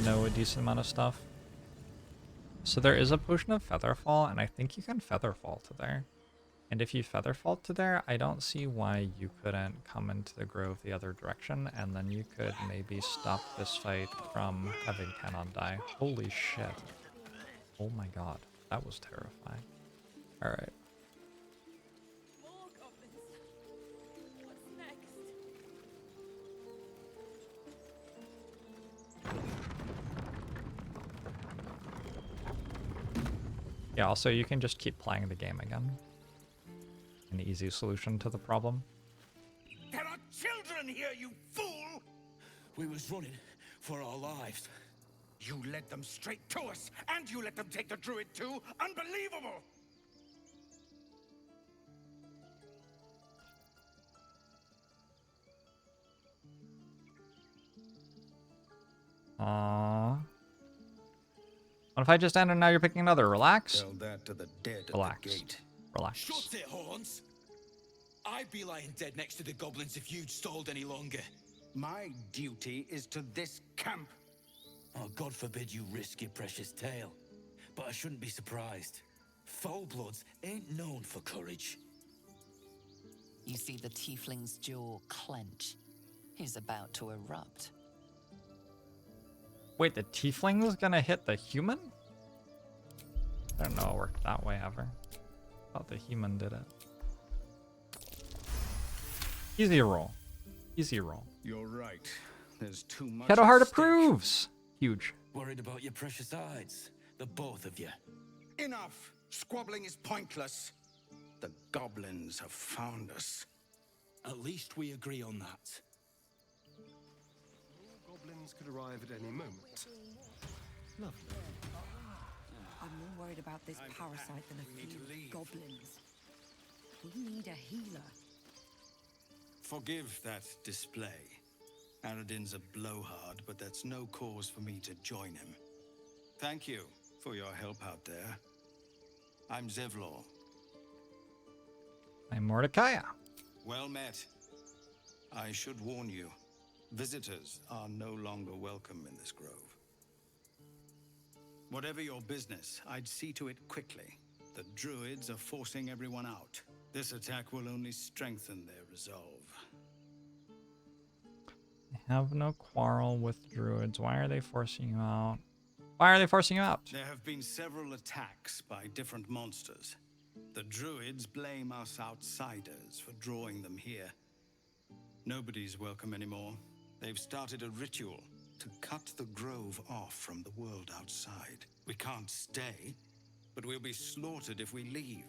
know a decent amount of stuff. So there is a potion of Featherfall, and I think you can Featherfall to there. And if you Featherfall to there, I don't see why you couldn't come into the grove the other direction, and then you could maybe stop this fight from having Canon die. Holy shit. Oh my god. That was terrifying. Alright. More goblins. What's next? Yeah, also you can just keep playing the game again. An easy solution to the problem. There are children here, you fool! We was running for our lives. You led them straight to us, and you let them take the Druid too? Unbelievable! Aww. What if I just end and now you're picking another? Relax. Tell that to the dead Relax. at the gate. Relax. Shut it, Horns! I'd be lying dead next to the goblins if you'd stalled any longer. My duty is to this camp. Oh, God forbid you risk your precious tail. But I shouldn't be surprised. Foul bloods ain't known for courage. You see the tiefling's jaw clench. He's about to erupt. Wait, the tiefling was gonna hit the human? I don't know it worked that way ever. Thought the human did it. Easy roll. Easy roll. You're right. There's too much. Kettle at Heart stake. approves! Huge. Worried about your precious hides, the both of you. Enough! Squabbling is pointless. The goblins have found us. At least we agree on that. Goblins could arrive at any moment. Lovely. I'm more worried about this parasite than a few goblins. We need a healer. Forgive that display. Aradin's a blowhard, but that's no cause for me to join him. Thank you for your help out there. I'm Zevlor. I'm Mordecai. Well met. I should warn you, visitors are no longer welcome in this grove. Whatever your business, I'd see to it quickly. The Druids are forcing everyone out. This attack will only strengthen their resolve. I have no quarrel with druids. Why are they forcing you out? Why are they forcing you out? There have been several attacks by different monsters. The Druids blame us outsiders for drawing them here. Nobody's welcome anymore. They've started a ritual to cut the grove off from the world outside. We can't stay, but we'll be slaughtered if we leave.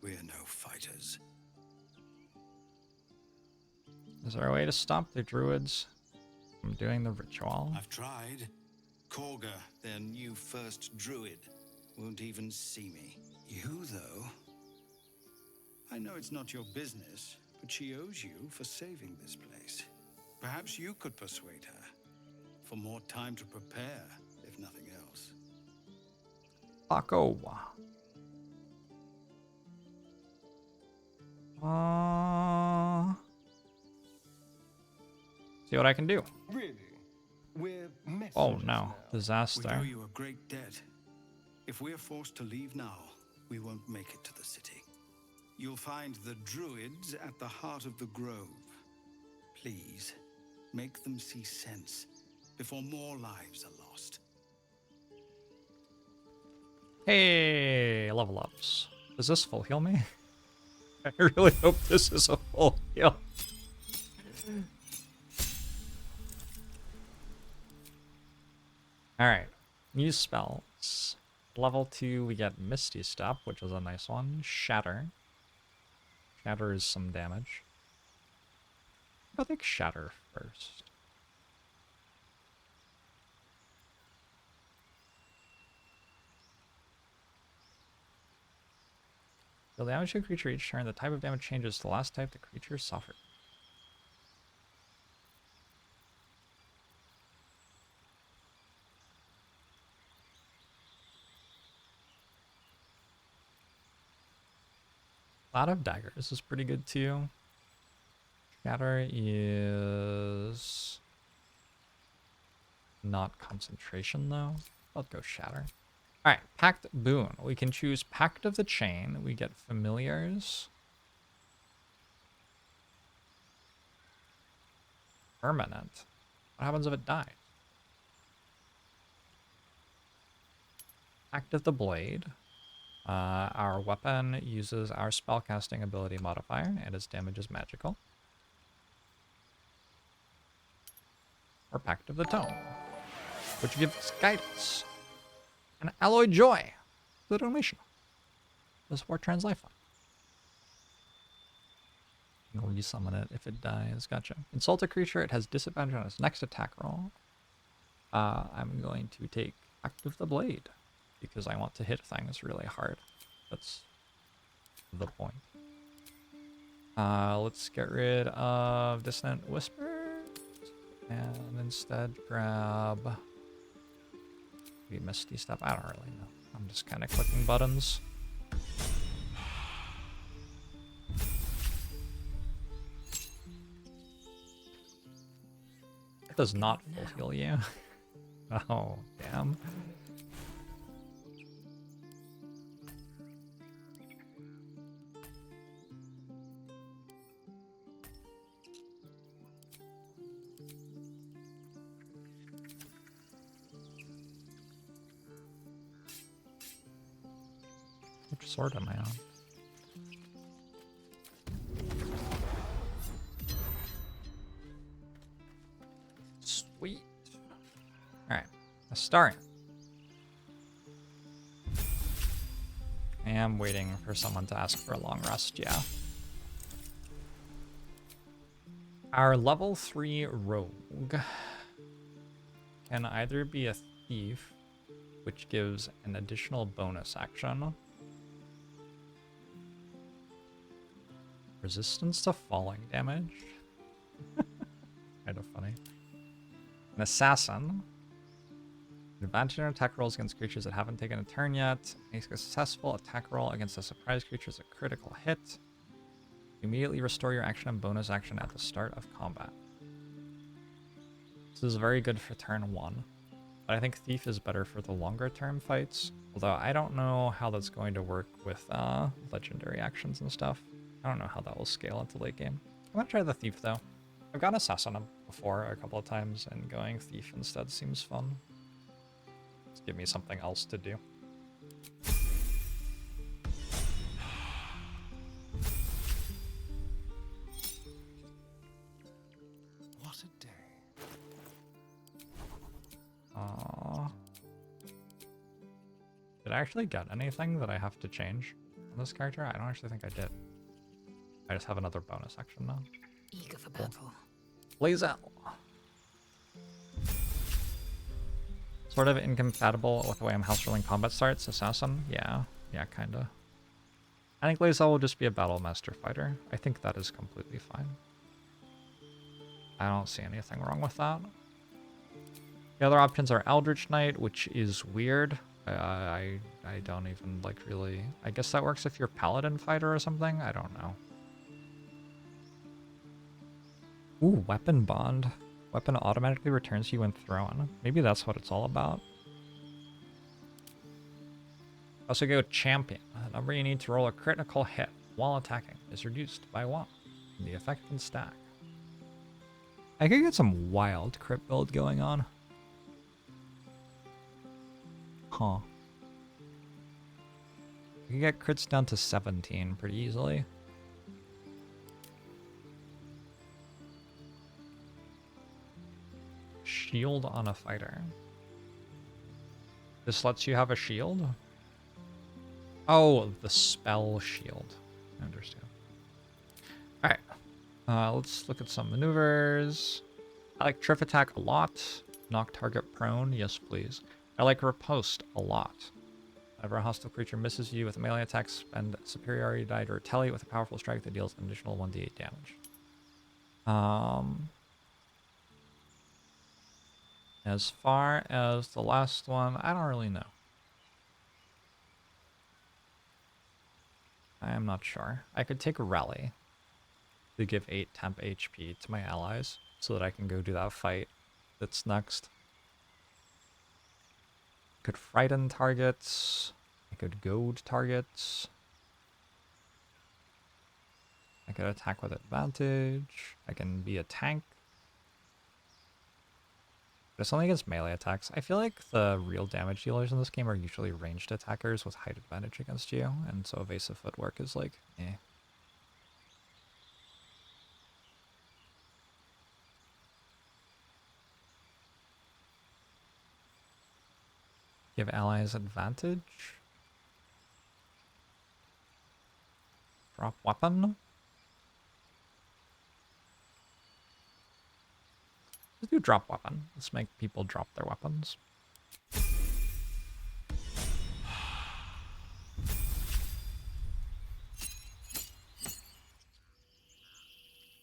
We're no fighters. Is there a way to stop the druids from doing the ritual? I've tried. Korga, their new first druid, won't even see me. You, though? I know it's not your business, but she owes you for saving this place. Perhaps you could persuade her. For more time to prepare, if nothing else. Paco. See what I can do. Really? We're messengers Oh no, now. We disaster. owe you a great debt. If we're forced to leave now, we won't make it to the city. You'll find the Druids at the heart of the grove. Please, make them see sense before more lives are lost. Hey, level ups. Does this full heal me? I really hope this is a full heal. Alright, new spells. Level 2, we get Misty Step, which is a nice one. Shatter. Shatter is some damage. I'll take Shatter first. Deal damage to a creature each turn. The type of damage changes to the last type the creature suffered. Cloud of Daggers is pretty good too. Shatter is not concentration though. I'll go Shatter. Alright, Pact Boon. We can choose Pact of the Chain. We get Familiars. Permanent. What happens if it dies? Pact of the Blade. Our weapon uses our spellcasting ability modifier, and its damage is magical. Or Pact of the Tome, which gives guidance. And Alloy Joy, the donation. This War Trans Lifeline. You can resummon it if it dies. Gotcha. Insult a creature, it has disadvantage on its next attack roll. I'm going to take Pact of the Blade, because I want to hit things really hard. That's the point. Let's get rid of Dissonant Whispers, and instead grab maybe Misty Step. I don't really know. I'm just kind of clicking buttons. It does not full heal you. Oh, damn. sword am I on? Sweet. Alright, Astarion. I am waiting for someone to ask for a long rest, yeah. Our level 3 rogue can either be a thief, which gives an additional bonus action. Resistance to falling damage. Kind of funny. An assassin. Advantage on attack rolls against creatures that haven't taken a turn yet. Makes a successful attack roll against a surprise creature as a critical hit. Immediately restore your action and bonus action at the start of combat. This is very good for turn 1. But I think Thief is better for the longer term fights. Although I don't know how that's going to work with legendary actions and stuff. I don't know how that will scale into late game. I'm gonna try the Thief though. I've gone Assassin before a couple of times, and going Thief instead seems fun. Just give me something else to do. What a day. Did I actually get anything that I have to change on this character? I don't actually think I did. I just have another bonus action now. Eager for battle. Lae'zel. Sort of incompatible with the way I'm house ruling combat starts. Assassin? Yeah, kinda. I think Lae'zel will just be a battle master fighter. I think that is completely fine. I don't see anything wrong with that. The other options are Eldritch Knight, which is weird. I don't even like really... I guess that works if you're Paladin fighter or something? I don't know. Ooh, Weapon Bond. Weapon automatically returns to you when thrown. Maybe that's what it's all about. Also go Champion. The number you need to roll a critical hit while attacking is reduced by 1. The effect can stack. I could get some wild crit build going on. Huh. You can get crits down to 17 pretty easily. Shield on a fighter. This lets you have a shield? Oh, the spell shield. I understand. Alright. Let's look at some maneuvers. I like Trip Attack a lot. Knock target prone. Yes, please. I like Riposte a lot. Whenever a hostile creature misses you with a melee attack, spend superiority die to retaliate with a powerful strike that deals an additional 1d8 damage. As far as the last one, I don't really know. I am not sure. I could take Rally to give 8 temp HP to my allies so that I can go do that fight that's next. I could frighten targets. I could goad targets. I could attack with advantage. I can be a tank. But it's only against melee attacks. I feel like the real damage dealers in this game are usually ranged attackers with height advantage against you, and so evasive footwork is like, eh. Give allies advantage. Drop weapon. Let's do drop weapon. Let's make people drop their weapons.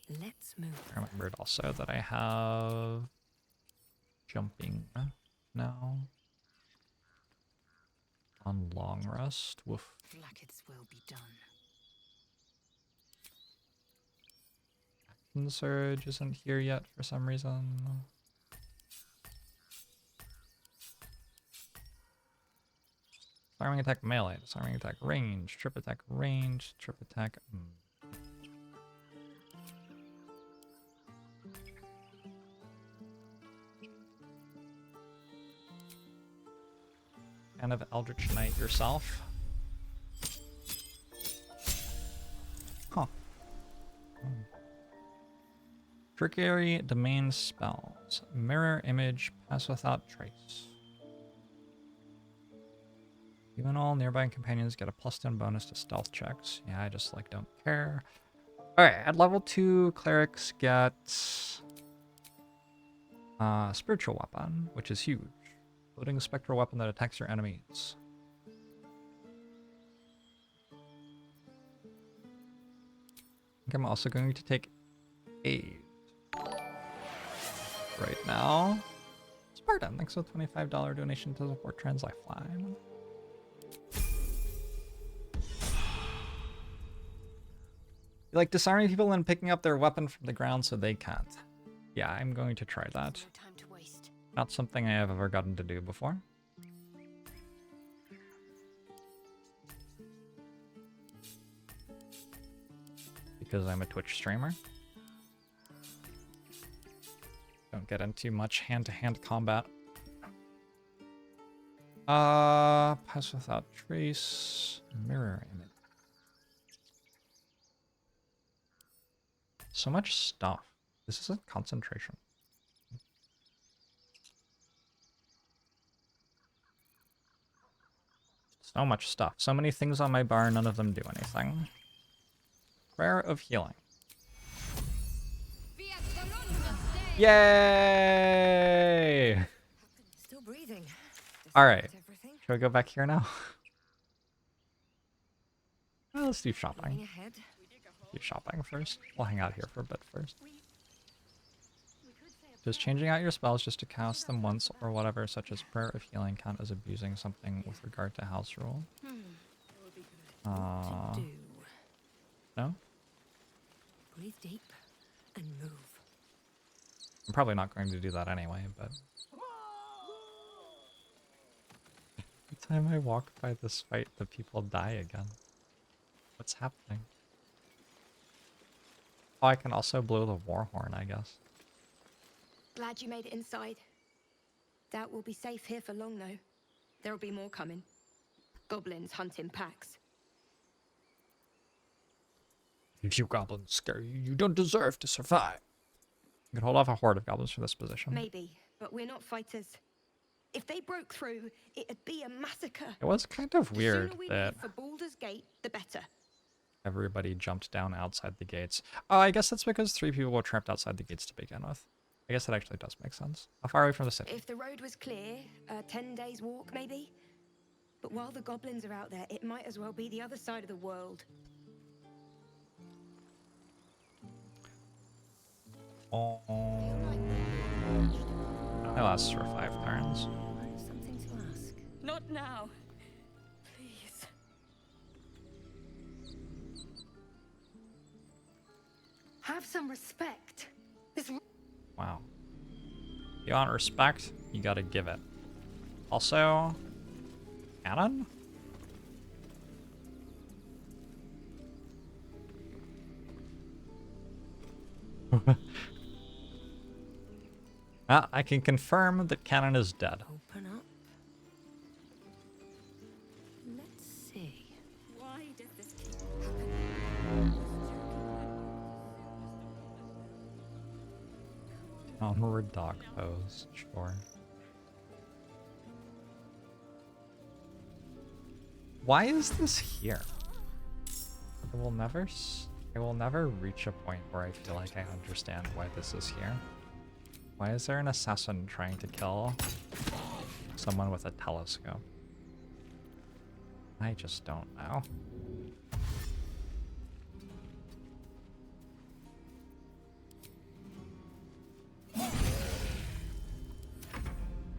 Let's move. I remembered also that I have jumping now. On long rest. Woof. Like its will be done. Action Surge isn't here yet for some reason. Disarming attack melee, disarming attack range, trip attack range, trip attack. Kind of Eldritch Knight yourself. Trickery domain spells. Mirror image, pass without trace. Even all nearby companions get a +10 bonus to stealth checks. Yeah, I just like don't care. Alright, at level 2, clerics get spiritual weapon, which is huge. Loading a spectral weapon that attacks your enemies. I think I'm also going to take aid right now. Spartan, thanks for the $25 donation to support Trans Lifeline. You like disarming people and picking up their weapon from the ground so they can't. Yeah, I'm going to try that. No time to waste. Not something I have ever gotten to do before. Because I'm a Twitch streamer. Don't get into much hand-to-hand combat. Pass without trace. Mirror image. So much stuff. This is a concentration. So much stuff. So many things on my bar, none of them do anything. Prayer of healing. Yay! Still breathing. Alright. Should we go back here now? Well, let's do shopping. Ahead. Do shopping first. We'll hang out here for a bit first. Does changing out your spells just to cast them once or whatever, such as Prayer of Healing, count as abusing something with regard to house rule? No? Breathe deep and move. I'm probably not going to do that anyway, but... Every time I walk by this fight, the people die again. What's happening? Oh, I can also blow the war horn, I guess. Glad you made it inside. Doubt we'll be safe here for long, though. There'll be more coming. Goblins hunt in packs. If you goblins scare you, you don't deserve to survive. You can hold off a horde of goblins from this position. Maybe, but we're not fighters. If they broke through, it'd be a massacre. It was kind of weird The sooner we that leave for Baldur's Gate, the better. everybody jumped down outside the gates. Oh, I guess that's because 3 people were trapped outside the gates to begin with. I guess that actually does make sense. How far away from the city? If the road was clear, 10 days walk maybe. But while the goblins are out there, it might as well be the other side of the world. Oh. That lasts for 5 turns. Something to ask. Not now. Please. Have some respect. This Wow. You want respect, you gotta give it. Also, cannon? I can confirm that Cannon is dead. Open up. Let's see. Why does this keep happening? Onward dog pose, sure. Why is this here? I will never reach a point where I feel like I understand why this is here. Why is there an assassin trying to kill someone with a telescope? I just don't know.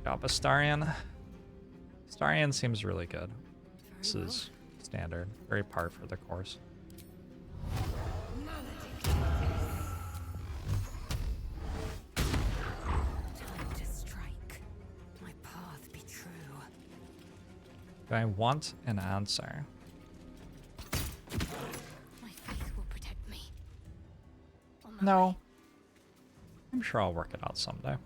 Job Astarian. Astarian seems really good. This is standard, very par for the course. Time to strike. My path be true. Do I want an answer? My faith will protect me. No. I'm sure I'll work it out someday.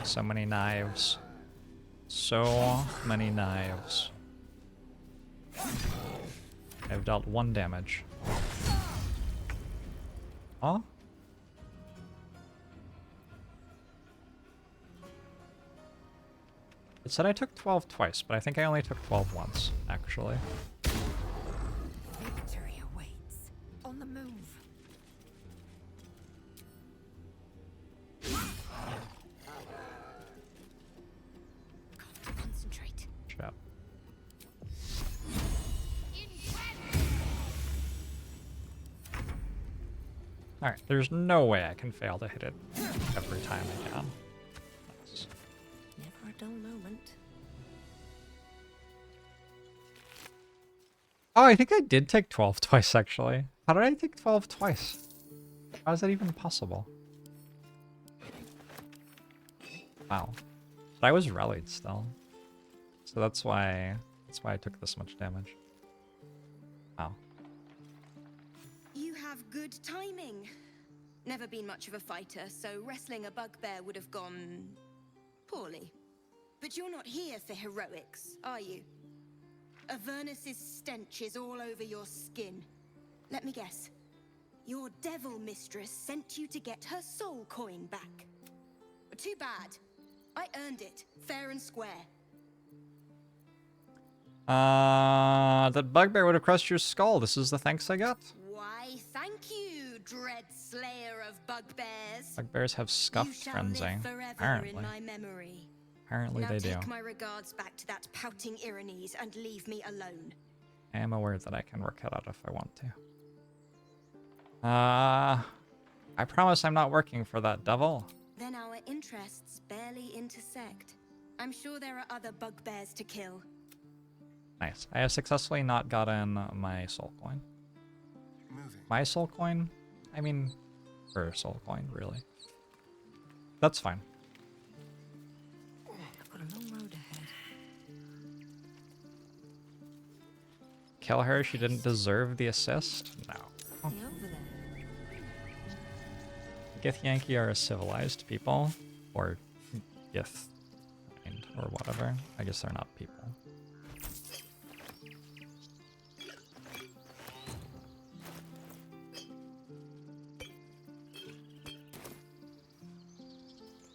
So many knives. so many knives. I've dealt 1 damage. Huh? It said I took 12 twice, but I think I only took 12 once, actually. Victory awaits. On the move. Concentrate. Shut up. Alright, there's no way I can fail to hit it every time I can. Nice. Never a dull moment. Oh, I think I did take 12 twice, actually. How did I take 12 twice? How is that even possible? Wow. But I was rallied still. So that's why I took this much damage. Wow. You have good timing. Never been much of a fighter, so wrestling a bugbear would have gone poorly. But you're not here for heroics, are you? Avernus's stench is all over your skin. Let me guess. Your devil mistress sent you to get her soul coin back. Too bad. I earned it, fair and square. That bugbear would have crushed your skull. This is the thanks I got. Why, thank you, dread slayer of bugbears. Bugbears have scuffed frenzy. Apparently. In my memory. Apparently now they do. Take my regards back to that pouting Irenes and leave me alone. I am aware that I can work it out if I want to. I promise I'm not working for that devil. Then our interests barely intersect. I'm sure there are other bugbears to kill. Nice. I have successfully not gotten my soul coin. My soul coin? I mean, her soul coin, really. That's fine. I've got a long road ahead. Kill her? She didn't deserve the assist? No. Over there. Githyanki are a civilized people. Or Gith. Or whatever. I guess they're not people.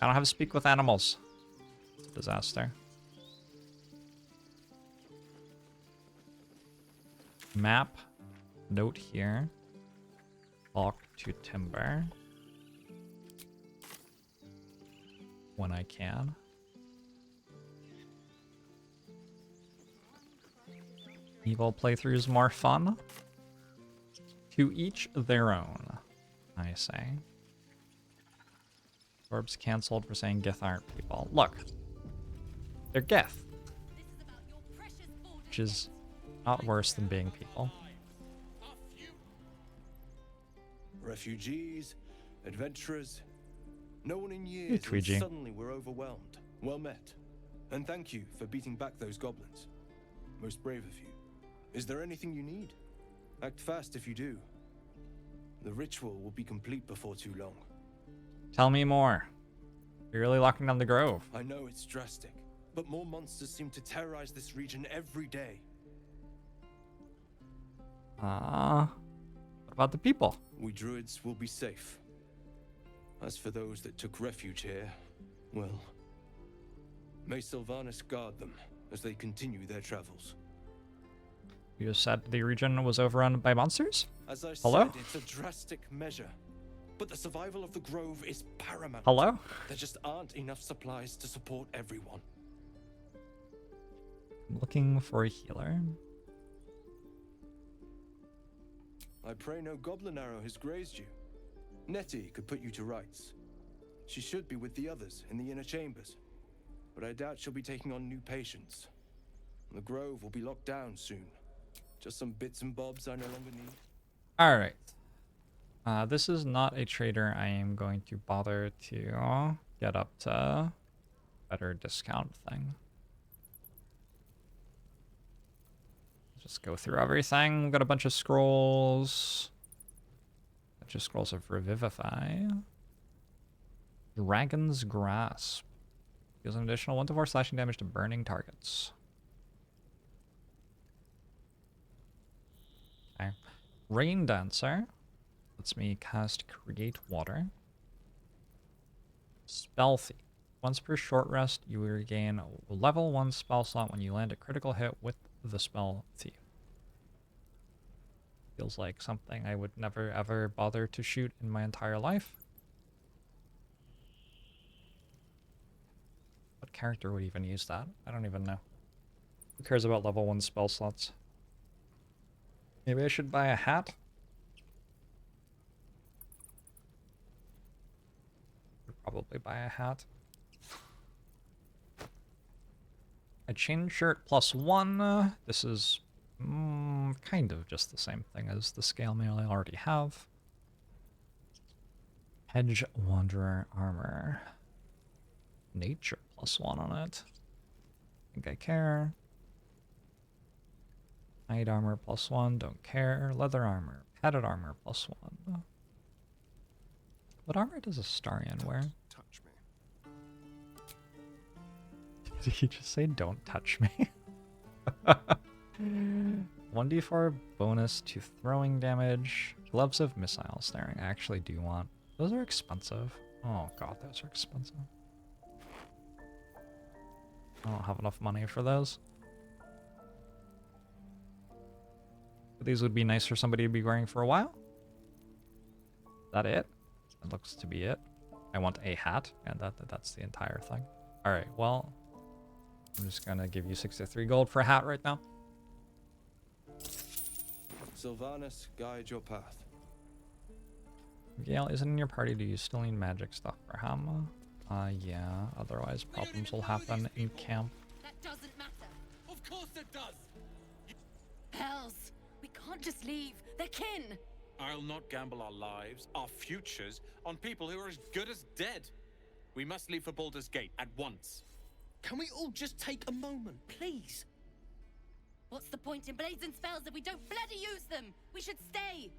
I don't have to speak with animals. It's a disaster. Map. Note here. Talk to Timber. When I can. Evil playthroughs more fun. To each their own, I say. JORBS cancelled for saying Gith aren't people. Look, they're Gith, which is not worse than being people. Refugees, adventurers, no one in Hey, years, and Tweegy. suddenly we're overwhelmed. Well met. And thank you for beating back those goblins. Most brave of you. Is there anything you need? Act fast if you do. The ritual will be complete before too long. Tell me more. You're really locking down the grove. I know it's drastic, but more monsters seem to terrorize this region every day. What about the people? We druids will be safe. As for those that took refuge here, well, may Sylvanas guard them as they continue their travels. You just said the region was overrun by monsters? As I Hello? said, it's a drastic measure, but the survival of the grove is paramount. Hello? There just aren't enough supplies to support everyone. I'm looking for a healer. I pray no goblin arrow has grazed you. Nettie could put you to rights. She should be with the others in the inner chambers, but I doubt she'll be taking on new patients. The grove will be locked down soon. Just some bits and bobs I no longer need. Alright. This is not a trader I am going to bother to get up to better discount thing. Just go through everything. We've got a bunch of scrolls. Bunch of scrolls of Revivify. Dragon's Grasp. Deals an additional 1 to 4 slashing damage to burning targets. Okay. Rain Dancer lets me cast Create Water. Spell Thief. Once per short rest, you regain a level 1 spell slot when you land a critical hit with the Spell Thief. Feels like something I would never ever bother to shoot in my entire life. What character would even use that? I don't even know. Who cares about level 1 spell slots? Maybe I should buy a hat? Probably buy a hat. A chain shirt +1. This is kind of just the same thing as the scale mail I already have. Hedge Wanderer armor. Nature +1 on it. Think I care. Knight armor +1. Don't care. Leather armor. Padded armor +1. What armor does Astarion wear? Touch me. Did he just say don't touch me? 1d4 bonus to throwing damage. Gloves of missile snaring. I actually do want. Those are expensive. Oh god, those are expensive. I don't have enough money for those. But these would be nice for somebody to be wearing for a while. Is that it? That looks to be it. I want a hat, and that's the entire thing. Alright, well, I'm just gonna give you 63 gold for a hat right now. Sylvanas, guide your path. Gale isn't in your party. Do you still need magic stuff for him? Yeah. Otherwise, problems will happen in camp. That doesn't matter. Of course it does! Hells, we can't just leave. They're kin. I'll not gamble our lives, our futures, on people who are as good as dead. We must leave for Baldur's Gate at once. Can we all just take a moment, please? What's the point in blades and spells if we don't bloody use them? We should stay.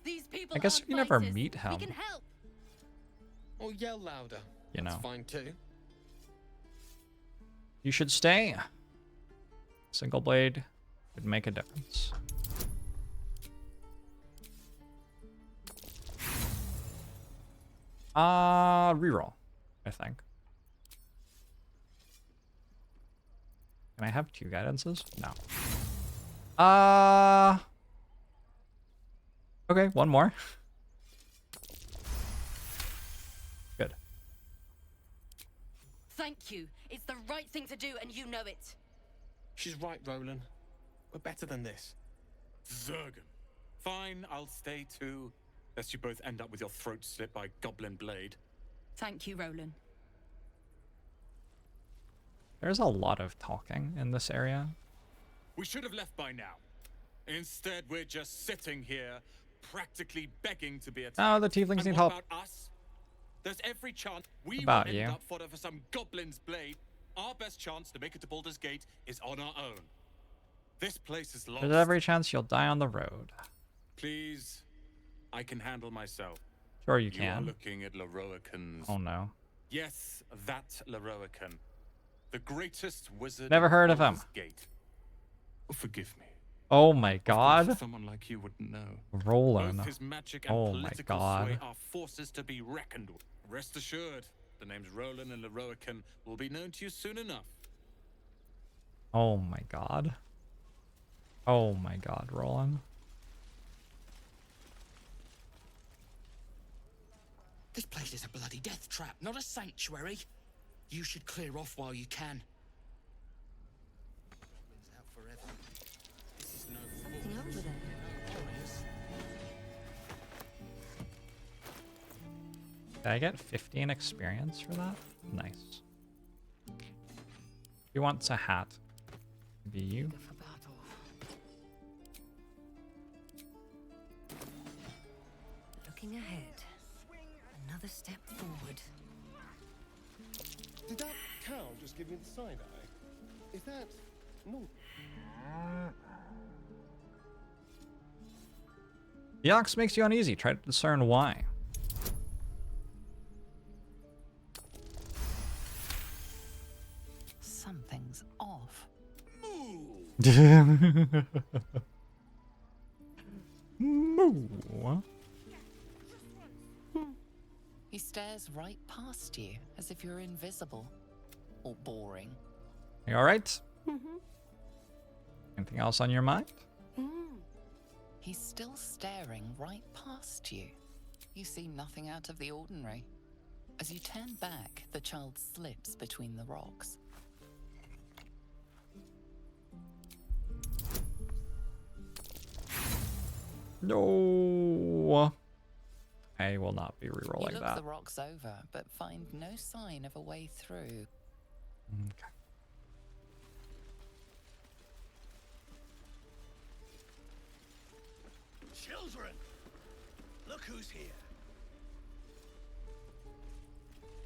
These people I guess aren't we never fighters. meet him. We can help. Or yell louder. You know. That's fine too. You should stay. Single blade would make a difference. Reroll, I think. Can I have 2 guidances? No. Okay, 1 more. Good. Thank you. It's the right thing to do, and you know it. She's right, Roland. We're better than this. Zergan. Fine, I'll stay too. Lest you both end up with your throat slit by Goblin Blade. Thank you, Roland. There's a lot of talking in this area. We should have left by now. Instead, we're just sitting here, practically begging to be attacked. Oh, the tieflings And need what help. about us? There's every chance we About will you. end up fodder for some Goblin's Blade. Our best chance to make it to Baldur's Gate is on our own. This place is lost. There's every chance you'll die on the road. Please, I can handle myself. Sure you You are can. looking at Laroican's. Oh no. Yes, that Laroican. The greatest wizard. Never heard of Baldur's him. Gate. Forgive me. Oh my Of god. course, someone like you wouldn't know. Roland. Both his magic and Oh my political god. sway are forces to be reckoned with. Rest assured, the names Roland and Laroican will be known to you soon enough. Oh my god. Oh my god, Roland. This place is a bloody death trap, not a sanctuary. You should clear off while you can. Goblins out forever. This is no Anything over there? warriors. Did I get 15 experience for that? Nice. He wants a hat. Maybe you? Go for battle. Looking ahead. Another step forward. Did that cow just give me the side eye? Is that... No. The ox makes you uneasy. Try to discern why. Moo. He stares right past you, as if you're invisible. Or boring. You alright? Anything else on your mind? He's still staring right past you. You see nothing out of the ordinary. As you turn back, the child slips between the rocks. No. I will not be You rerolling look that. the rocks over, but find no sign of a way through. Okay. Children, look who's here.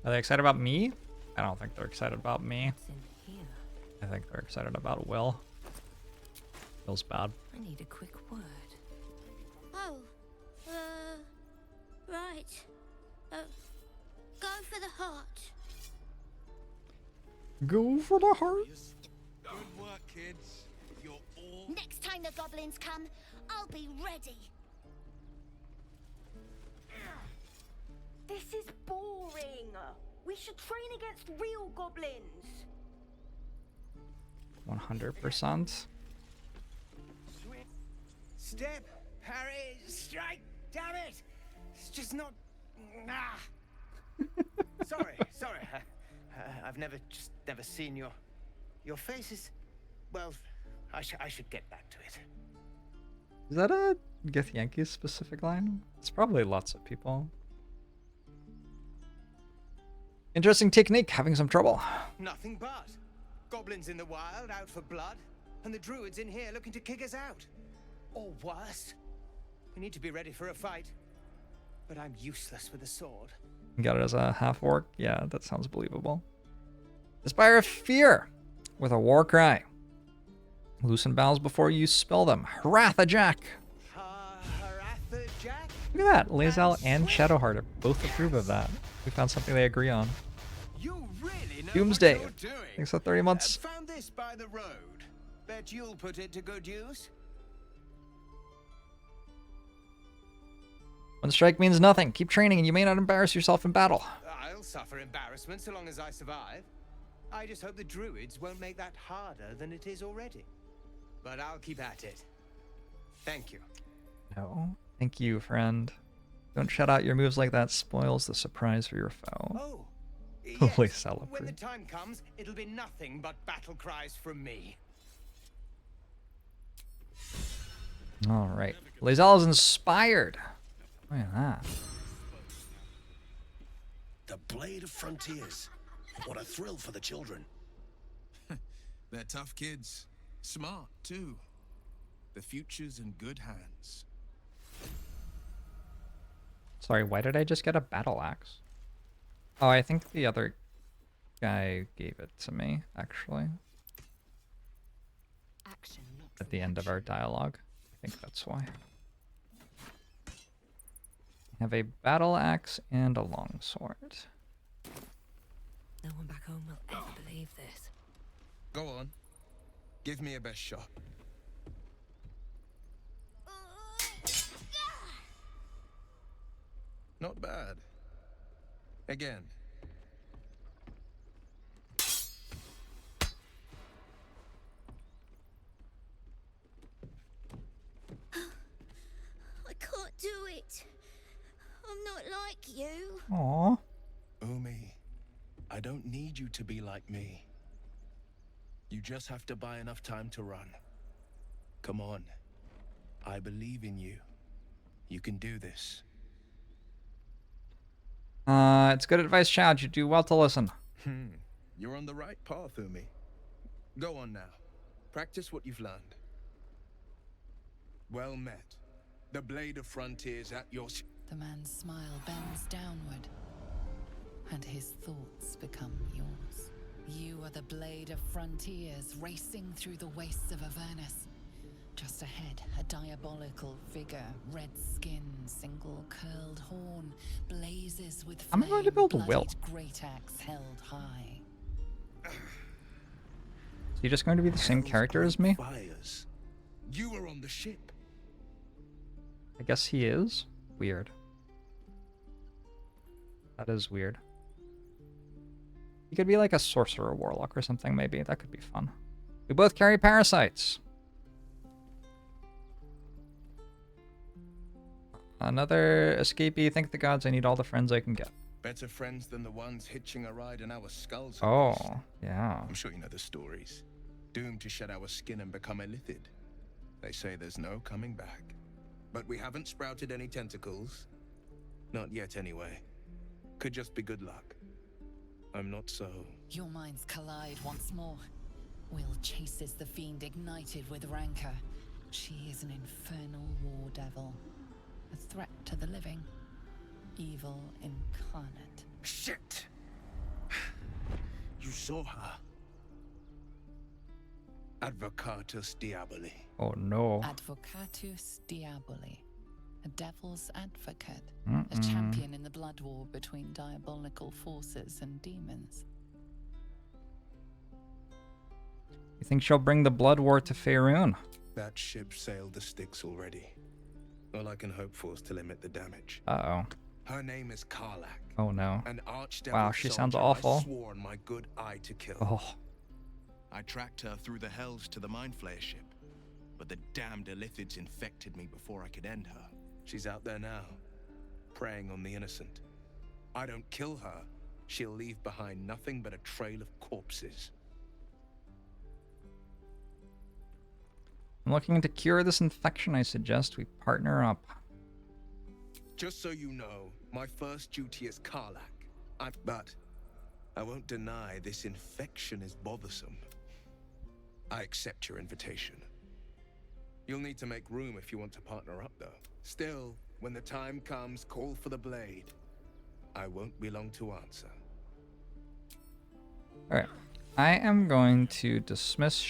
Are they excited about me? I don't think they're excited about me. What's in here? I think they're excited about Will. Will's bad. I need a quick word. Oh, right. Go for the heart. Go for the heart. Good work, kids. You're all... Next time the goblins come, I'll be ready. This is boring. We should train against real goblins. 100%. Step, parry, strike. Damn it! It's just not. Ah. sorry. I've never seen your faces. Well, I should get back to it. Is that a Githyanki specific line? It's probably lots of people. Interesting technique, having some trouble. Nothing but goblins in the wild out for blood, and the druids in here looking to kick us out. Or worse. We need to be ready for a fight. But I'm useless with a sword. Got it as a half orc? Yeah, that sounds believable. Inspire fear with a war cry. Loosen bounds before you spell them. Haratha Jack. Haratha Jack? Look at that. Lae'zel and Shadowheart both approve of that. We found something they agree on. You really know Doomsday. what you're doing. Thanks for 30 months. Found this by the road. Bet you'll put it to good use. One strike means nothing. Keep training and you may not embarrass yourself in battle. I'll suffer embarrassment so long as I survive. I just hope the druids won't make that harder than it is already. But I'll keep at it. Thank you. No. Thank you, friend. Don't shout out your moves like that. Spoils the surprise for your foe. Oh, Holy yes. celebrate. When the time comes, it'll be nothing but battle cries from me. Alright. Lae'zel is inspired. Look at that. The Blade of Frontiers. What a thrill for the children. They're tough kids. Smart, too. The future's in good hands. Sorry, why did I just get a battle axe? Oh, I think the other guy gave it to me, actually. Action, not At the end of our dialogue. I think that's why. I have a battle axe and a longsword. No one back home will ever believe this. Go on. Give me a best shot. Not bad. Again. I can't do it. I'm not like you. Aww. Umi, I don't need you to be like me. You just have to buy enough time to run. Come on. I believe in you. You can do this. It's good advice, child. You do well to listen. You're on the right path, Umi. Go on now. Practice what you've learned. Well met. The Blade of Frontiers at your... The man's smile bends downward, and his thoughts become yours. You are the Blade of Frontiers racing through the wastes of Avernus. Just ahead, a diabolical figure, red skin, single curled horn, blazes with flame, I'm going to build a will. great axe held high. Is he just going to be the same character as me? Fires. You were on the ship. I guess he is. Weird. That is weird. He could be like a sorcerer warlock or something, maybe. That could be fun. We both carry parasites. Another escapee. Thank the gods I need all the friends I can get. Better friends than the ones hitching a ride in our skulls. Oh, yeah. I'm sure you know the stories. Doomed to shed our skin and become illithid. They say there's no coming back. But we haven't sprouted any tentacles. Not yet, anyway. Could just be good luck. I'm not so... Your minds collide once more. Will chases the fiend ignited with rancor. She is an infernal war devil. A threat to the living. Evil incarnate. Shit! You saw her. Advocatus Diaboli. Oh no. Advocatus Diaboli. A devil's advocate. Mm-mm. A champion in the blood war between diabolical forces and demons. You think she'll bring the blood war to Faerun? That ship sailed the Styx already. All I can hope for is to limit the damage. Uh-oh. Her name is Karlak. Oh no. An archdevil Wow, she sounds soldier awful. I swore on my good eye to kill. Oh. I tracked her through the hells to the Mind Flayer ship, but the damned illithids infected me before I could end her. She's out there now, preying on the innocent. I don't kill her, she'll leave behind nothing but a trail of corpses. I'm looking to cure this infection. I suggest we partner up. Just so you know, my first duty is Karlak. But I won't deny this infection is bothersome. I accept your invitation. You'll need to make room if you want to partner up, though. Still, when the time comes, call for the blade. I won't be long to answer. Alright. I am going to dismiss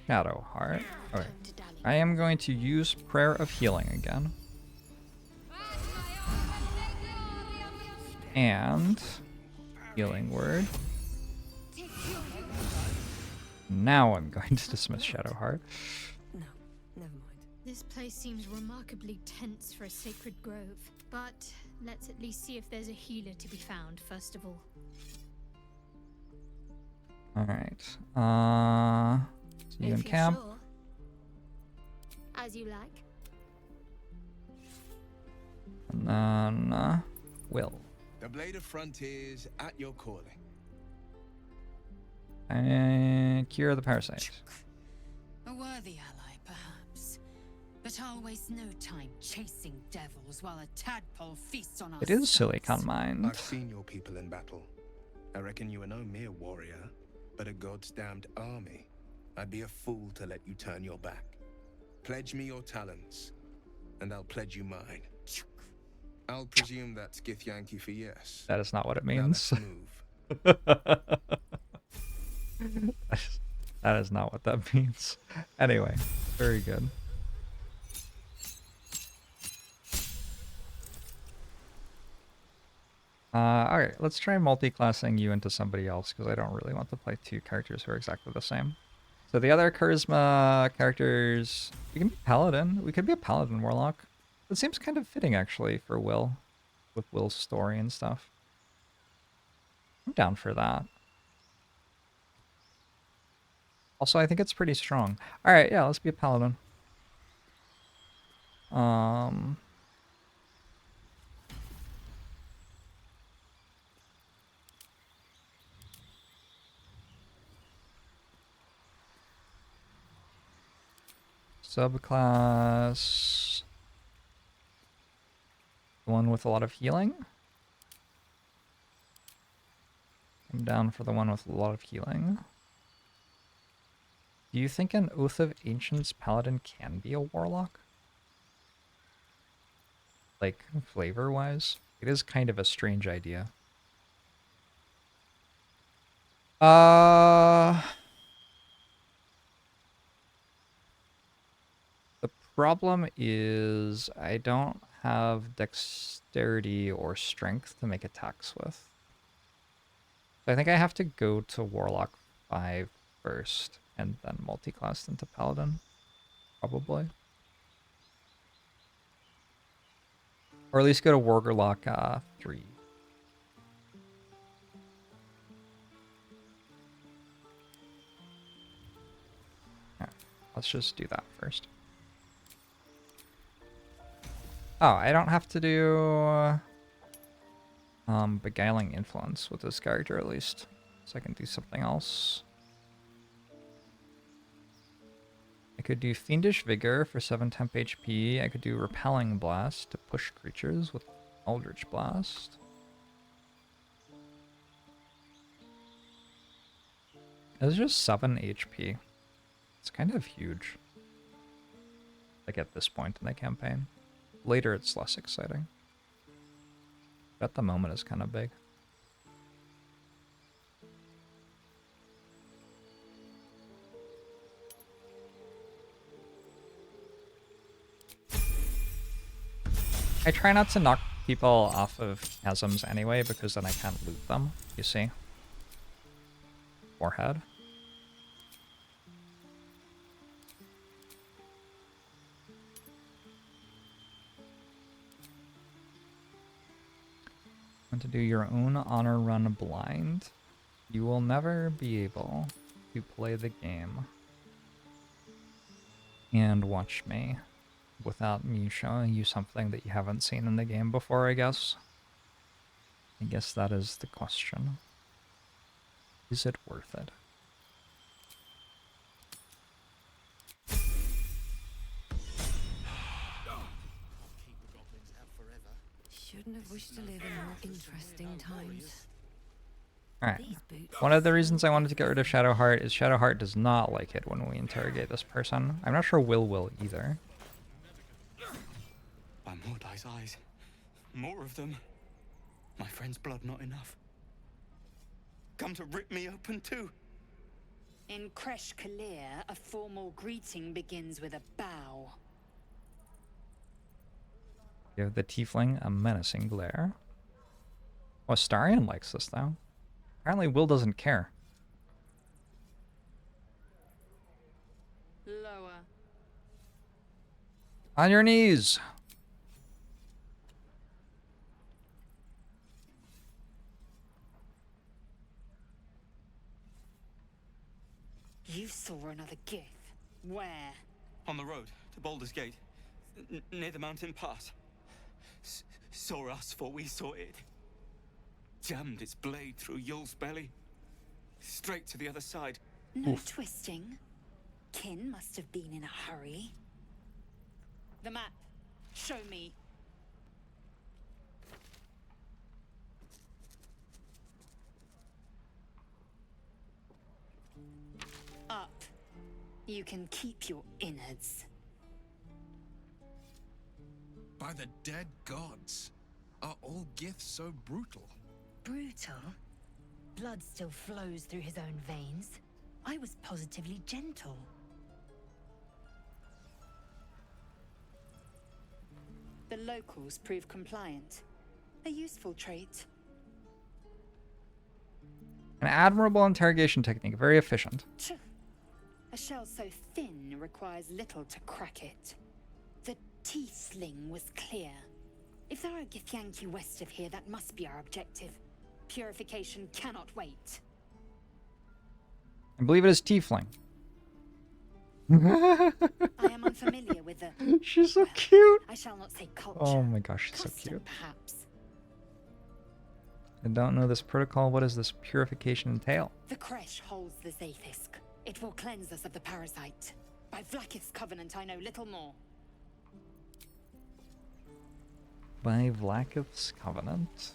Shadowheart. Okay. I am going to use Prayer of Healing again. And Healing Word. Now I'm going to dismiss Shadowheart. No, never mind. This place seems remarkably tense for a sacred grove, but let's at least see if there's a healer to be found, first of all. Alright. See you in If you're camp. sure. As you like. And then, Will. The Blade of Frontiers at your calling. And cure the parasite. A worthy ally, perhaps. But I'll waste no time chasing devils while a tadpole feasts on our It is silly, stomachs. can't mind. I've seen your people in battle. I reckon you are no mere warrior, but a god's damned army. I'd be a fool to let you turn your back. Pledge me your talents, and I'll pledge you mine. I'll presume that's Githyanki for yes. That is not what it Now means. let's move. That is not what that means. Anyway, very good. Alright, let's try multi-classing you into somebody else, because I don't really want to play two characters who are exactly the same. So the other charisma characters... We can be Paladin. We could be a Paladin Warlock. It seems kind of fitting, actually, for Will. With Will's story and stuff. I'm down for that. Also, I think it's pretty strong. Alright, yeah, let's be a Paladin. Subclass... The one with a lot of healing? I'm down for the one with a lot of healing. Do you think an Oath of Ancients Paladin can be a Warlock? Like, flavor-wise? It is kind of a strange idea. The problem is I don't have dexterity or strength to make attacks with. So I think I have to go to Warlock 5 first. and then multi-classed into Paladin, probably. Or at least go to Wargerlock 3. Alright, let's just do that first. Oh, I don't have to do Beguiling Influence with this character at least. So I can do something else. I could do Fiendish Vigor for 7 temp HP. I could do Repelling Blast to push creatures with Eldritch Blast. It's just 7 HP. It's kind of huge. Like at this point in the campaign. Later it's less exciting. But at the moment it's kind of big. I try not to knock people off of chasms anyway, because then I can't loot them, you see? Forehead. Want to do your own honor run blind? You will never be able to play the game and watch me without me showing you something that you haven't seen in the game before, I guess. I guess that is the question. Is it worth it? Shouldn't have wished to live in more interesting times. Alright. One of the reasons I wanted to get rid of Shadowheart is Shadowheart does not like it when we interrogate this person. I'm not sure Will either. By Mordai's eyes. More of them. My friend's blood not enough. Come to rip me open too. In Kresh Kalir, a formal greeting begins with a bow. Give the tiefling a menacing glare. Oh, Astarion likes this though. Apparently Will doesn't care. Lower. On your knees! You saw another Gith. Where? On the road to Baldur's Gate. Near the mountain pass. Saw us for we saw it. Jammed its blade through Yul's belly. Straight to the other side. No twisting. Kin must have been in a hurry. The map. Show me. Up. You can keep your innards. By the dead gods, are all Giths so brutal? Brutal? Blood still flows through his own veins. I was positively gentle. The locals prove compliant. A useful trait. An admirable interrogation technique, very efficient. A shell so thin requires little to crack it. The T-sling was clear. If there are Githyanki west of here, that must be our objective. Purification cannot wait. I believe it is tiefling. I am unfamiliar with the... She's so cute! I shall not say culture. Oh my gosh, she's so Custom, cute. perhaps. I don't know this protocol. What does this purification entail? The Kresh holds the Zaithisk. It will cleanse us of the parasite. By Vlaakith's covenant, I know little more. By Vlaakith's covenant?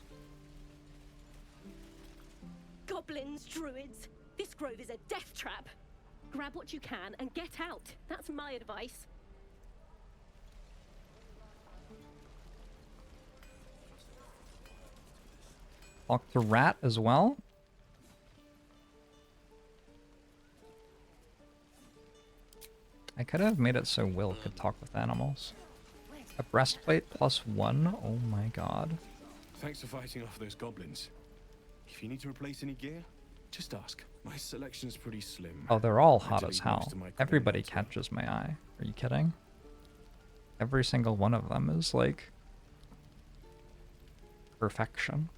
Goblins, druids. This grove is a death trap. Grab what you can and get out. That's my advice. Talk to Rat as well? I could have made it so Will could talk with animals. A breastplate +1? Oh my god. Thanks for fighting off those goblins. If you need to replace any gear, Just ask. My selection's pretty slim. Oh, they're all I hot delete as hell. most of my Everybody coordinates. catches my eye. Are you kidding? Every single one of them is like perfection.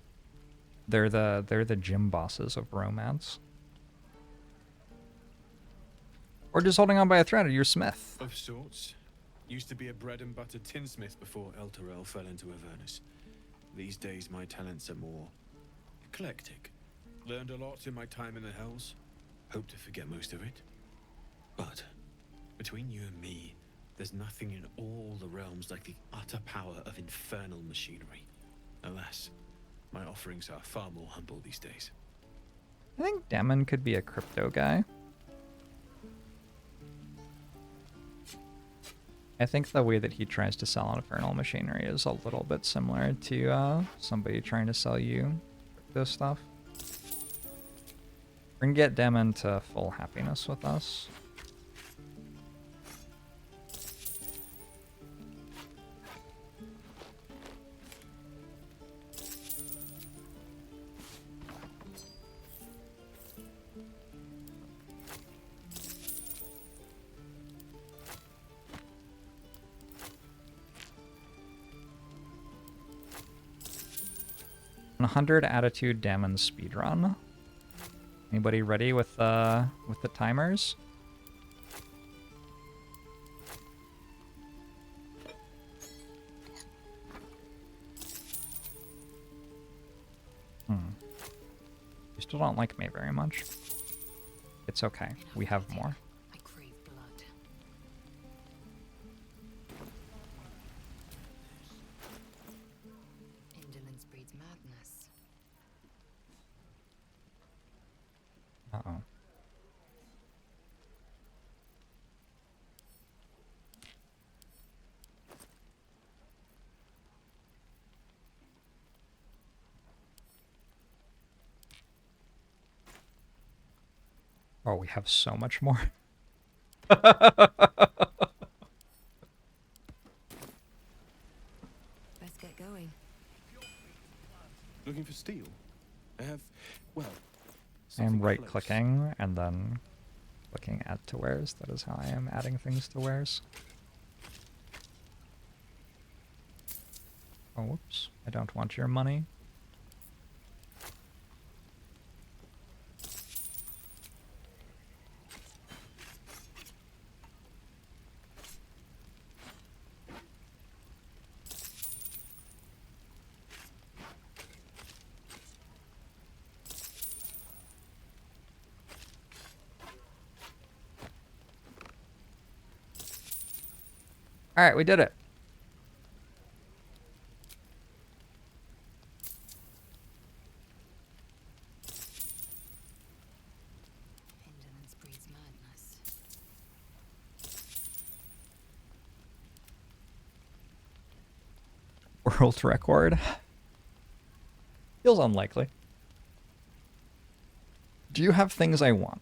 They're the gym bosses of romance. Or just holding on by a thread. Are you a smith? Of sorts. Used to be a bread and butter tinsmith before El Terrell fell into Avernus. These days my talents are more eclectic. Learned a lot in my time in the Hells. Hope to forget most of it. But between you and me, there's nothing in all the realms like the utter power of infernal machinery. Alas, my offerings are far more humble these days. I think Damon could be a crypto guy. I think the way that he tries to sell infernal machinery is a little bit similar to somebody trying to sell you crypto stuff. We're gonna get Damon to full happiness with us. $100 attitude Damon speedrun. Anybody ready with the timers? You still don't like me very much. It's okay. We have more. I crave blood. Indolence breeds madness. Uh-oh. Oh, we have so much more. Let's get going. Looking for steel? I have, well, I am something right-clicking and then clicking add to wares. That is how I am adding things to wares. Oh, whoops. I don't want your money. All right, we did it. Indolence breeds madness. World record. Feels unlikely. Do you have things I want?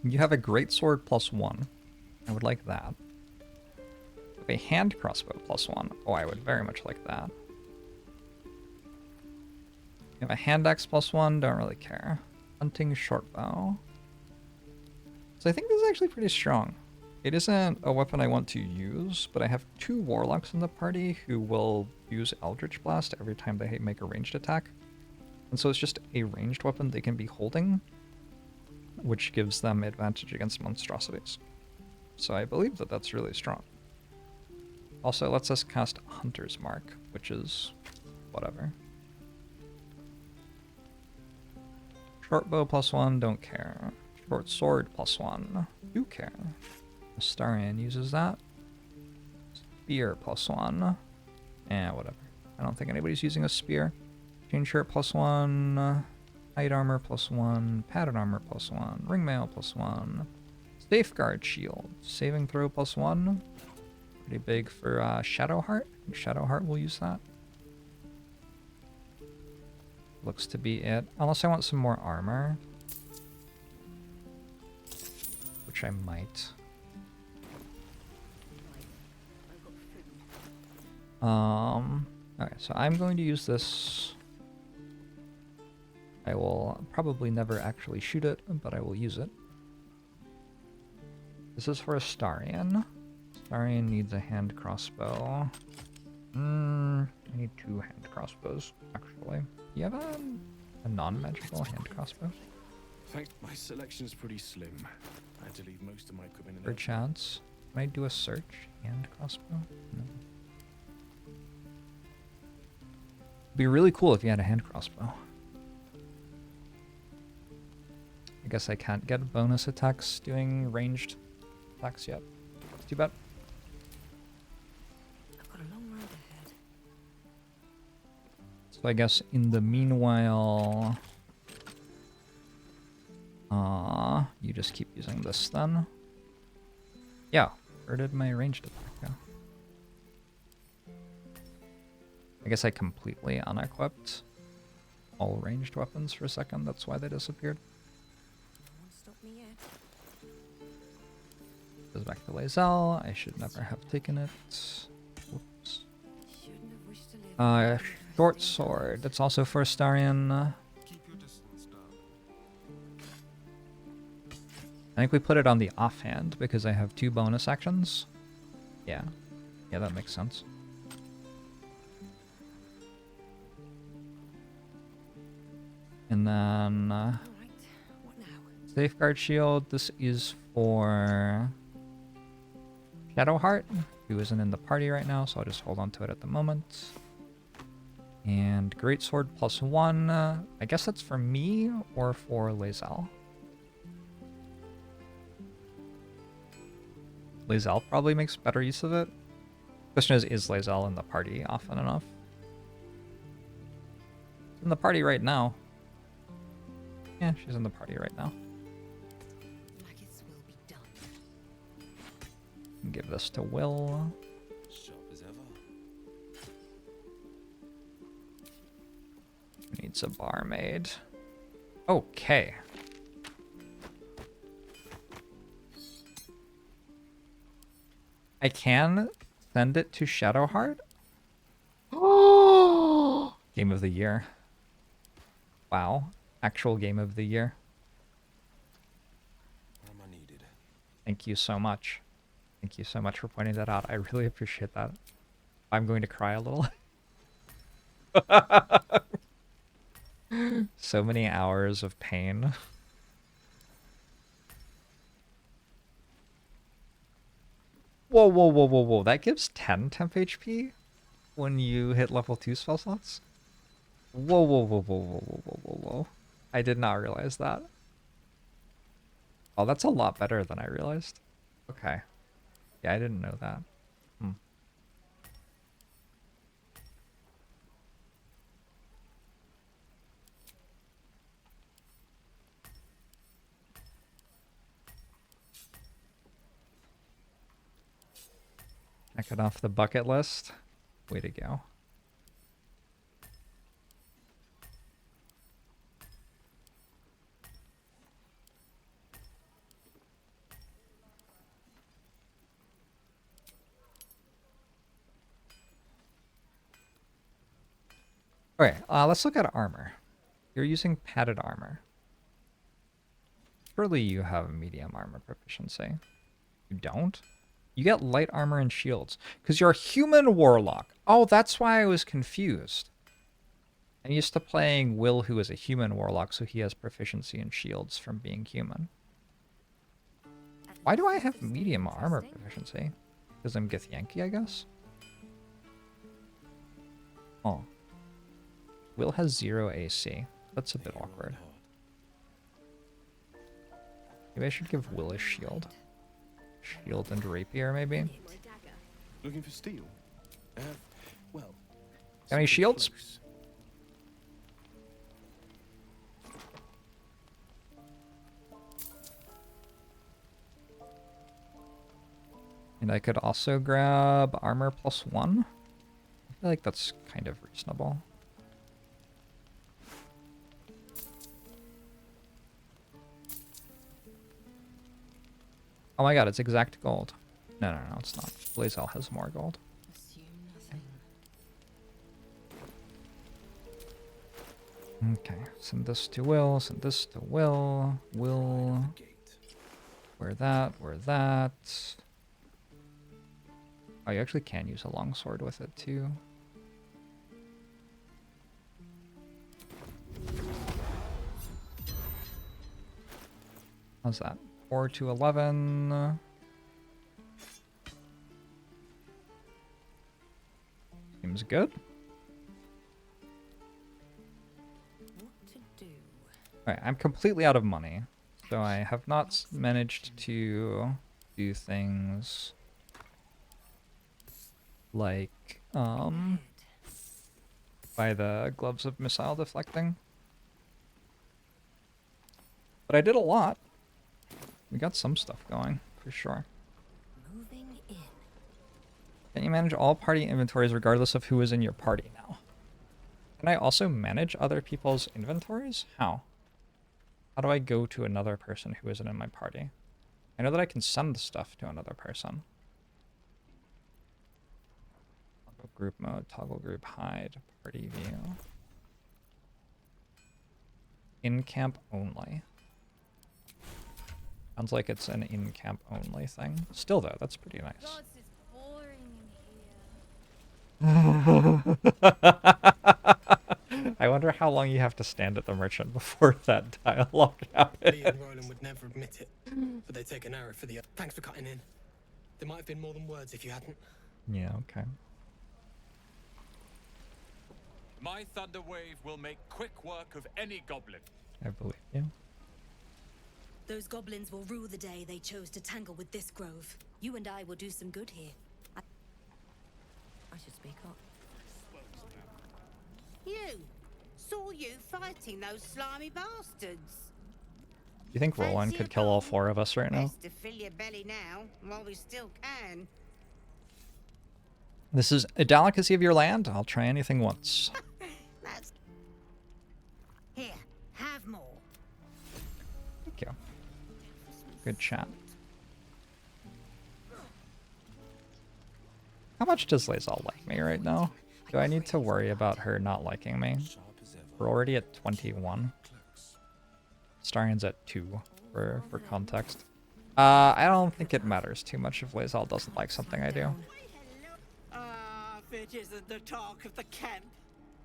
You have a great sword +1. I would like that. A hand crossbow +1. Oh, I would very much like that. You have a hand axe +1. Don't really care. Hunting shortbow. So I think this is actually pretty strong. It isn't a weapon I want to use, but I have 2 warlocks in the party who will use Eldritch Blast every time they make a ranged attack. And so it's just a ranged weapon they can be holding, which gives them advantage against monstrosities. So I believe that that's really strong. Also, it lets us cast Hunter's Mark, which is whatever. Short bow +1, don't care. Short sword +1, do care. Larian uses that. Spear +1. Whatever. I don't think anybody's using a spear. Chain shirt +1. Hide armor +1. Padded armor +1. Ringmail +1. Safeguard shield. Saving throw +1. Pretty big for Shadowheart. Shadowheart will use that. Looks to be it. Unless I want some more armor. Which I might. Okay, so I'm going to use this I will probably never actually shoot it, but I will use it. This is for a Starian. Starian needs a hand crossbow. I need 2 hand crossbows, actually. You have a non-magical hand crossbow? I think my selection's pretty slim. I had to leave most of my equipment in Per chance. Can I do a search? Hand crossbow? No. It'd be really cool if you had a hand crossbow. I guess I can't get bonus attacks doing ranged attacks yet. It's too bad. I've got a long road ahead. So I guess in the meanwhile, you just keep using this then. Yeah, where did my ranged attack go? I guess I completely unequipped all ranged weapons for a second. That's why they disappeared. Stop me yet. Goes back to Lae'zel. I should never have taken it. Whoops. Short sword. That's also for Starian. I think we put it on the offhand because I have 2 bonus actions. Yeah. Yeah, that makes sense. And then Safeguard Shield. This is for Shadowheart, who isn't in the party right now, so I'll just hold on to it at the moment. And Greatsword +1. I guess that's for me or for Lae'zel. Lae'zel probably makes better use of it. Question is Lae'zel in the party often enough? In the party right now. Yeah, she's in the party right now. Give this to Will. Sharp as ever. Needs a barmaid. Okay. I can send it to Shadowheart. Oh! Game of the year. Wow. Actual game of the year. Where am I needed? Thank you so much. Thank you so much for pointing that out. I really appreciate that. I'm going to cry a little. So many hours of pain. Whoa, whoa, whoa, whoa, whoa. That gives 10 temp HP when you hit level 2 spell slots? Whoa, whoa, whoa, whoa, whoa, whoa, whoa, whoa, whoa. I did not realize that. Oh, that's a lot better than I realized. Okay. Yeah, I didn't know that. Check it off the bucket list. Way to go. Okay, let's look at armor. You're using padded armor. Surely you have medium armor proficiency. You don't? You get light armor and shields. Because you're a human warlock. Oh, that's why I was confused. I'm used to playing Will, who is a human warlock, so he has proficiency in shields from being human. Why do I have medium armor proficiency? Because I'm Githyanki, I guess? Oh. Will has 0 AC. That's a bit awkward. Maybe I should give Will a shield. Shield and rapier, maybe? Looking for steel? Well. Got any shields? Close. And I could also grab armor +1. I feel like that's kind of reasonable. Oh my god, it's exact gold. No, no, no, it's not. Lae'zel has more gold. Okay, send this to Will, send this to Will. Will. Where that, where that. Oh, you actually can use a longsword with it too. How's that? 4 to 11. Seems good. Alright, I'm completely out of money. So I have not managed to do things like, buy the gloves of missile deflecting. But I did a lot. We got some stuff going, for sure. Can you manage all party inventories regardless of who is in your party now? Can I also manage other people's inventories? How? How do I go to another person who isn't in my party? I know that I can send stuff to another person. Toggle group mode, toggle group hide, party view. In-camp only. Sounds like it's an in-camp only thing. Still though, that's pretty nice. I wonder how long you have to stand at the merchant before that dialogue happens. Lee and Roland would never admit it, but they take an arrow for the other. Thanks for cutting in. There might have been more than words if you hadn't. Yeah, okay. My thunder wave will make quick work of any goblin. I believe you. Those goblins will rue the day they chose to tangle with this grove. You and I will do some good here. I should speak up. You! Saw you fighting those slimy bastards. You think Roland could kill all 4 of us right now? Best to fill your belly now, while we still can. This is a delicacy of your land. I'll try anything once. That's... Here, have more. Thank you. Good chat. How much does Lae'zel like me right now? Do I need to worry about her not liking me? We're already at 21. Starian's at 2 for context. I don't think it matters too much if Lae'zel doesn't like something I do. If it isn't the talk of the camp.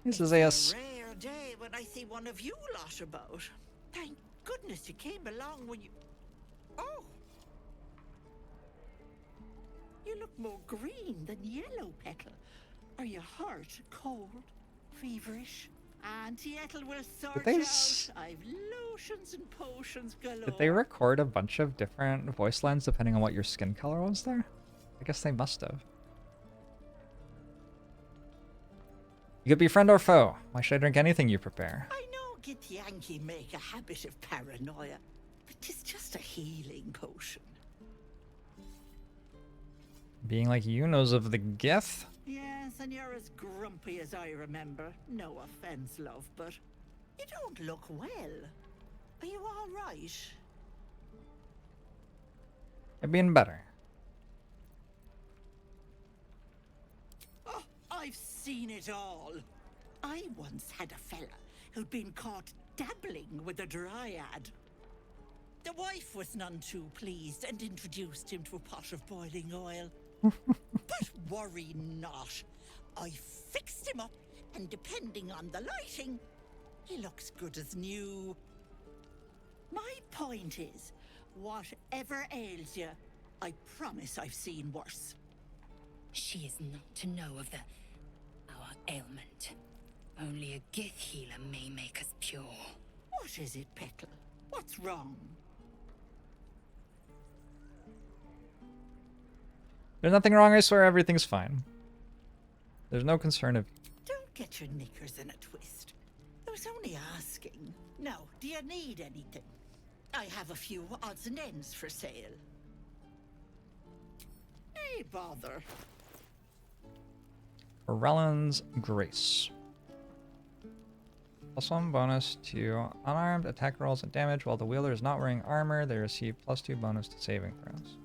This is AS. Rare day when I see one of you lot about. Thank goodness you came along when you... Oh! You look more green than yellow, Petal. Are you hurt, cold, feverish? Auntie Ethel will sort they you out. I've lotions and potions galore. Did they record a bunch of different voice lines depending on what your skin color was there? I guess they must have. You could be friend or foe. Why should I drink anything you prepare? I know Git Yankee make a habit of paranoia, but it's just a healing potion. Being like you knows of the Gith? Yes, and you're as grumpy as I remember. No offense, love, but you don't look well. Are you all right? I've been better. Oh, I've seen it all. I once had a fella who'd been caught dabbling with a dryad. The wife was none too pleased and introduced him to a pot of boiling oil. But worry not. I fixed him up, and depending on the lighting, he looks good as new. My point is, whatever ails you, I promise I've seen worse. She is not to know of our ailment. Only a Gith healer may make us pure. What is it, Petal? What's wrong? There's nothing wrong, I swear everything's fine. There's no concern of... Don't get your knickers in a twist. I was only asking. Now, do you need anything? I have a few odds and ends for sale. Hey, bother. Orellan's Grace. +1 bonus to unarmed attack rolls and damage. While the wielder is not wearing armor, they receive +2 bonus to saving throws.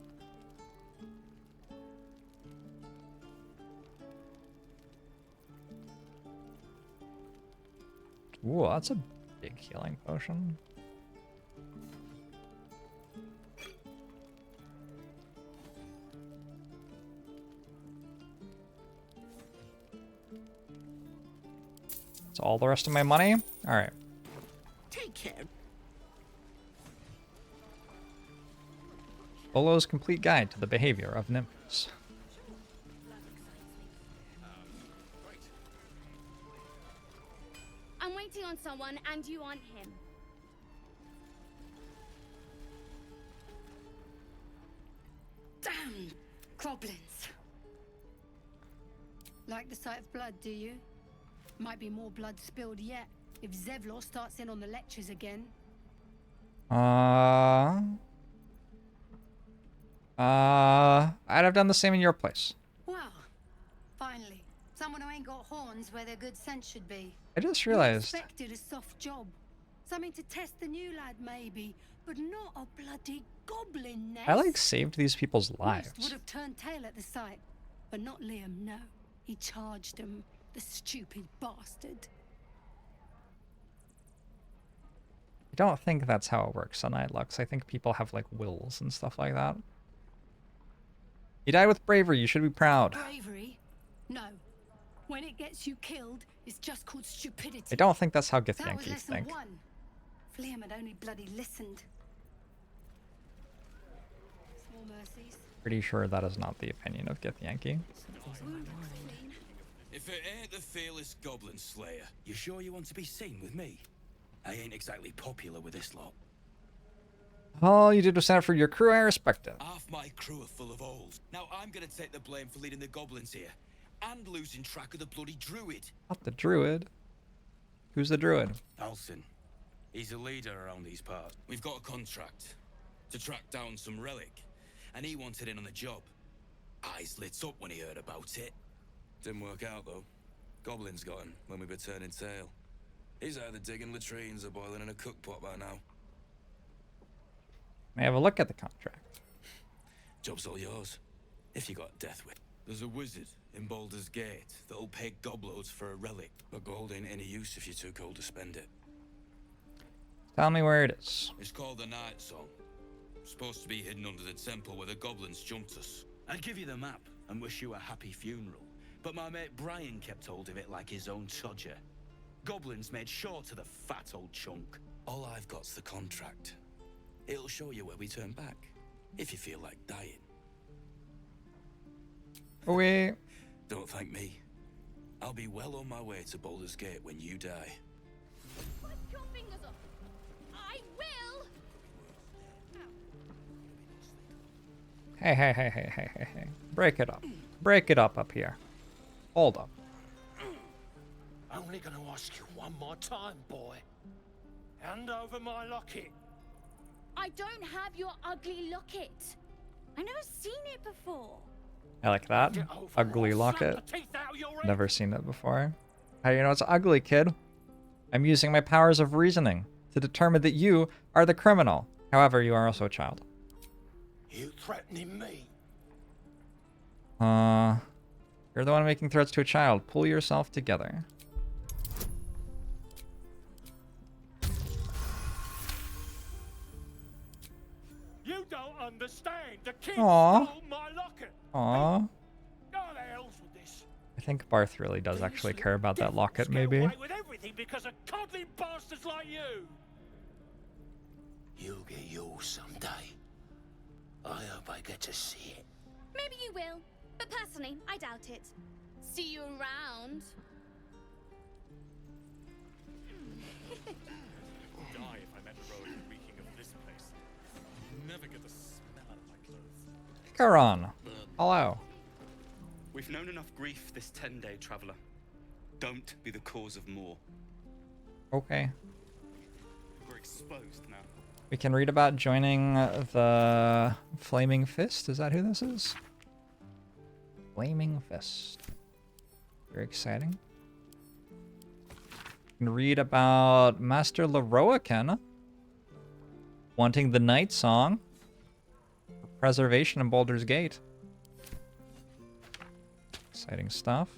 Ooh, that's a big healing potion. That's all the rest of my money? Alright. Take care. Bolo's complete guide to the behavior of nymphs. I'm waiting on someone, and you aren't him. Damn goblins. Like the sight of blood, do you? Might be more blood spilled yet if Zevlor starts in on the lectures again. I'd have done the same in your place. Well, finally, someone who ain't got horns where their good sense should be. I just We realized. expected a soft job, something to test the new lad maybe, but not a bloody goblin nest. I like saved these people's Most lives. would have turned tail at the sight, but not Liam. No, he charged him, the stupid bastard. I don't think that's how it works on Nightlux. I think people have like wills and stuff like that. You died with bravery. You should be proud. Bravery? No. When it gets you killed, it's just called stupidity. I don't think that's how That was Githyanki lesson think. 1. If Liam had only bloody listened. Small mercies. Pretty sure that is not the opinion of Githyanki. If it ain't the fearless goblin slayer, you sure you want to be seen with me? I ain't exactly popular with this lot. All you did was stand up for your crew. I respect it. Half my crew are full of holes. Now I'm gonna take the blame for leading the goblins here. And losing track of the bloody Druid. Not the Druid. Who's the Druid? Alson. He's a leader around these parts. We've got a contract to track down some relic. And he wanted in on the job. Eyes lit up when he heard about it. Didn't work out, though. Goblins got him when we were turning tail. He's either digging latrines or boiling in a cookpot by now. May I have a look at the contract? Job's all yours, if you got death with. There's a wizard in Baldur's Gate that'll pay gobloads for a relic. But gold ain't any use if you're too cold to spend it. Tell me where it is. It's called the Night Song. Supposed to be hidden under the temple where the goblins jumped us. I'd give you the map and wish you a happy funeral. But my mate Brian kept hold of it like his own todger. Goblins made sure to the fat old chunk. All I've got's the contract. It'll show you where we turn back, if you feel like dying. Wait. Don't thank me. I'll be well on my way to Baldur's Gate when you die. Put your fingers up. I will. Hey. Break it up. Break it up here. Hold up. Only gonna ask you one more time, boy. Hand over my locket. I don't have your ugly locket. I've never seen it before. I like that. Ugly locket. Never seen it before. How do you know it's ugly, kid? I'm using my powers of reasoning to determine that you are the criminal. However, you are also a child. You threatening me? You're the one making threats to a child. Pull yourself together. You don't understand. The kid Aw. stole my locket. Aww. How the hell's with this? I think Barth really does actually care about that locket, maybe. Away with everything because of coddling bastards like you. You'll get yours someday. I hope I get to see it. Maybe you will, but personally, I doubt it. See you around. Die if I met a road reeking of this place. Never get the smell out of my clothes. Charon. Hello. We've known enough grief this 10-day traveler. Don't be the cause of more. Okay. We're exposed now. We can read about joining the Flaming Fist. Is that who this is? Flaming Fist. Very exciting. We can read about Master Leroican wanting the Night Song for preservation in Baldur's Gate. Exciting stuff.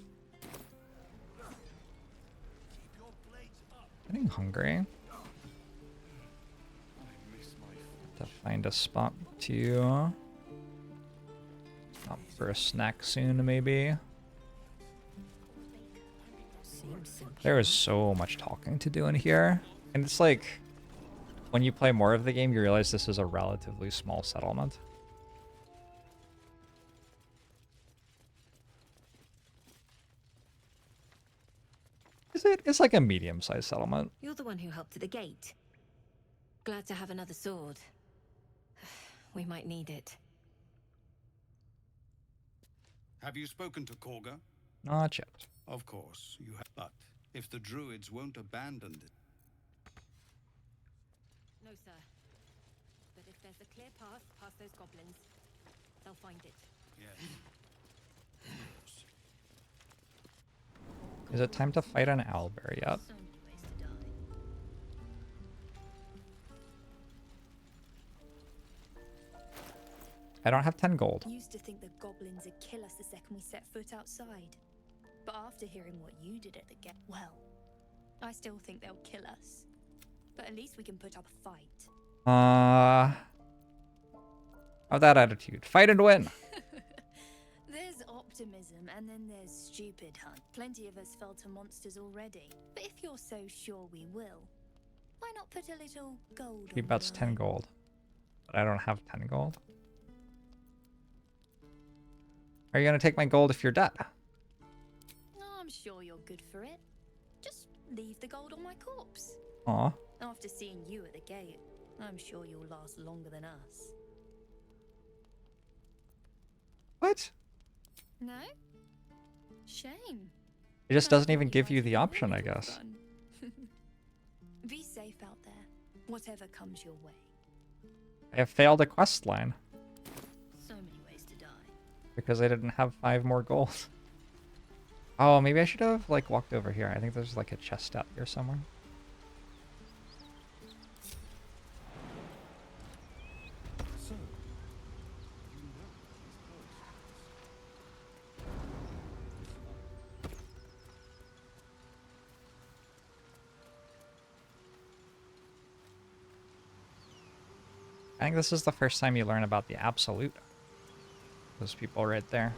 getting hungry. To find a spot to stop for a snack soon, maybe. There is so much talking to do in here, and it's like when you play more of the game, you realize this is a relatively small settlement. Is it? It's like a medium-sized settlement. You're the one who helped at the gate. Glad to have another sword. We might need it. Have you spoken to Korga? Not yet. Of course, you have. But if the Druids won't abandon it... No, sir. But if there's a clear path past those goblins, they'll find it. Yes. Is it time to fight an owlbear yet? I don't have 10 gold. Used to think the goblins would kill us the second we set foot outside. But after hearing what you did at the gate, well, I still think they'll kill us. But at least we can put up a fight. Of that attitude. Fight and win. There's optimism, and then there's stupid hunt. Plenty of us fell to monsters already. But if you're so sure we will, why not put a little gold He on bets the 10 line? gold. But I don't have 10 gold. Are you gonna take my gold if you're dead? I'm sure you're good for it. Just leave the gold on my corpse. Aw. After seeing you at the gate, I'm sure you'll last longer than us. What? No? Shame. It just doesn't even give you the option, I guess. Be safe out there, whatever comes your way. I have failed a quest line. So many ways to die. Because I didn't have 5 more gold. Oh, maybe I should have, like, walked over here. I think there's, like, a chest out here somewhere. So, I think this is the first time you learn about the absolute. Those people right there.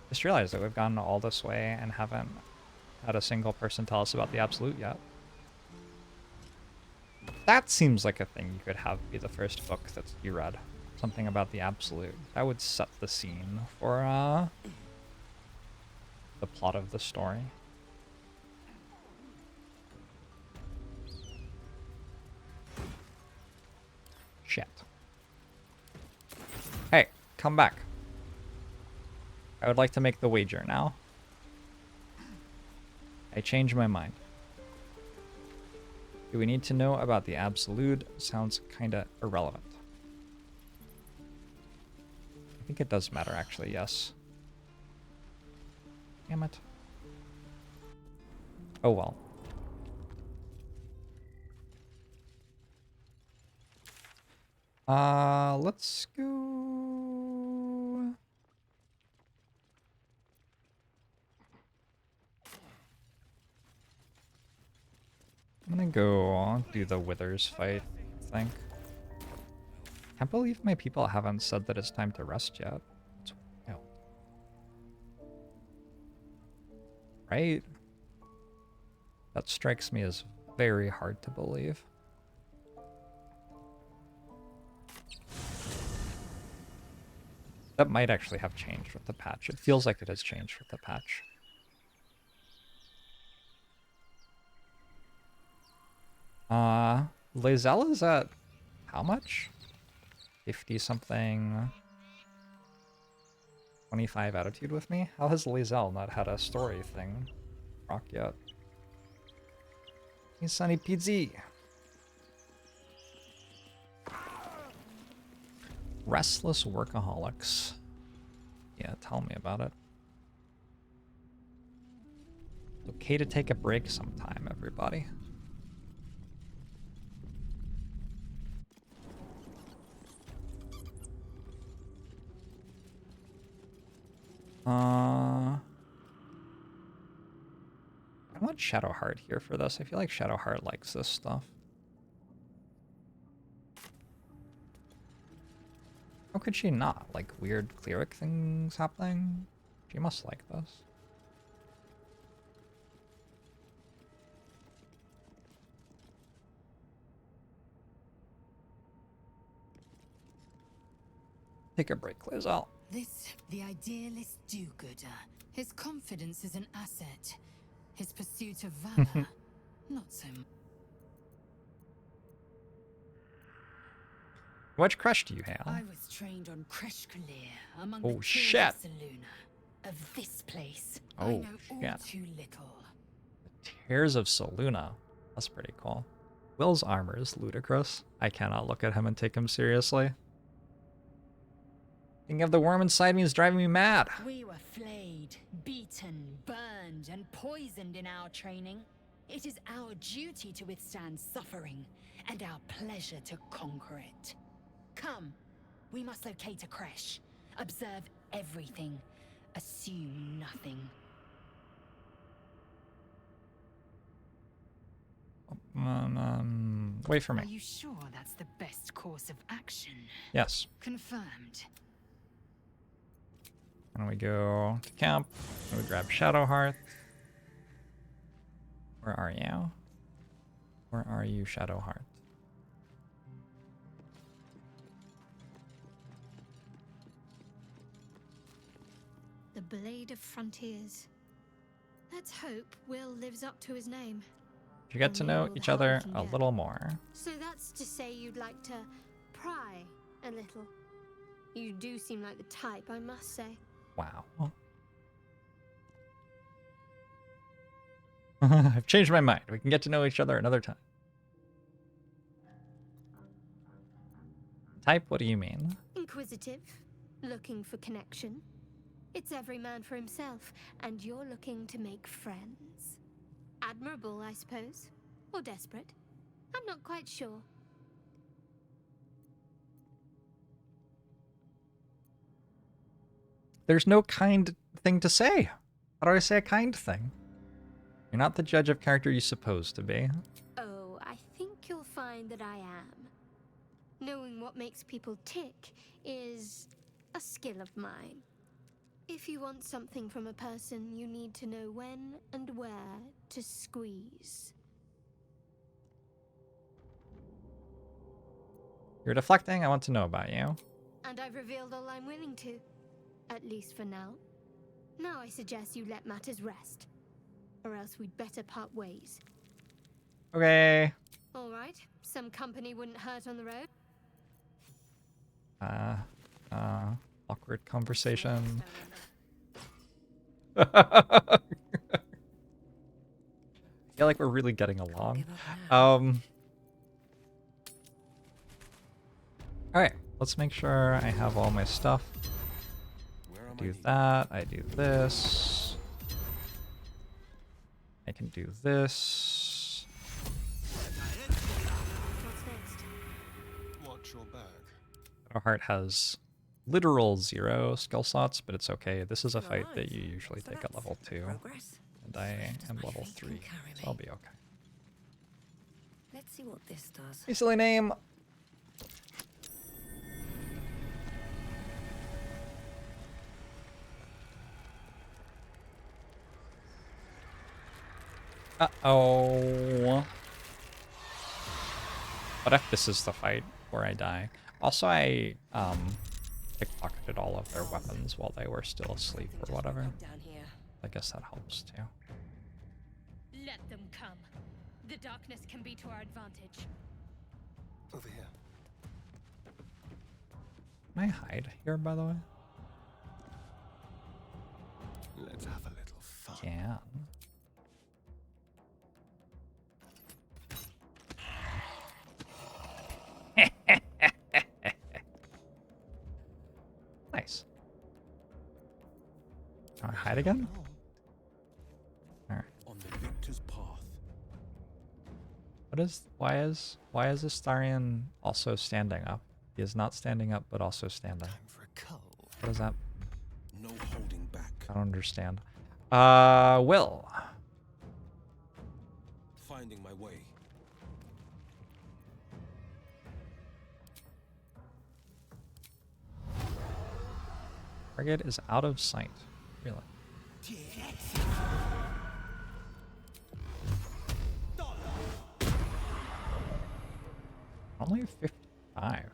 Just realized that we've gone all this way and haven't had a single person tell us about the absolute yet. That seems like a thing you could have be the first book that you read. Something about the absolute. That would set the scene for the plot of the story. Shit. Hey, come back. I would like to make the wager now. I changed my mind. Do we need to know about the absolute? Sounds kinda irrelevant. I think it does matter, actually, yes. Damn it. Oh well. Let's go. I'm gonna go do the Withers fight, I think. Can't believe my people haven't said that it's time to rest yet. It's wild. Right? That strikes me as very hard to believe. That might actually have changed with the patch. It feels like it has changed with the patch. Lae'zel is at how much? 50 something. 25 attitude with me? How has Lae'zel not had a story thing rock yet? Hey, Sunny PZ. Restless workaholics. Yeah, tell me about it. It's okay to take a break sometime, everybody. I want Shadowheart here for this. I feel like Shadowheart likes this stuff. How could she not? Like weird cleric things happening? She must like this. Take a break, Lizelle. This, the idealist do-gooder. His confidence is an asset. His pursuit of valor, not so much. Which crush do you have? I was trained on Kreshkalir among Oh, the shit. Tears of Selûne. Of this place, I Oh, know all shit. too little. Tears of Selûne. That's pretty cool. Will's armor is ludicrous. I cannot look at him and take him seriously. Thinking of the worm inside me is driving me mad. We were flayed, beaten, burned, and poisoned in our training. It is our duty to withstand suffering, and our pleasure to conquer it. Come, we must locate a Kresh. Observe everything. Assume nothing. Wait for me. Are you sure that's the best course of action? Yes. Confirmed. And we go to camp. And we grab Shadowheart. Where are you? Where are you, Shadowheart? The Blade of Frontiers. Let's hope Will lives up to his name. You get to know each other a little more. So that's to say you'd like to pry a little. You do seem like the type, I must say. Wow. I've changed my mind. We can get to know each other another time. Type, what do you mean? Inquisitive, looking for connection. It's every man for himself, and you're looking to make friends. Admirable, I suppose. Or desperate. I'm not quite sure. There's no kind thing to say. How do I say a kind thing? You're not the judge of character you're supposed to be. Oh, I think you'll find that I am. Knowing what makes people tick is a skill of mine. If you want something from a person, you need to know when and where to squeeze. You're deflecting. I want to know about you. And I've revealed all I'm willing to. At least for now. Now I suggest you let matters rest. Or else we'd better part ways. Okay. Alright, some company wouldn't hurt on the road. Awkward conversation. I feel like we're really getting along. Alright, let's make sure I have all my stuff. I do that, I do this. I can do this. What's next? Watch your back. Heart has literal 0 skill slots, but it's okay. This is a fight that you usually take at level 2. And I am level 3, so I'll be okay. Let's see what this does. Hey, silly name! Uh-oh. What if this is the fight where I die? Also, I pickpocketed all of their weapons while they were still asleep or whatever. I guess that helps too. Let them come. The darkness can be to our advantage. Over here. Can I hide here, by the way? Let's have a little fun. Can. Nice. Can I hide again? Alright. On the victor's path. Why is this Larian also standing up? He is not standing up, but also standing. What is that? No holding back. I don't understand. Will. finding my way. Target is out of sight. Really? Only 55.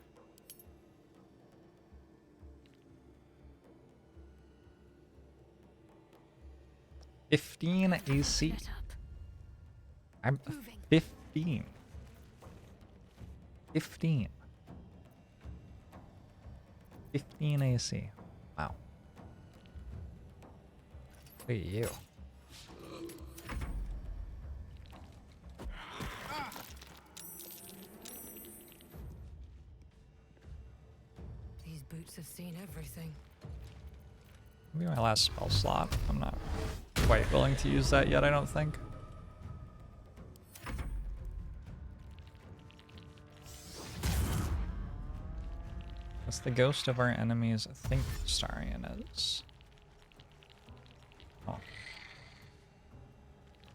$15 AC. I'm 15. 15. 15 AC. Wow. Look at you. These boots have seen everything. Maybe my last spell slot. I'm not quite willing to use that yet, I don't think. What's the ghost of our enemies think Starian is? Oh.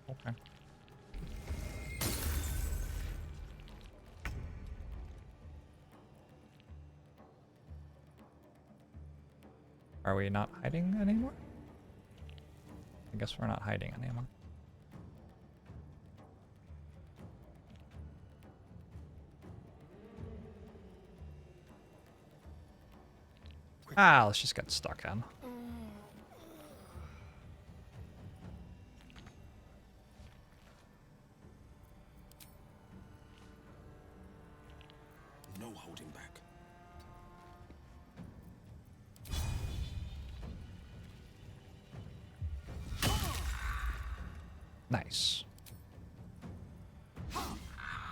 Okay. Are we not hiding anymore? I guess we're not hiding anymore. Ah, let's just get stuck in. No holding back. Nice.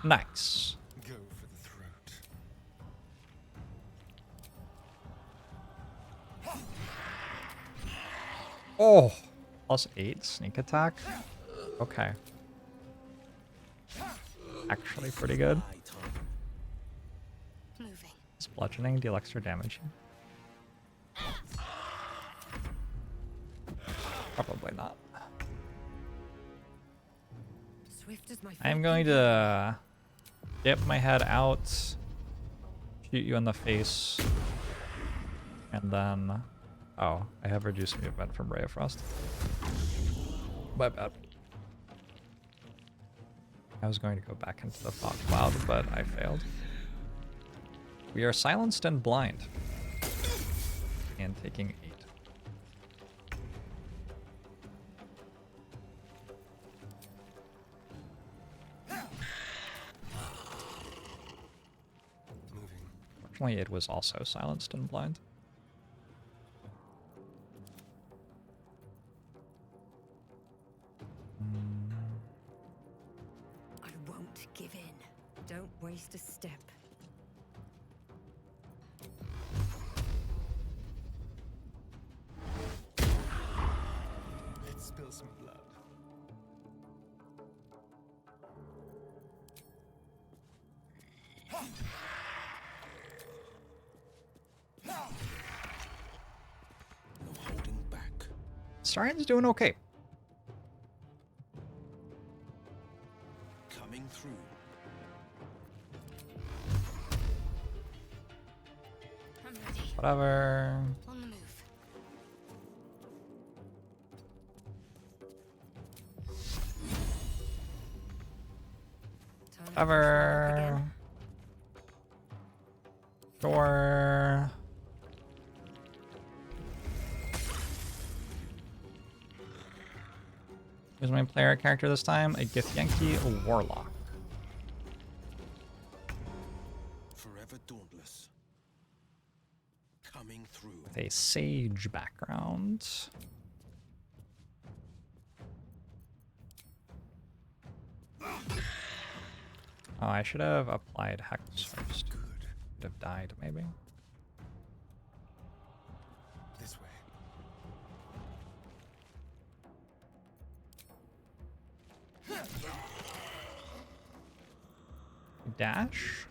Nice. Go for the throat. Oh, +8 sneak attack. Okay. Actually pretty good. Does bludgeoning deal extra damage? Probably not. Swift as my I'm going to dip my head out, shoot you in the face, and then... Oh, I have reduced movement from Ray of Frost. My bad. I was going to go back into the fog cloud, but I failed. We are silenced and blind. And taking 8. Fortunately, it was also silenced and blind. I won't give in. Don't waste a step. Let's spill some blood. No holding back. Starian's doing okay. Coming through. I'm ready. Whatever. On the move. Whatever. Sure. Who's my player character this time? A Githyanki, a Warlock. Forever dauntless. Coming through. With a sage background. Oh, I should have applied Hex first. Would have died, maybe. This way. Dash.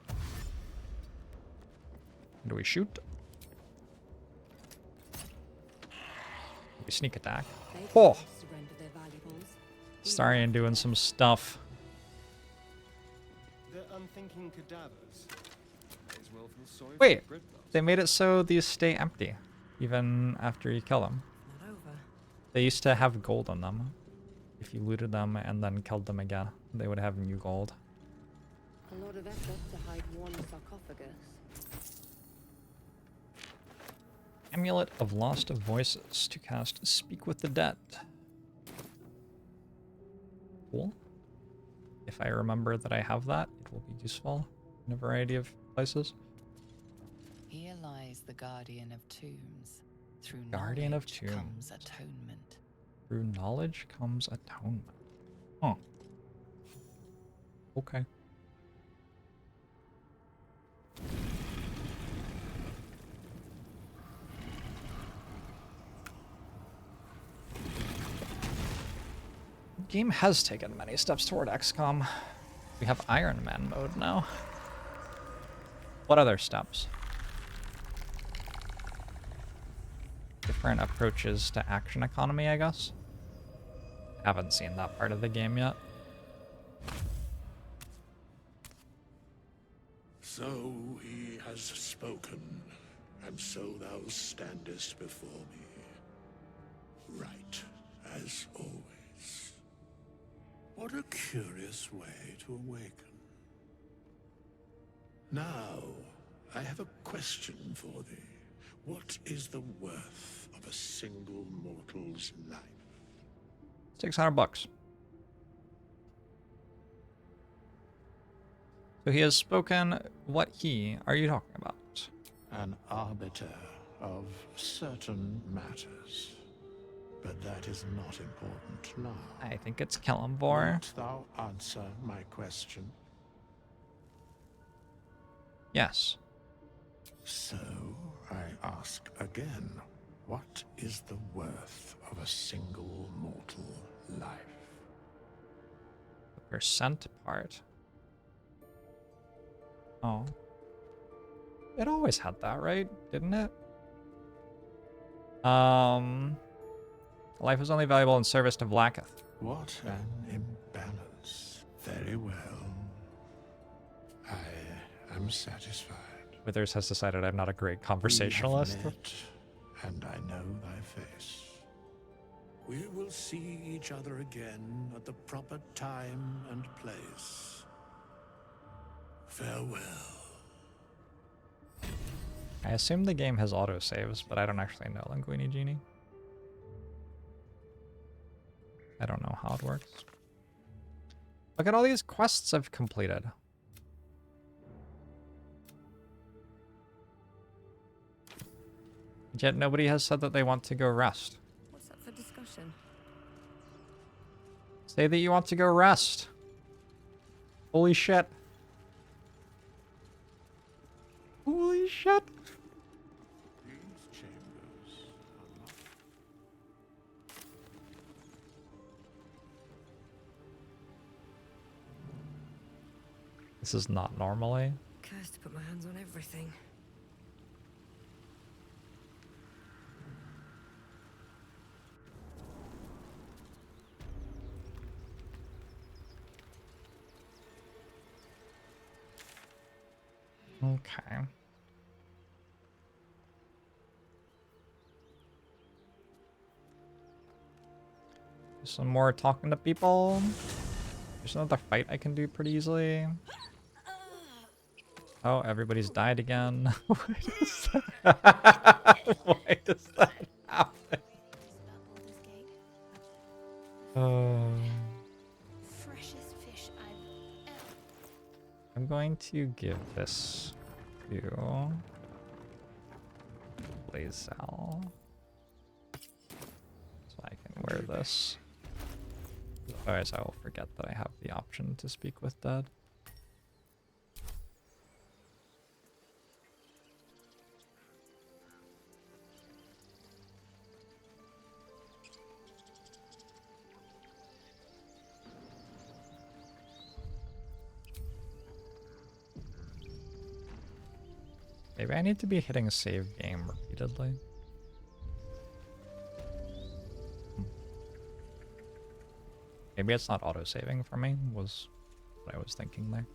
Do we shoot? We sneak attack. Oh! Starian doing some stuff. stinking cadavers. May as well feel sorry for Wait, the bread basket. they made it so these stay empty, even after you kill them. Not over. They used to have gold on them. If you looted them and then killed them again, they would have new gold. A lot of effort to hide one sarcophagus. Amulet of Lost Voices to cast Speak with the Dead. Cool. If I remember that I have that, it will be useful in a variety of places. Here lies the Guardian of Tombs. Through Guardian of knowledge Tombs. comes atonement. Through knowledge comes atonement. Huh. Okay. The game has taken many steps toward XCOM. We have Iron Man mode now. What other steps? Different approaches to action economy, I guess. Haven't seen that part of the game yet. So he has spoken, and so thou standest before me. Right, as always. What a curious way to awaken. Now, I have a question for thee. What is the worth of a single mortal's life? $600. So he has spoken. What he are you talking about? An arbiter of certain matters. But that is not important now. I think it's Kellenvor. Wilt thou answer my question? Yes. So, I ask again, what is the worth of a single mortal life? The percent part. Oh. It always had that, right? Didn't it? Life is only valuable in service to Vlaakith. What an imbalance. Very well. I am satisfied. Withers has decided I'm not a great We conversationalist. have met, and I know thy face. We will see each other again at the proper time and place. Farewell. I assume the game has autosaves, but I don't actually know Linguini Genie. I don't know how it works. Look at all these quests I've completed. Yet nobody has said that they want to go rest. What's up for discussion? Say that you want to go rest. Holy shit. Holy shit. This is not normally. Cursed to put my hands on everything. Okay. Some more talking to people. There's another fight I can do pretty easily. Oh, everybody's died again. Why does that, why does that happen? Freshest fish I've ever. I'm going to give this to Blazell. So I can wear this. Otherwise I will forget that I have the option to speak with Dead. Maybe I need to be hitting save game repeatedly. Maybe it's not auto-saving for me, was what I was thinking there.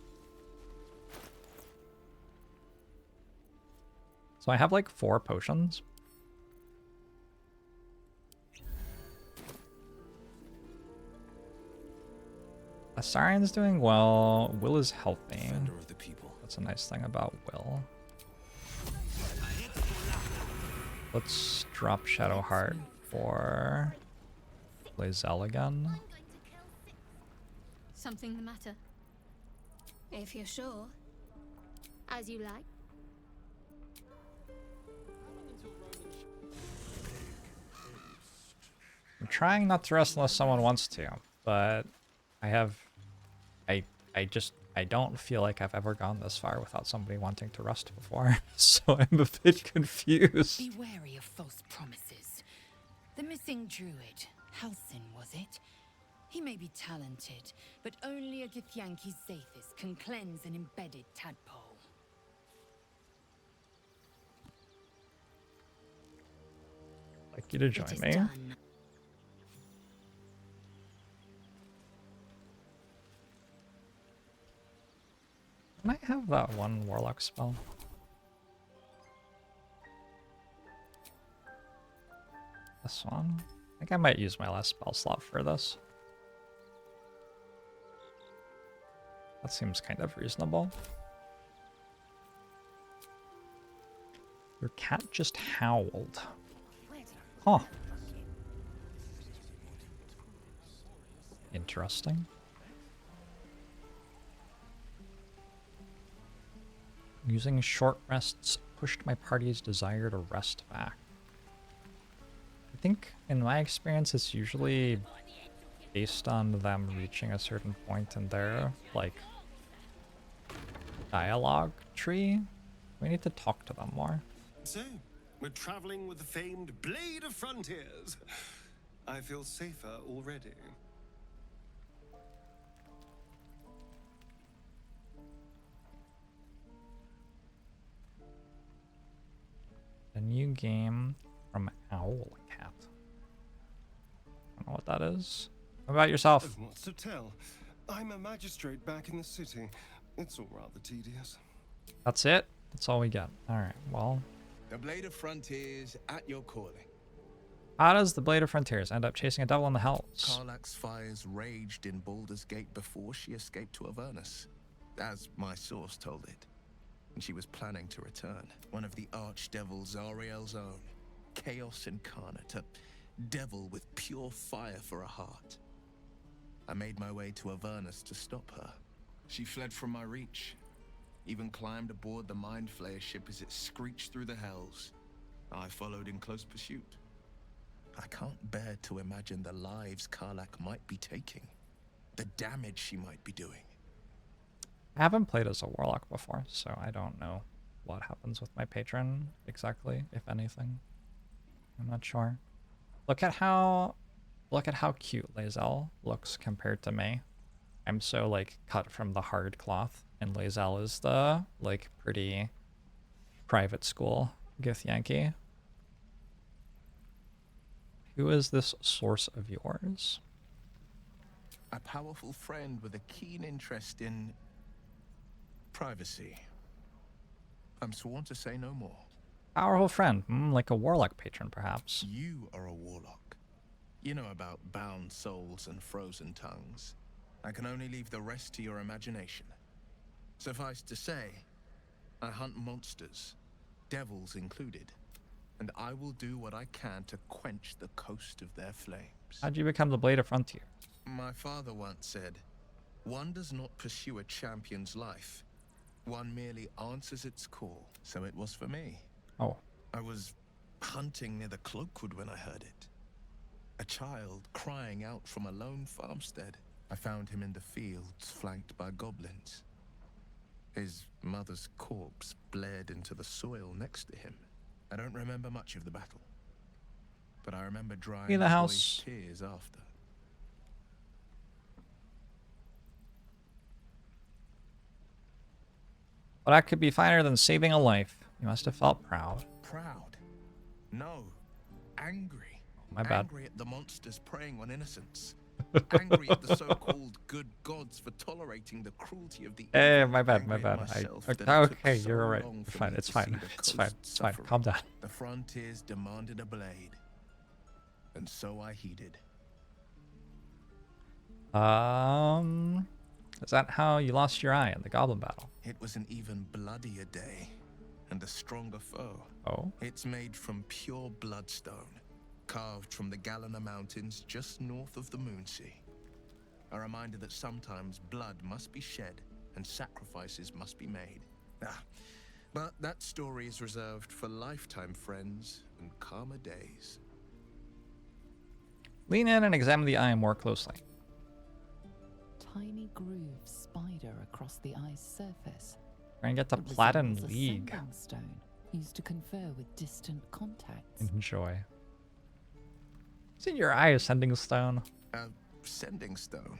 So I have like 4 potions. Asarian's doing well. Will is healthy. That's a nice thing about Will. Let's drop Shadowheart for Lae'zel again. Something the matter? If you're sure. As you like. I'm trying not to rest unless someone wants to, but I don't feel like I've ever gone this far without somebody wanting to rest before, so I'm a bit confused. Be wary of false promises. The missing druid, Halsin, was it? He may be talented, but only a Githyanki Zathis can cleanse an embedded tadpole. I'd like you to join me. Done. Can I have that one warlock spell? This one? I think I might use my last spell slot for this. That seems kind of reasonable. Your cat just howled. Huh. Interesting. Using short rests pushed my party's desire to rest back. I think, in my experience, it's usually based on them reaching a certain point in their, like, dialogue tree. We need to talk to them more. So, we're traveling with the famed Blade of Frontiers. I feel safer already. A new game from Owlcat. I don't know what that is. What about yourself? What's to tell? I'm a magistrate back in the city. It's all rather tedious. That's it? That's all we got. Alright, well. The Blade of Frontiers at your calling. How does the Blade of Frontiers end up chasing a devil in the hells? Karlach's fires raged in Baldur's Gate before she escaped to Avernus, as my source told it. And she was planning to return. One of the archdevils Zariel's own. Chaos incarnate, a devil with pure fire for a heart. I made my way to Avernus to stop her. She fled from my reach, even climbed aboard the Mind Flayer ship as it screeched through the hells. I followed in close pursuit. I can't bear to imagine the lives Karlach might be taking, the damage she might be doing. I haven't played as a warlock before, so I don't know what happens with my patron exactly, if anything. I'm not sure. Look at how cute Lae'zel looks compared to me. I'm so like cut from the hard cloth, and Lae'zel is the like pretty private school Githyanki. Who is this source of yours? A powerful friend with a keen interest in privacy. I'm sworn to say no more. Powerful friend, like a warlock patron, perhaps. You are a warlock. You know about bound souls and frozen tongues. I can only leave the rest to your imagination. Suffice to say, I hunt monsters, devils included, and I will do what I can to quench the coast of their flames. How'd you become the Blade of Frontier? My father once said, one does not pursue a champion's life. One merely answers its call. So it was for me. Oh. I was hunting near the Cloakwood when I heard it. A child crying out from a lone farmstead. I found him in the fields, flanked by goblins. His mother's corpse blared into the soil next to him. I don't remember much of the battle, but I remember drying In the the house. boy's tears after. But that could be finer than saving a life. You must have felt proud. Proud? No. Angry. My bad. Angry at the monsters preying on innocents. Angry at the so-called good gods for tolerating the cruelty of the Hey, evil, my bad, angry my at bad. myself that it Okay, took so you're alright. long for Fine, me it's to fine. see the It's fine. coast It's fine. suffering. Calm down. The frontiers demanded a blade. And so I heeded. Is that how you lost your eye in the goblin battle? It was an even bloodier day, and a stronger foe. Oh? It's made from pure bloodstone, carved from the Galena Mountains just north of the Moonsea. A reminder that sometimes blood must be shed and sacrifices must be made. But that story is reserved for lifetime friends and calmer days. Lean in and examine the eye more closely. Tiny grooves spider across the eye's surface. Try and get to It Platinum resembles a League. sending stone used to confer with distant contacts. Enjoy. Isn't your eye a sending stone? Sending stone.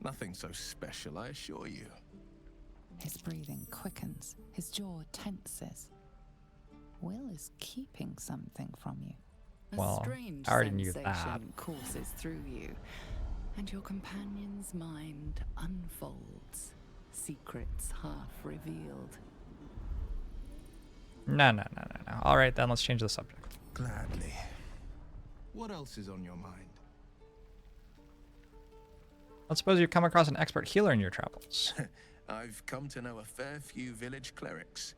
Nothing so special, I assure you. His breathing quickens, his jaw tenses. Will is keeping something from you. Well, A strange I already knew sensation that. courses through you, and your companion's mind unfolds, secrets half revealed. No. Alright then, let's change the subject. Gladly. What else is on your mind? Let's suppose you come across an expert healer in your travels. I've come to know a fair few village clerics,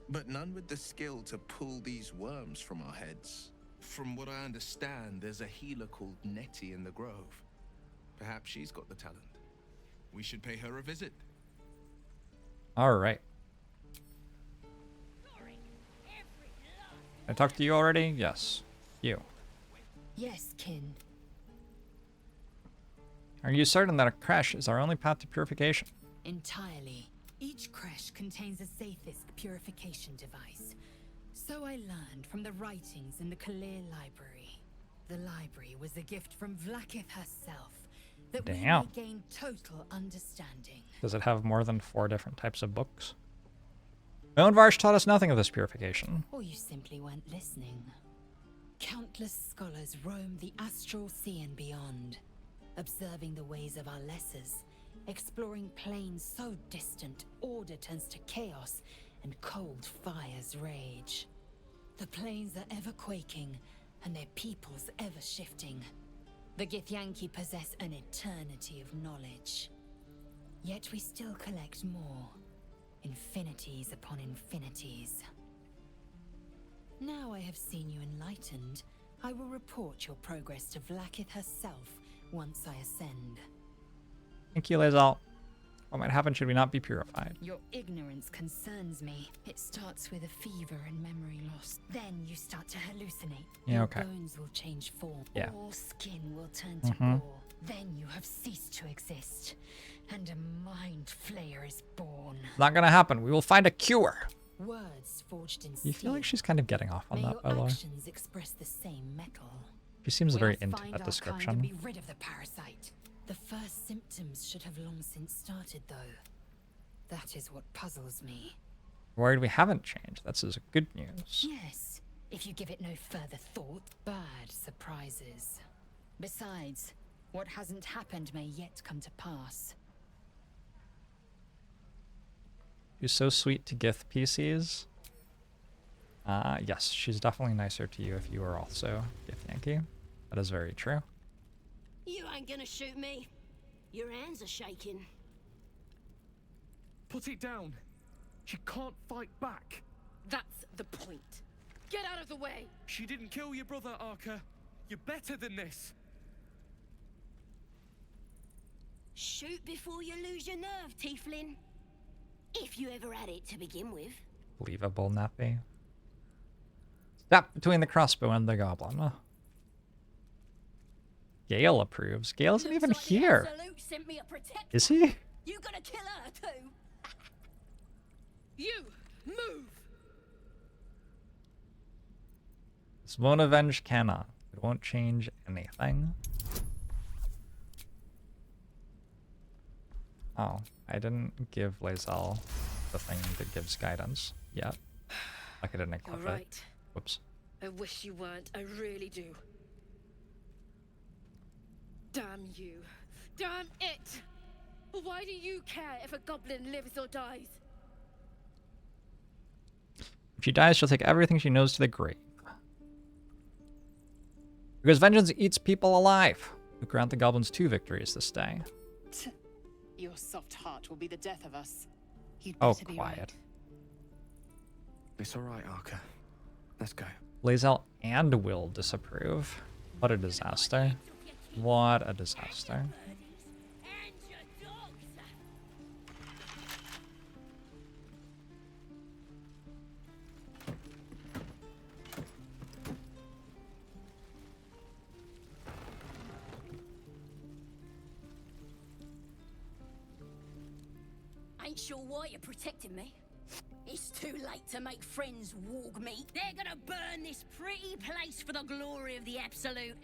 but none with the skill to pull these worms from our heads. From what I understand, there's a healer called Nettie in the Grove. Perhaps she's got the talent. We should pay her a visit. Alright. I talked to you already? Yes. You. Yes, kin. Are you certain that a crash is our only path to purification? Entirely. Each creche contains a Zathist purification device. So I learned from the writings in the Kalir Library. The library was a gift from Vlaakith herself, that we Damn. may gain total understanding. Does it have more than 4 different types of books? Moanvarsh taught us nothing of this purification. Or you simply weren't listening. Countless scholars roam the astral sea and beyond, observing the ways of our lessers, exploring planes so distant order turns to chaos and cold fires rage. The planes are ever quaking, and their peoples ever shifting. The Githyanki possess an eternity of knowledge. Yet we still collect more. Infinities upon infinities. Now I have seen you enlightened, I will report your progress to Vlaakith herself once I ascend. Thank you, Lazal. What might happen should we not be purified? Your ignorance concerns me. It starts with a fever and memory loss. Then you start to hallucinate. Yeah, okay. Your bones will change form. Yeah. All skin will turn to Mhm. gore. Then you have ceased to exist, and a mind flayer is born. Not gonna happen. We will find a cure. Words forged in You steel. feel like she's kind of getting off on May that, your by the way. actions express the same metal. She seems We very must into find that our description. kind and be rid of the parasite. The first symptoms should have long since started, though. That is what puzzles me. Worried we haven't changed. That's is good news. Yes, if you give it no further thought, bad surprises. Besides, what hasn't happened may yet come to pass. You're so sweet to Gith PCs. Yes, she's definitely nicer to you if you are also Githyanki. That is very true. You ain't gonna shoot me. Your hands are shaking. Put it down. She can't fight back. That's the point. Get out of the way. She didn't kill your brother, Arca. You're better than this. Shoot before you lose your nerve, Tieflin. If you ever had it to begin with. Believable, Nappy. Stop between the crossbow and the goblin. Gale approves. Gale isn't even here. Absolute sent me a protector. Is he? You gonna kill her too? You move. This won't avenge Canon. It won't change anything. Oh, I didn't give Lazal the thing that gives guidance yet. Like I didn't equip All it. right. Whoops. I wish you weren't. I really do. Damn you. Damn it! Why do you care if a goblin lives or dies? If she dies, she'll take everything she knows to the grave. Because vengeance eats people alive. We grant the goblins 2 victories this day. Your soft heart will be the death of us. Oh, quiet. It's all right, Arca. Let's go. Lae'zel and Will disapprove. What a disaster. What a disaster. Ain't sure why you're protecting me. It's too late to make friends, warg meat. They're gonna burn this pretty place for the glory of the Absolute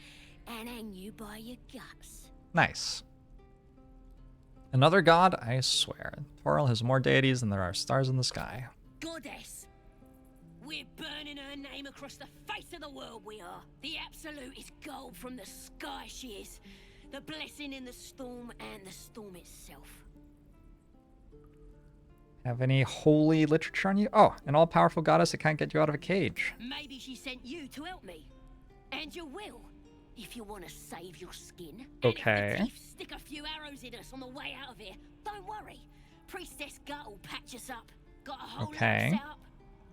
and hang you by your guts. Nice. Another god, I swear. Toril has more deities than there are stars in the sky. Goddess. We're burning her name across the face of the world, we are. The Absolute is gold from the sky, she is. The blessing in the storm and the storm itself. Have any holy literature on you? Oh, an all-powerful goddess that can't get you out of a cage. Maybe she sent you to help me. And you will, if you want to save your skin. Okay. And if the thief stick a few arrows in us on the way out of here, don't worry. Priestess Gut will patch us up. Got a whole lot set up.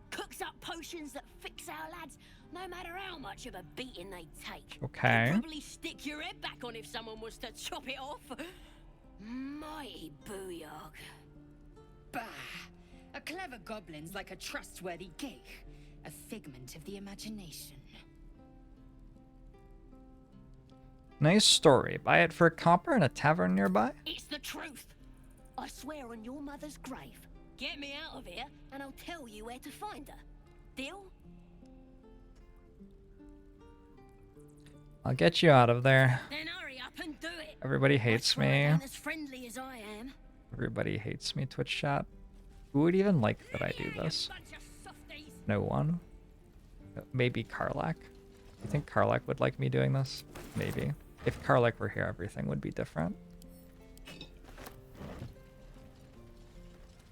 Cooks up potions that fix our lads, no matter how much of a beating they take. Okay. They'd probably stick your head back on if someone was to chop it off. Mighty booyog. Bah! A clever goblin's like a trustworthy gig. A figment of the imagination. Nice story. Buy it for a copper in a tavern nearby? It's the truth. I swear on your mother's grave. Get me out of here, and I'll tell you where to find her. Deal? I'll get you out of there. Then hurry up and do it. Everybody hates me. I'm as friendly as I am. Everybody hates me, Twitch chat. Who would even like that I do this? No one. Maybe Karlach. You think Karlach would like me doing this? Maybe. If Karlach were here, everything would be different.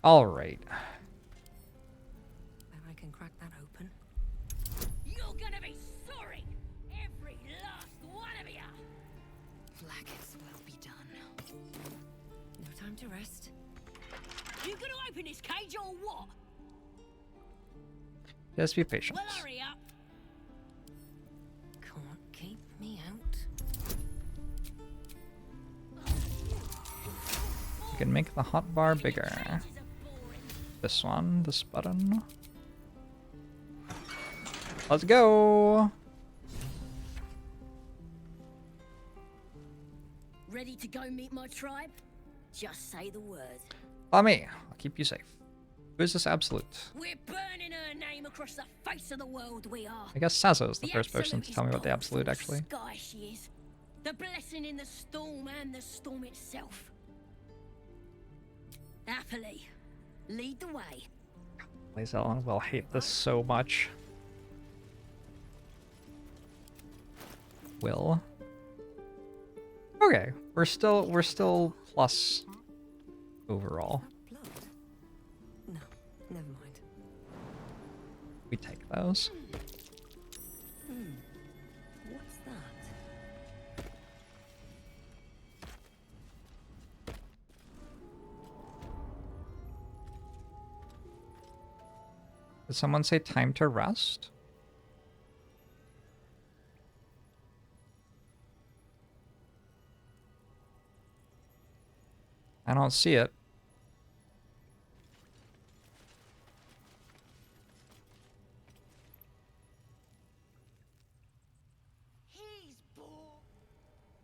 Alright. Then I can crack that open. You're gonna be sorry! Every last one of you! Blackets will be done. No time to rest. You gonna open this cage or what? Just be patient. Well, hurry up. Can't keep me out. You can make the hotbar bigger. This one, this button. Let's go! Ready to go meet my tribe? Just say the word. On me. I'll keep you safe. Who is this Absolute? We're burning her name across the face of the world, we are. I guess Sazo is the first person to tell me about the Absolute, actually. Sky she is. The blessing in the storm and the storm itself. Happily, lead the way. Lae'zel will hate this so much. Will. Okay, we're still plus overall. No, never mind. We take those. What's that? Did someone say time to rest? I don't see it.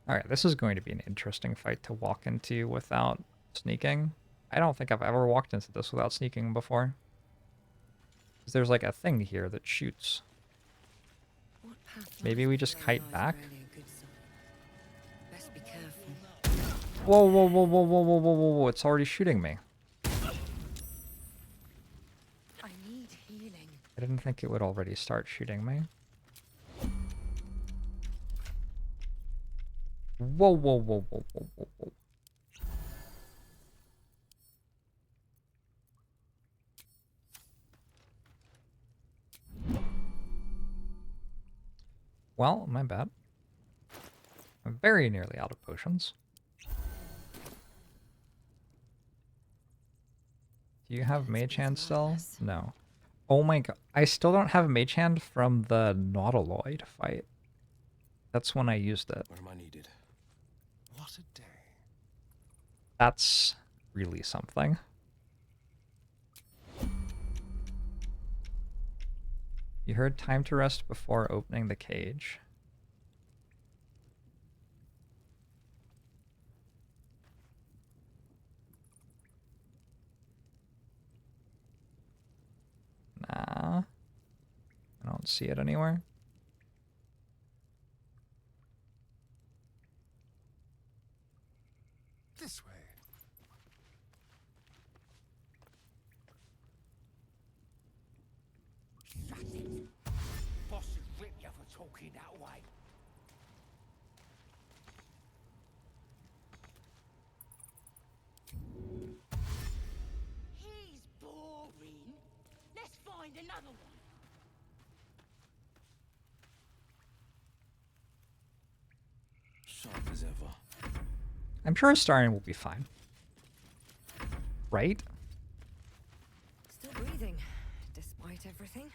Alright, this is going to be an interesting fight to walk into without sneaking. I don't think I've ever walked into this without sneaking before. There's like a thing here that shoots. Maybe we just kite back? Best be careful. Whoa, whoa, whoa, whoa, whoa, whoa, whoa, whoa, whoa, it's already shooting me. I need healing. I didn't think it would already start shooting me. Whoa, whoa, whoa, whoa, whoa, whoa, whoa. Well, my bad. I'm very nearly out of potions. Do you have Mage Hand still? No. Oh my god. I still don't have Mage Hand from the nautiloid fight. That's when I used it. Where am I needed? What a day. That's really something. You heard time to rest before opening the cage. Nah. I don't see it anywhere. This way. Shut it! Boss would rip you for talking that way. He's boring. Let's find another one. Sharp as ever. I'm sure Astarion will be fine. Right? Still breathing, despite everything.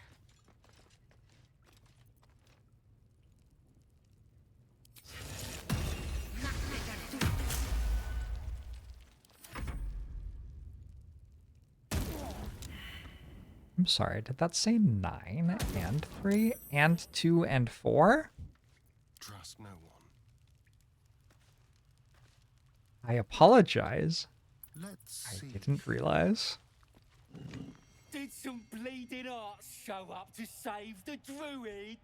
I'm sorry, did that say 9 and 3 and 2 and 4? Trust no one. I apologize. Let's I see. didn't realize. Did some bleeding arts show up to save the Druid?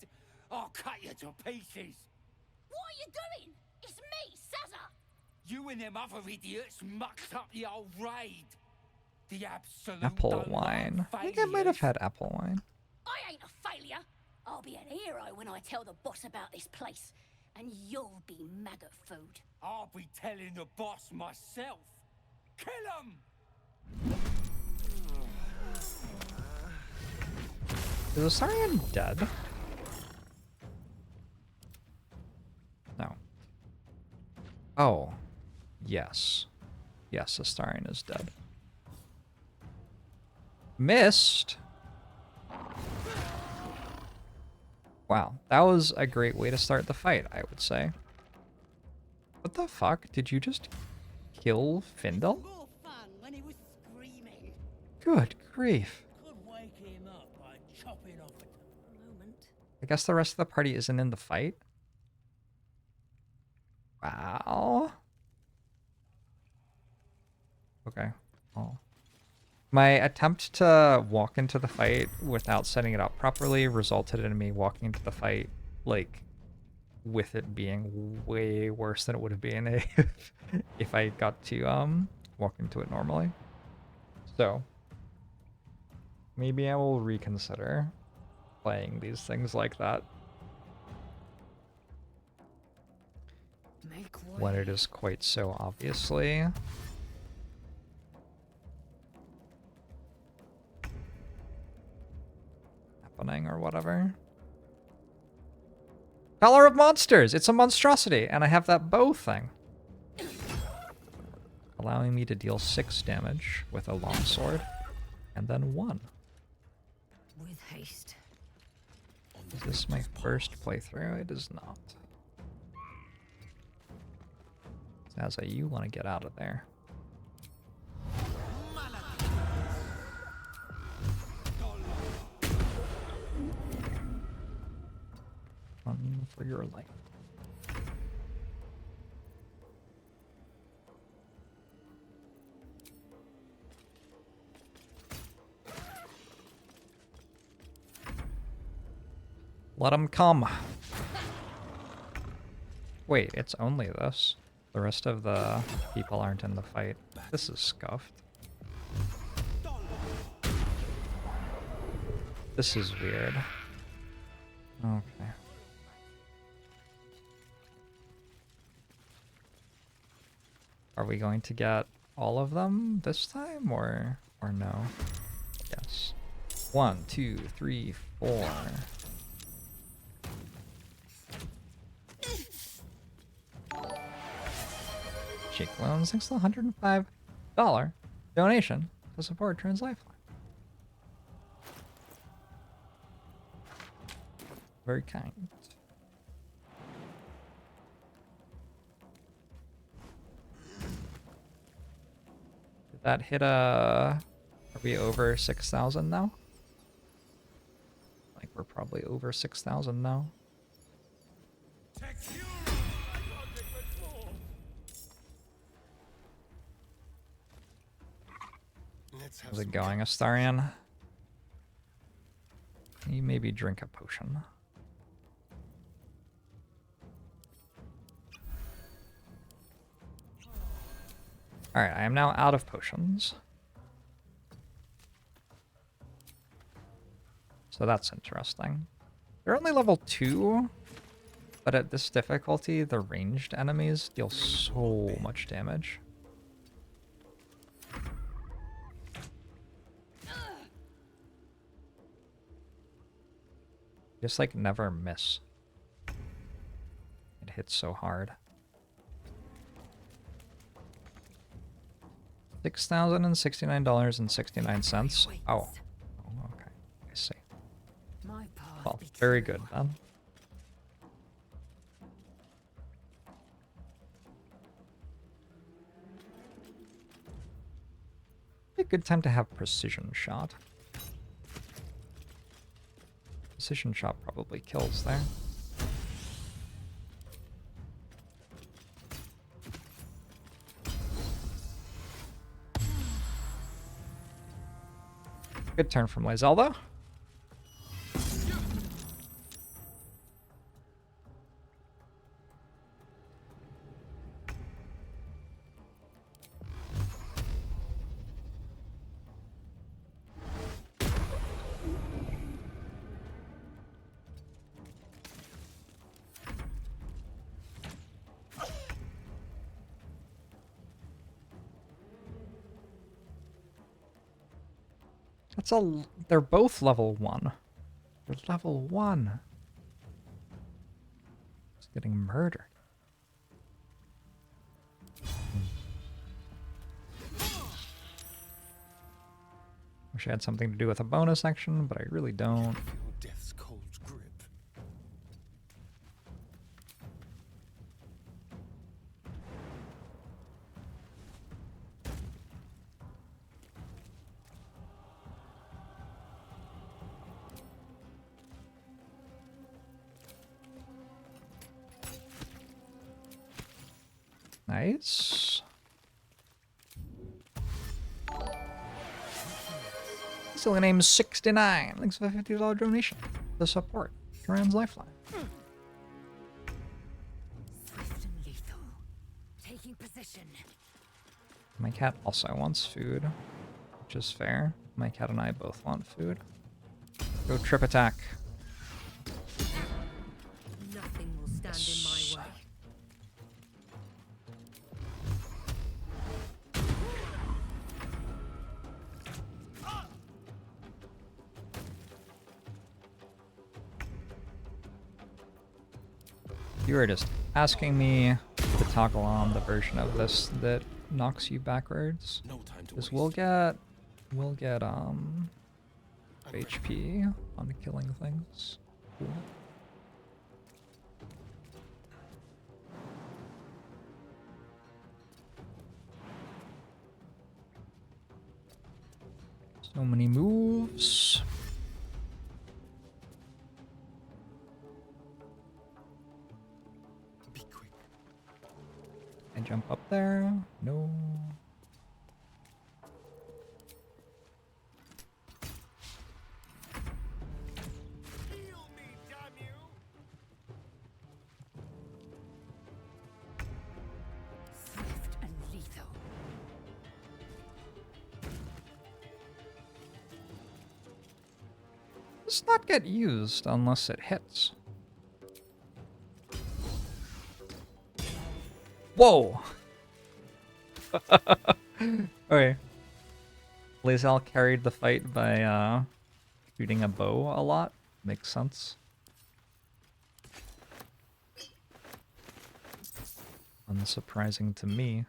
I'll cut you to pieces. What are you doing? It's me, Sazza. You and them other idiots mucked up the old raid. The absolute Apple wine. I think I might have had apple wine. I ain't a failure. I'll be an hero when I tell the boss about this place. And you'll be maggot food. I'll be telling the boss myself. Kill him! Is Astarion dead? No. Oh. Yes. Yes, Astarion is dead. Missed? Wow, that was a great way to start the fight, I would say. What the fuck? Did you just kill Findle? More fun when he was screaming. Good grief. Could wake him up by chopping off a moment. I guess the rest of the party isn't in the fight. Wow. Okay. Well, my attempt to walk into the fight without setting it up properly resulted in me walking into the fight, like, with it being way worse than it would have been if I got to walk into it normally. So, maybe I will reconsider playing these things like that. When it is quite so obviously happening or whatever. Color of Monsters! It's a monstrosity, and I have that bow thing. Allowing me to deal 6 damage with a longsword, and then 1. With haste. Is this my first playthrough? It is not. Sazza, you want to get out of there. Run for your life. Let them come. Wait, it's only this. The rest of the people aren't in the fight. This is scuffed. This is weird. Okay. Are we going to get all of them this time, or no? Yes. 1, 2, 3, 4. Shake Loan, thanks to the $105 donation to support Trans Lifeline. Very kind. Did that hit are we over 6,000 now? Like we're probably over 6,000 now. How's it going, Astarian? You maybe drink a potion. Alright, I am now out of potions. So that's interesting. They're only level 2, but at this difficulty, the ranged enemies deal so much damage. Just like never miss. It hits so hard. $6,069.69. Oh. Oh, okay. I see. Well, very good then. Be a good time to have precision shot. Precision shot probably kills there. Good turn from Lyselda. That's a... They're both level 1. They're level 1. It's getting murdered. Wish I had something to do with a bonus action, but I really don't. Death's cold grip. Nice. Silly name 69. Thanks for the $50 donation. The support. Trans Lifeline. Swift and lethal. Taking position. My cat also wants food, which is fair. My cat and I both want food. Go trip attack. Nothing will stand in my way. You are just asking me to toggle on the version of this that knocks you backwards. Because we'll get HP on killing things. Cool. So many moves. I jump up there? No. Swift and lethal. Does not get used unless it hits. Whoa! Okay. Lae'zel carried the fight by shooting a bow a lot. Makes sense. Unsurprising to me.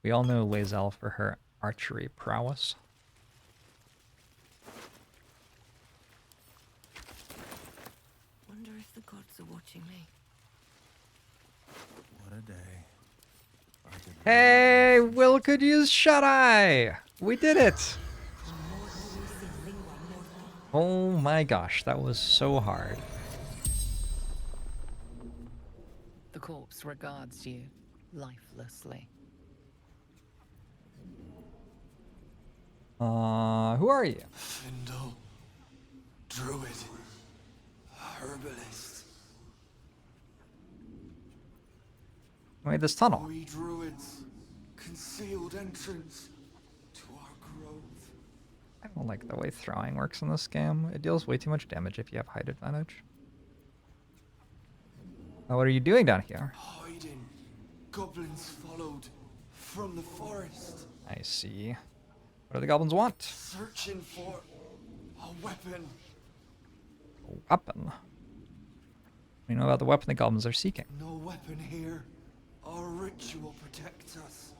We all know Lae'zel for her archery prowess. Wonder if the gods are watching me. What a day. Hey, Will could use shut-eye! We did it! Oh my gosh, that was so hard. The corpse regards you lifelessly. Who are you? Findle. Druid. Herbalist. Wait, this tunnel. We druids. Concealed entrance to our grove. I don't like the way throwing works in this game. It deals way too much damage if you have height advantage. Oh, what are you doing down here? Hiding. Goblins followed from the forest. I see. What do the goblins want? Searching for a weapon. A weapon? We know about the weapon the goblins are seeking. No weapon here. Our ritual protects us.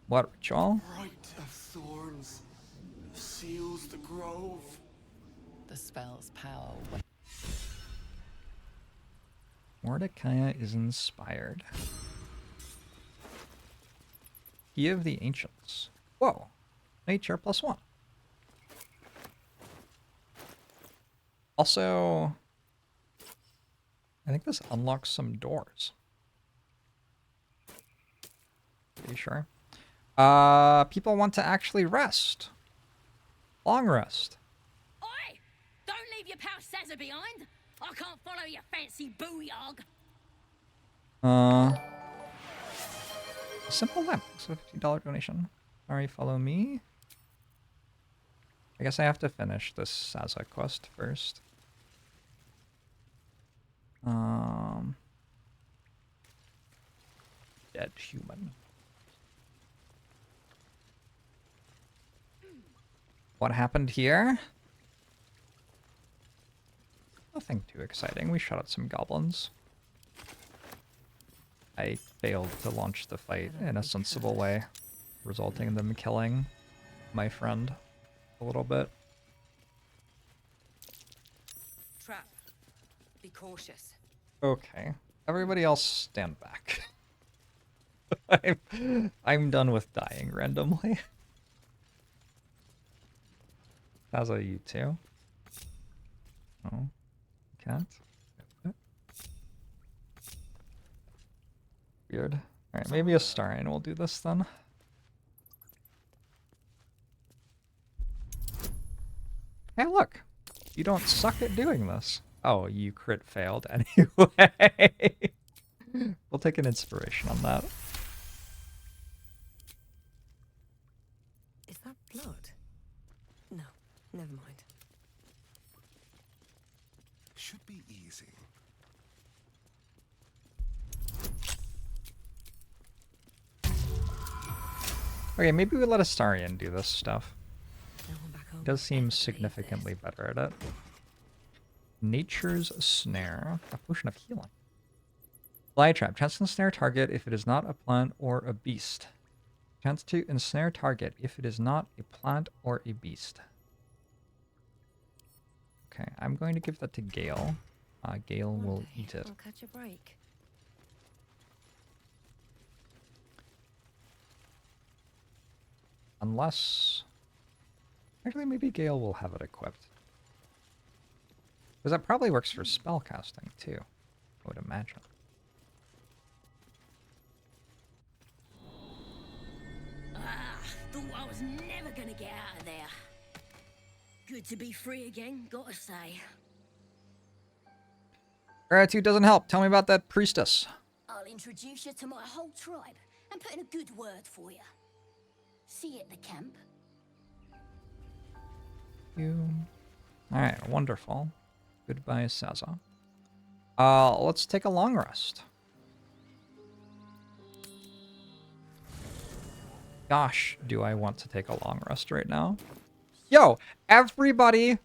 What ritual? Rite of thorns seals the grove. The spell's power. Mordecai is inspired. Key of the Ancients. Whoa. Nature +1. Also, I think this unlocks some doors. Pretty sure. People want to actually rest. Long rest. Oi! Don't leave your pal Sazza behind. I can't follow your fancy booyog. Simple lamp. So $50 donation. Sorry, follow me. I guess I have to finish this Sazza quest first. Dead human. What happened here? Nothing too exciting. We shot at some goblins. I failed to launch the fight in a sensible way, resulting in them killing my friend a little bit. Trap. Be cautious. Okay. Everybody else stand back. I'm done with dying randomly. Sazza, you too? No. Can't? Weird. Alright, maybe a Starian will do this then. Hey, look! You don't suck at doing this. Oh, you crit failed anyway. We'll take an inspiration on that. Is that blood? No, never mind. Should be easy. Okay, maybe we let Astarion do this stuff. He does seem significantly better at it. Nature's Snare. A potion of healing. Fly trap. Chance to ensnare target if it is not a plant or a beast. Chance to ensnare target if it is not a plant or a beast. Okay, I'm going to give that to Gale. Gale will eat it. I'll catch a break. Unless... Actually, maybe Gale will have it equipped. Because that probably works for spellcasting, too. I would imagine. Thought I was never gonna get out of there. Good to be free again, gotta say. Gratitude doesn't help. Tell me about that priestess. I'll introduce you to my whole tribe and put in a good word for you. See you at the camp. Alright, wonderful. Goodbye, Sazza. Let's take a long rest. Gosh, do I want to take a long rest right now? Yo, everybody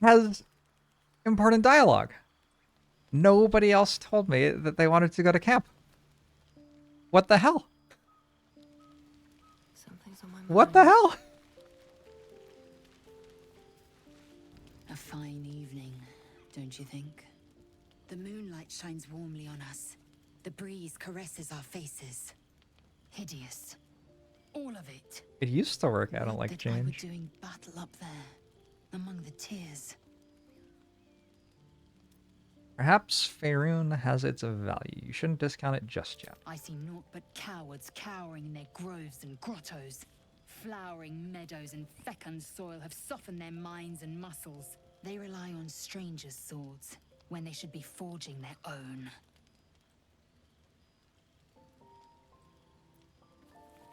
has important dialogue. Nobody else told me that they wanted to go to camp. What the hell? Something's on my mind. What the hell? A fine evening, don't you think? The moonlight shines warmly on us. The breeze caresses our faces. Hideous. All of it. It used to work. I don't like That I were change. doing battle up there, among the tears. Perhaps Faerun has its value. You shouldn't discount it just yet. I see naught but cowards cowering in their groves and grottos. Flowering meadows and fecund soil have softened their minds and muscles. They rely on strangers' swords when they should be forging their own.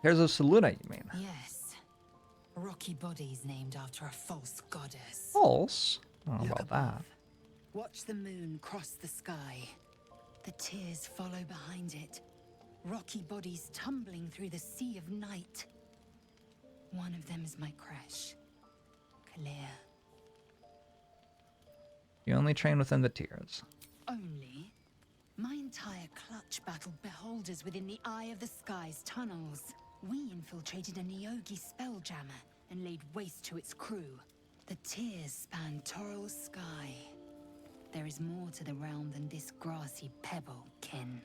Here's a Saluna, you mean? Yes. Rocky bodies named after a false goddess. False? I don't know Look about that. Watch the moon cross the sky. The tears follow behind it. Rocky bodies tumbling through the sea of night. One of them is my crash. Clear. You only train within the tiers. Only? My entire clutch battled beholders within the eye of the sky's tunnels. We infiltrated a Neogi spelljammer and laid waste to its crew. The tears span Toral's sky. There is more to the realm than this grassy pebble, kin.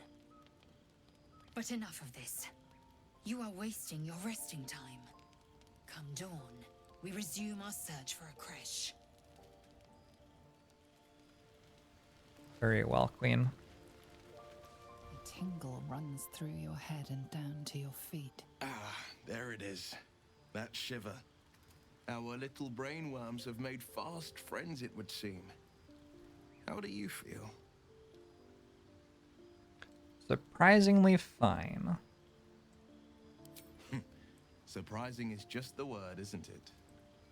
But enough of this. You are wasting your resting time. Come dawn, we resume our search for a creche. Very well, Queen. A tingle runs through your head and down to your feet. Ah, there it is. That shiver. Our little brainworms have made fast friends, it would seem. How do you feel? Surprisingly fine. Surprising is just the word, isn't it?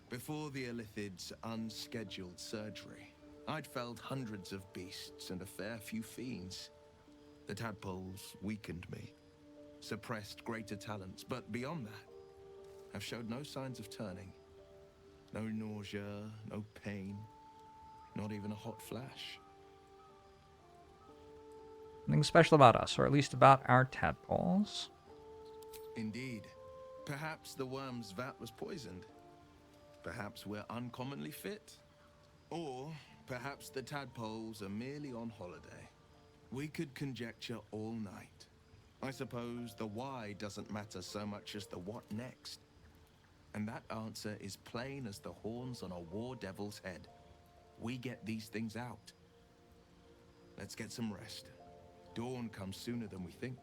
Before the Illithid's unscheduled surgery, I'd felled hundreds of beasts and a fair few fiends. The tadpoles weakened me, suppressed greater talents, but beyond that, I've showed no signs of turning. No nausea, no pain, not even a hot flash. Nothing special about us, or at least about our tadpoles. Indeed. Perhaps the worm's vat was poisoned. Perhaps we're uncommonly fit. Or perhaps the tadpoles are merely on holiday. We could conjecture all night. I suppose the why doesn't matter so much as the what next. And that answer is plain as the horns on a war devil's head. We get these things out. Let's get some rest. Dawn comes sooner than we think.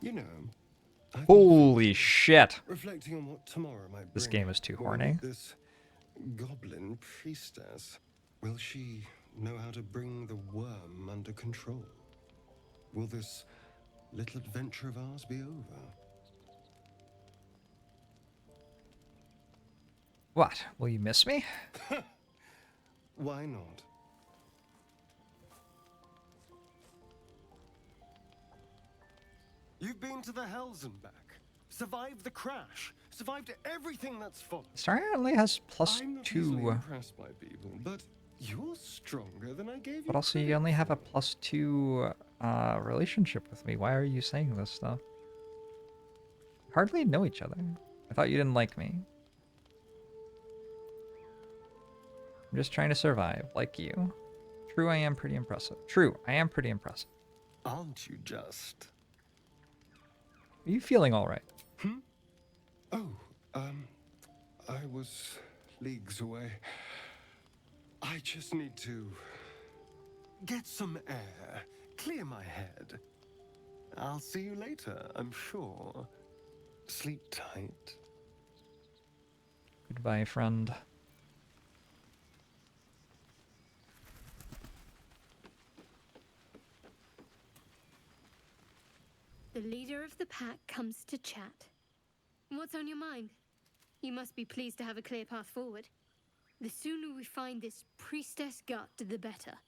You know, Holy shit. reflecting on what tomorrow might bring. This game is too Well, horny. This goblin priestess, will she know how to bring the worm under control? Will this little adventure of ours be over? What? Will you miss me? Why not? You've been to the Hells and back, survived the crash, survived everything that's followed. Star only has I'm not easily +2. impressed by people, but you're stronger than I gave you. But also, you only have a +2 relationship with me. Why are you saying this stuff? Hardly know each other. I thought you didn't like me. I'm just trying to survive, like you. True, I am pretty impressive. True, I am pretty impressive. Aren't you just? Are you feeling all right? Oh, I was leagues away. I just need to get some air, clear my head. I'll see you later, I'm sure. Sleep tight. Goodbye, friend. The leader of the pack comes to chat. What's on your mind? You must be pleased to have a clear path forward. The sooner we find this priestess gut, the better.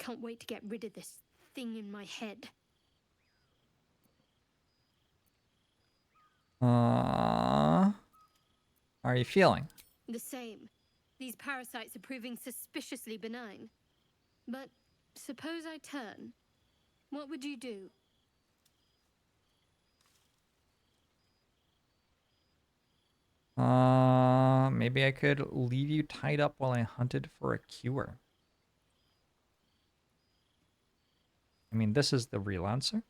can't wait to get rid of this thing in my head. How are you feeling? The same. These parasites are proving suspiciously benign. But suppose I turn. What would you do? Maybe I could leave you tied up while I hunted for a cure. I mean, this is the real answer.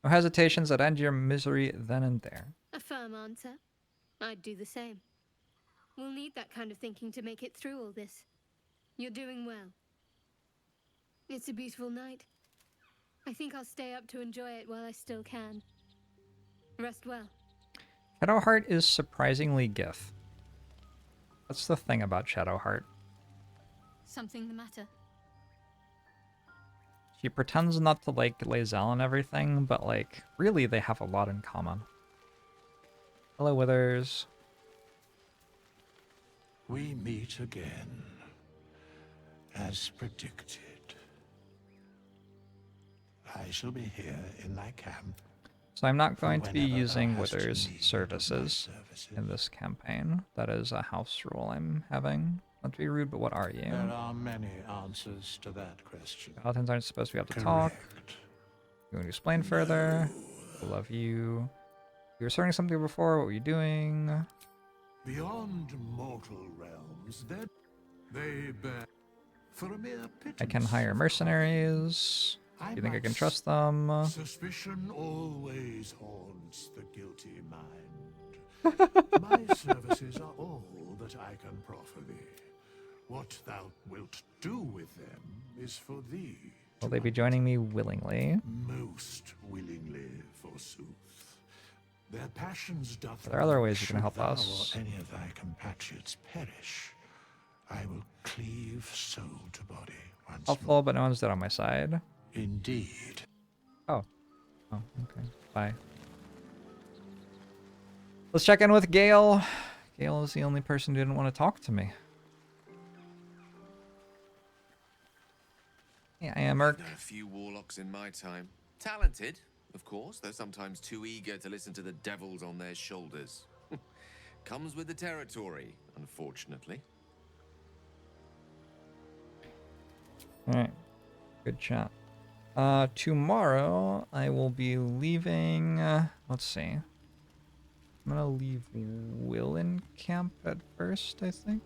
No hesitations that end your misery then and there. A firm answer. I'd do the same. We'll need that kind of thinking to make it through all this. You're doing well. It's a beautiful night. I think I'll stay up to enjoy it while I still can. Rest well. Shadowheart is surprisingly gith. That's the thing about Shadowheart. Something the matter? She pretends not to like Lae'zel and everything, but like, really they have a lot in common. Hello, Withers. We meet again, as predicted. I shall be here in thy camp. So I'm not going to be using Withers' services in this campaign. That is a house rule I'm having. Not to be rude, but what are you? There are many answers to that question. Paladins aren't supposed to be able to talk. You want to explain further? I love you. You were starting something before. What were you doing? Beyond mortal realms, they bear for a mere I can hire mercenaries. Do you think I can trust them? Suspicion always haunts the guilty mind. My services are all that I can proffer thee. What thou wilt do with them is for thee. Will they be joining me willingly? Most willingly, forsooth. Their passions doth. Are there other ways you can should help thou us? Or any of thy compatriots perish, I will cleave soul to body once more. Helpful, but no one's dead on my side. Indeed. Oh. Oh, okay. Bye. Let's check in with Gale. Gale is the only person who didn't want to talk to me. Yeah, I am Merc. I've known a few warlocks in my time. Talented, of course, though sometimes too eager to listen to the devils on their shoulders. Comes with the territory, unfortunately. Alright. Good chat. Tomorrow I will be leaving, let's see. I'm gonna leave Will in camp at first, I think.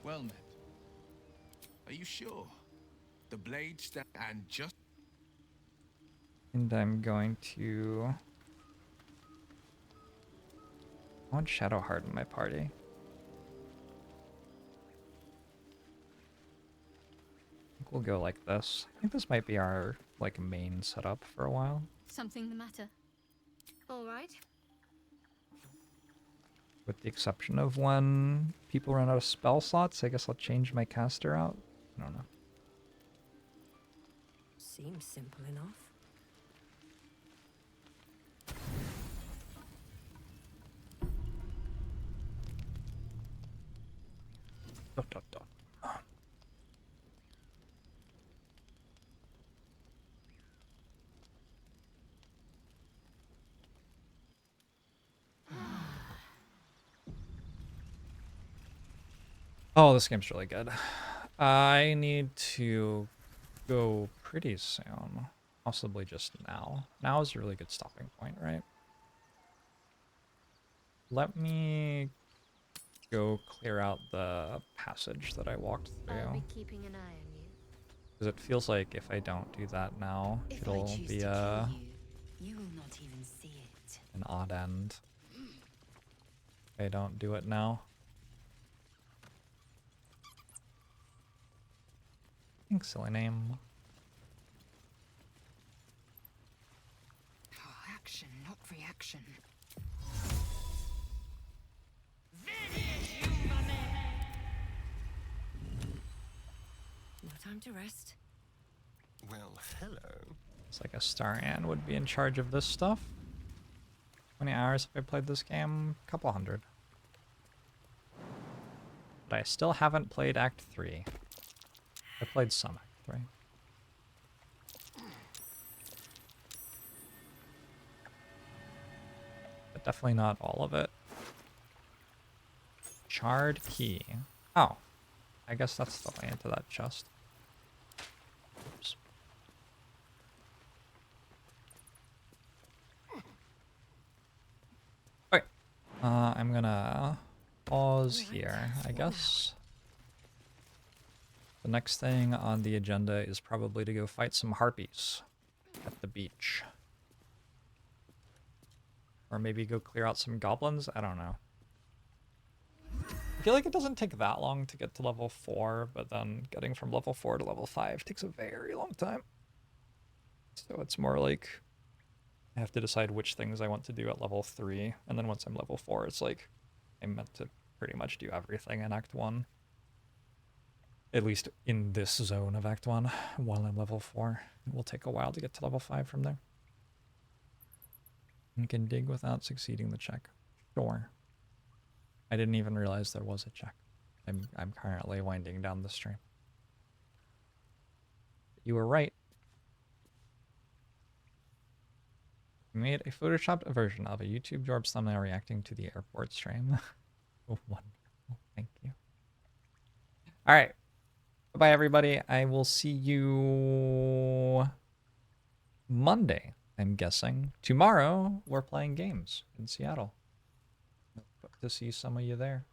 Well met. Are you sure? The blade stand and just... And I'm going to... I want Shadowheart in my party. I think we'll go like this. I think this might be our, like, main setup for a while. Something the matter? All right. With the exception of when people run out of spell slots, I guess I'll change my caster out. I don't know. Seems simple enough. Dot, dot, dot. Oh, this game's really good. I need to go pretty soon. Possibly just now. Now is a really good stopping point, right? Let me go clear out the passage that I walked I'll be through. keeping an eye on you. Because it feels like if I don't do that now, If it'll I choose be to a, kill you, you will not even see it. an odd end. If I don't do it now. Thanks, silly name. Action, not reaction. No time to rest. Well, hello. It's like a Starian would be in charge of this stuff. How many hours have I played this game? A couple hundred. But I still haven't played Act 3. I played some Act 3. But definitely not all of it. Charred key. Oh. I guess that's the way into that chest. Oops. Okay. I'm gonna pause here, I guess. The next thing on the agenda is probably to go fight some harpies at the beach. Or maybe go clear out some goblins? I don't know. I feel like it doesn't take that long to get to level 4, but then getting from level 4 to level 5 takes a very long time. So it's more like I have to decide which things I want to do at level 3, and then once I'm level 4, it's like I'm meant to pretty much do everything in Act 1. At least in this zone of Act 1, while I'm level 4. It will take a while to get to level 5 from there. You can dig without succeeding the check. Sure. I didn't even realize there was a check. I'm currently winding down the stream. You were right. We made a photoshopped version of a YouTube JORBS thumbnail reacting to the airport stream. Oh, wonderful. Thank you. All right. Bye, everybody. I will see you Monday, I'm guessing. Tomorrow, we're playing games in Seattle. Hope to see some of you there.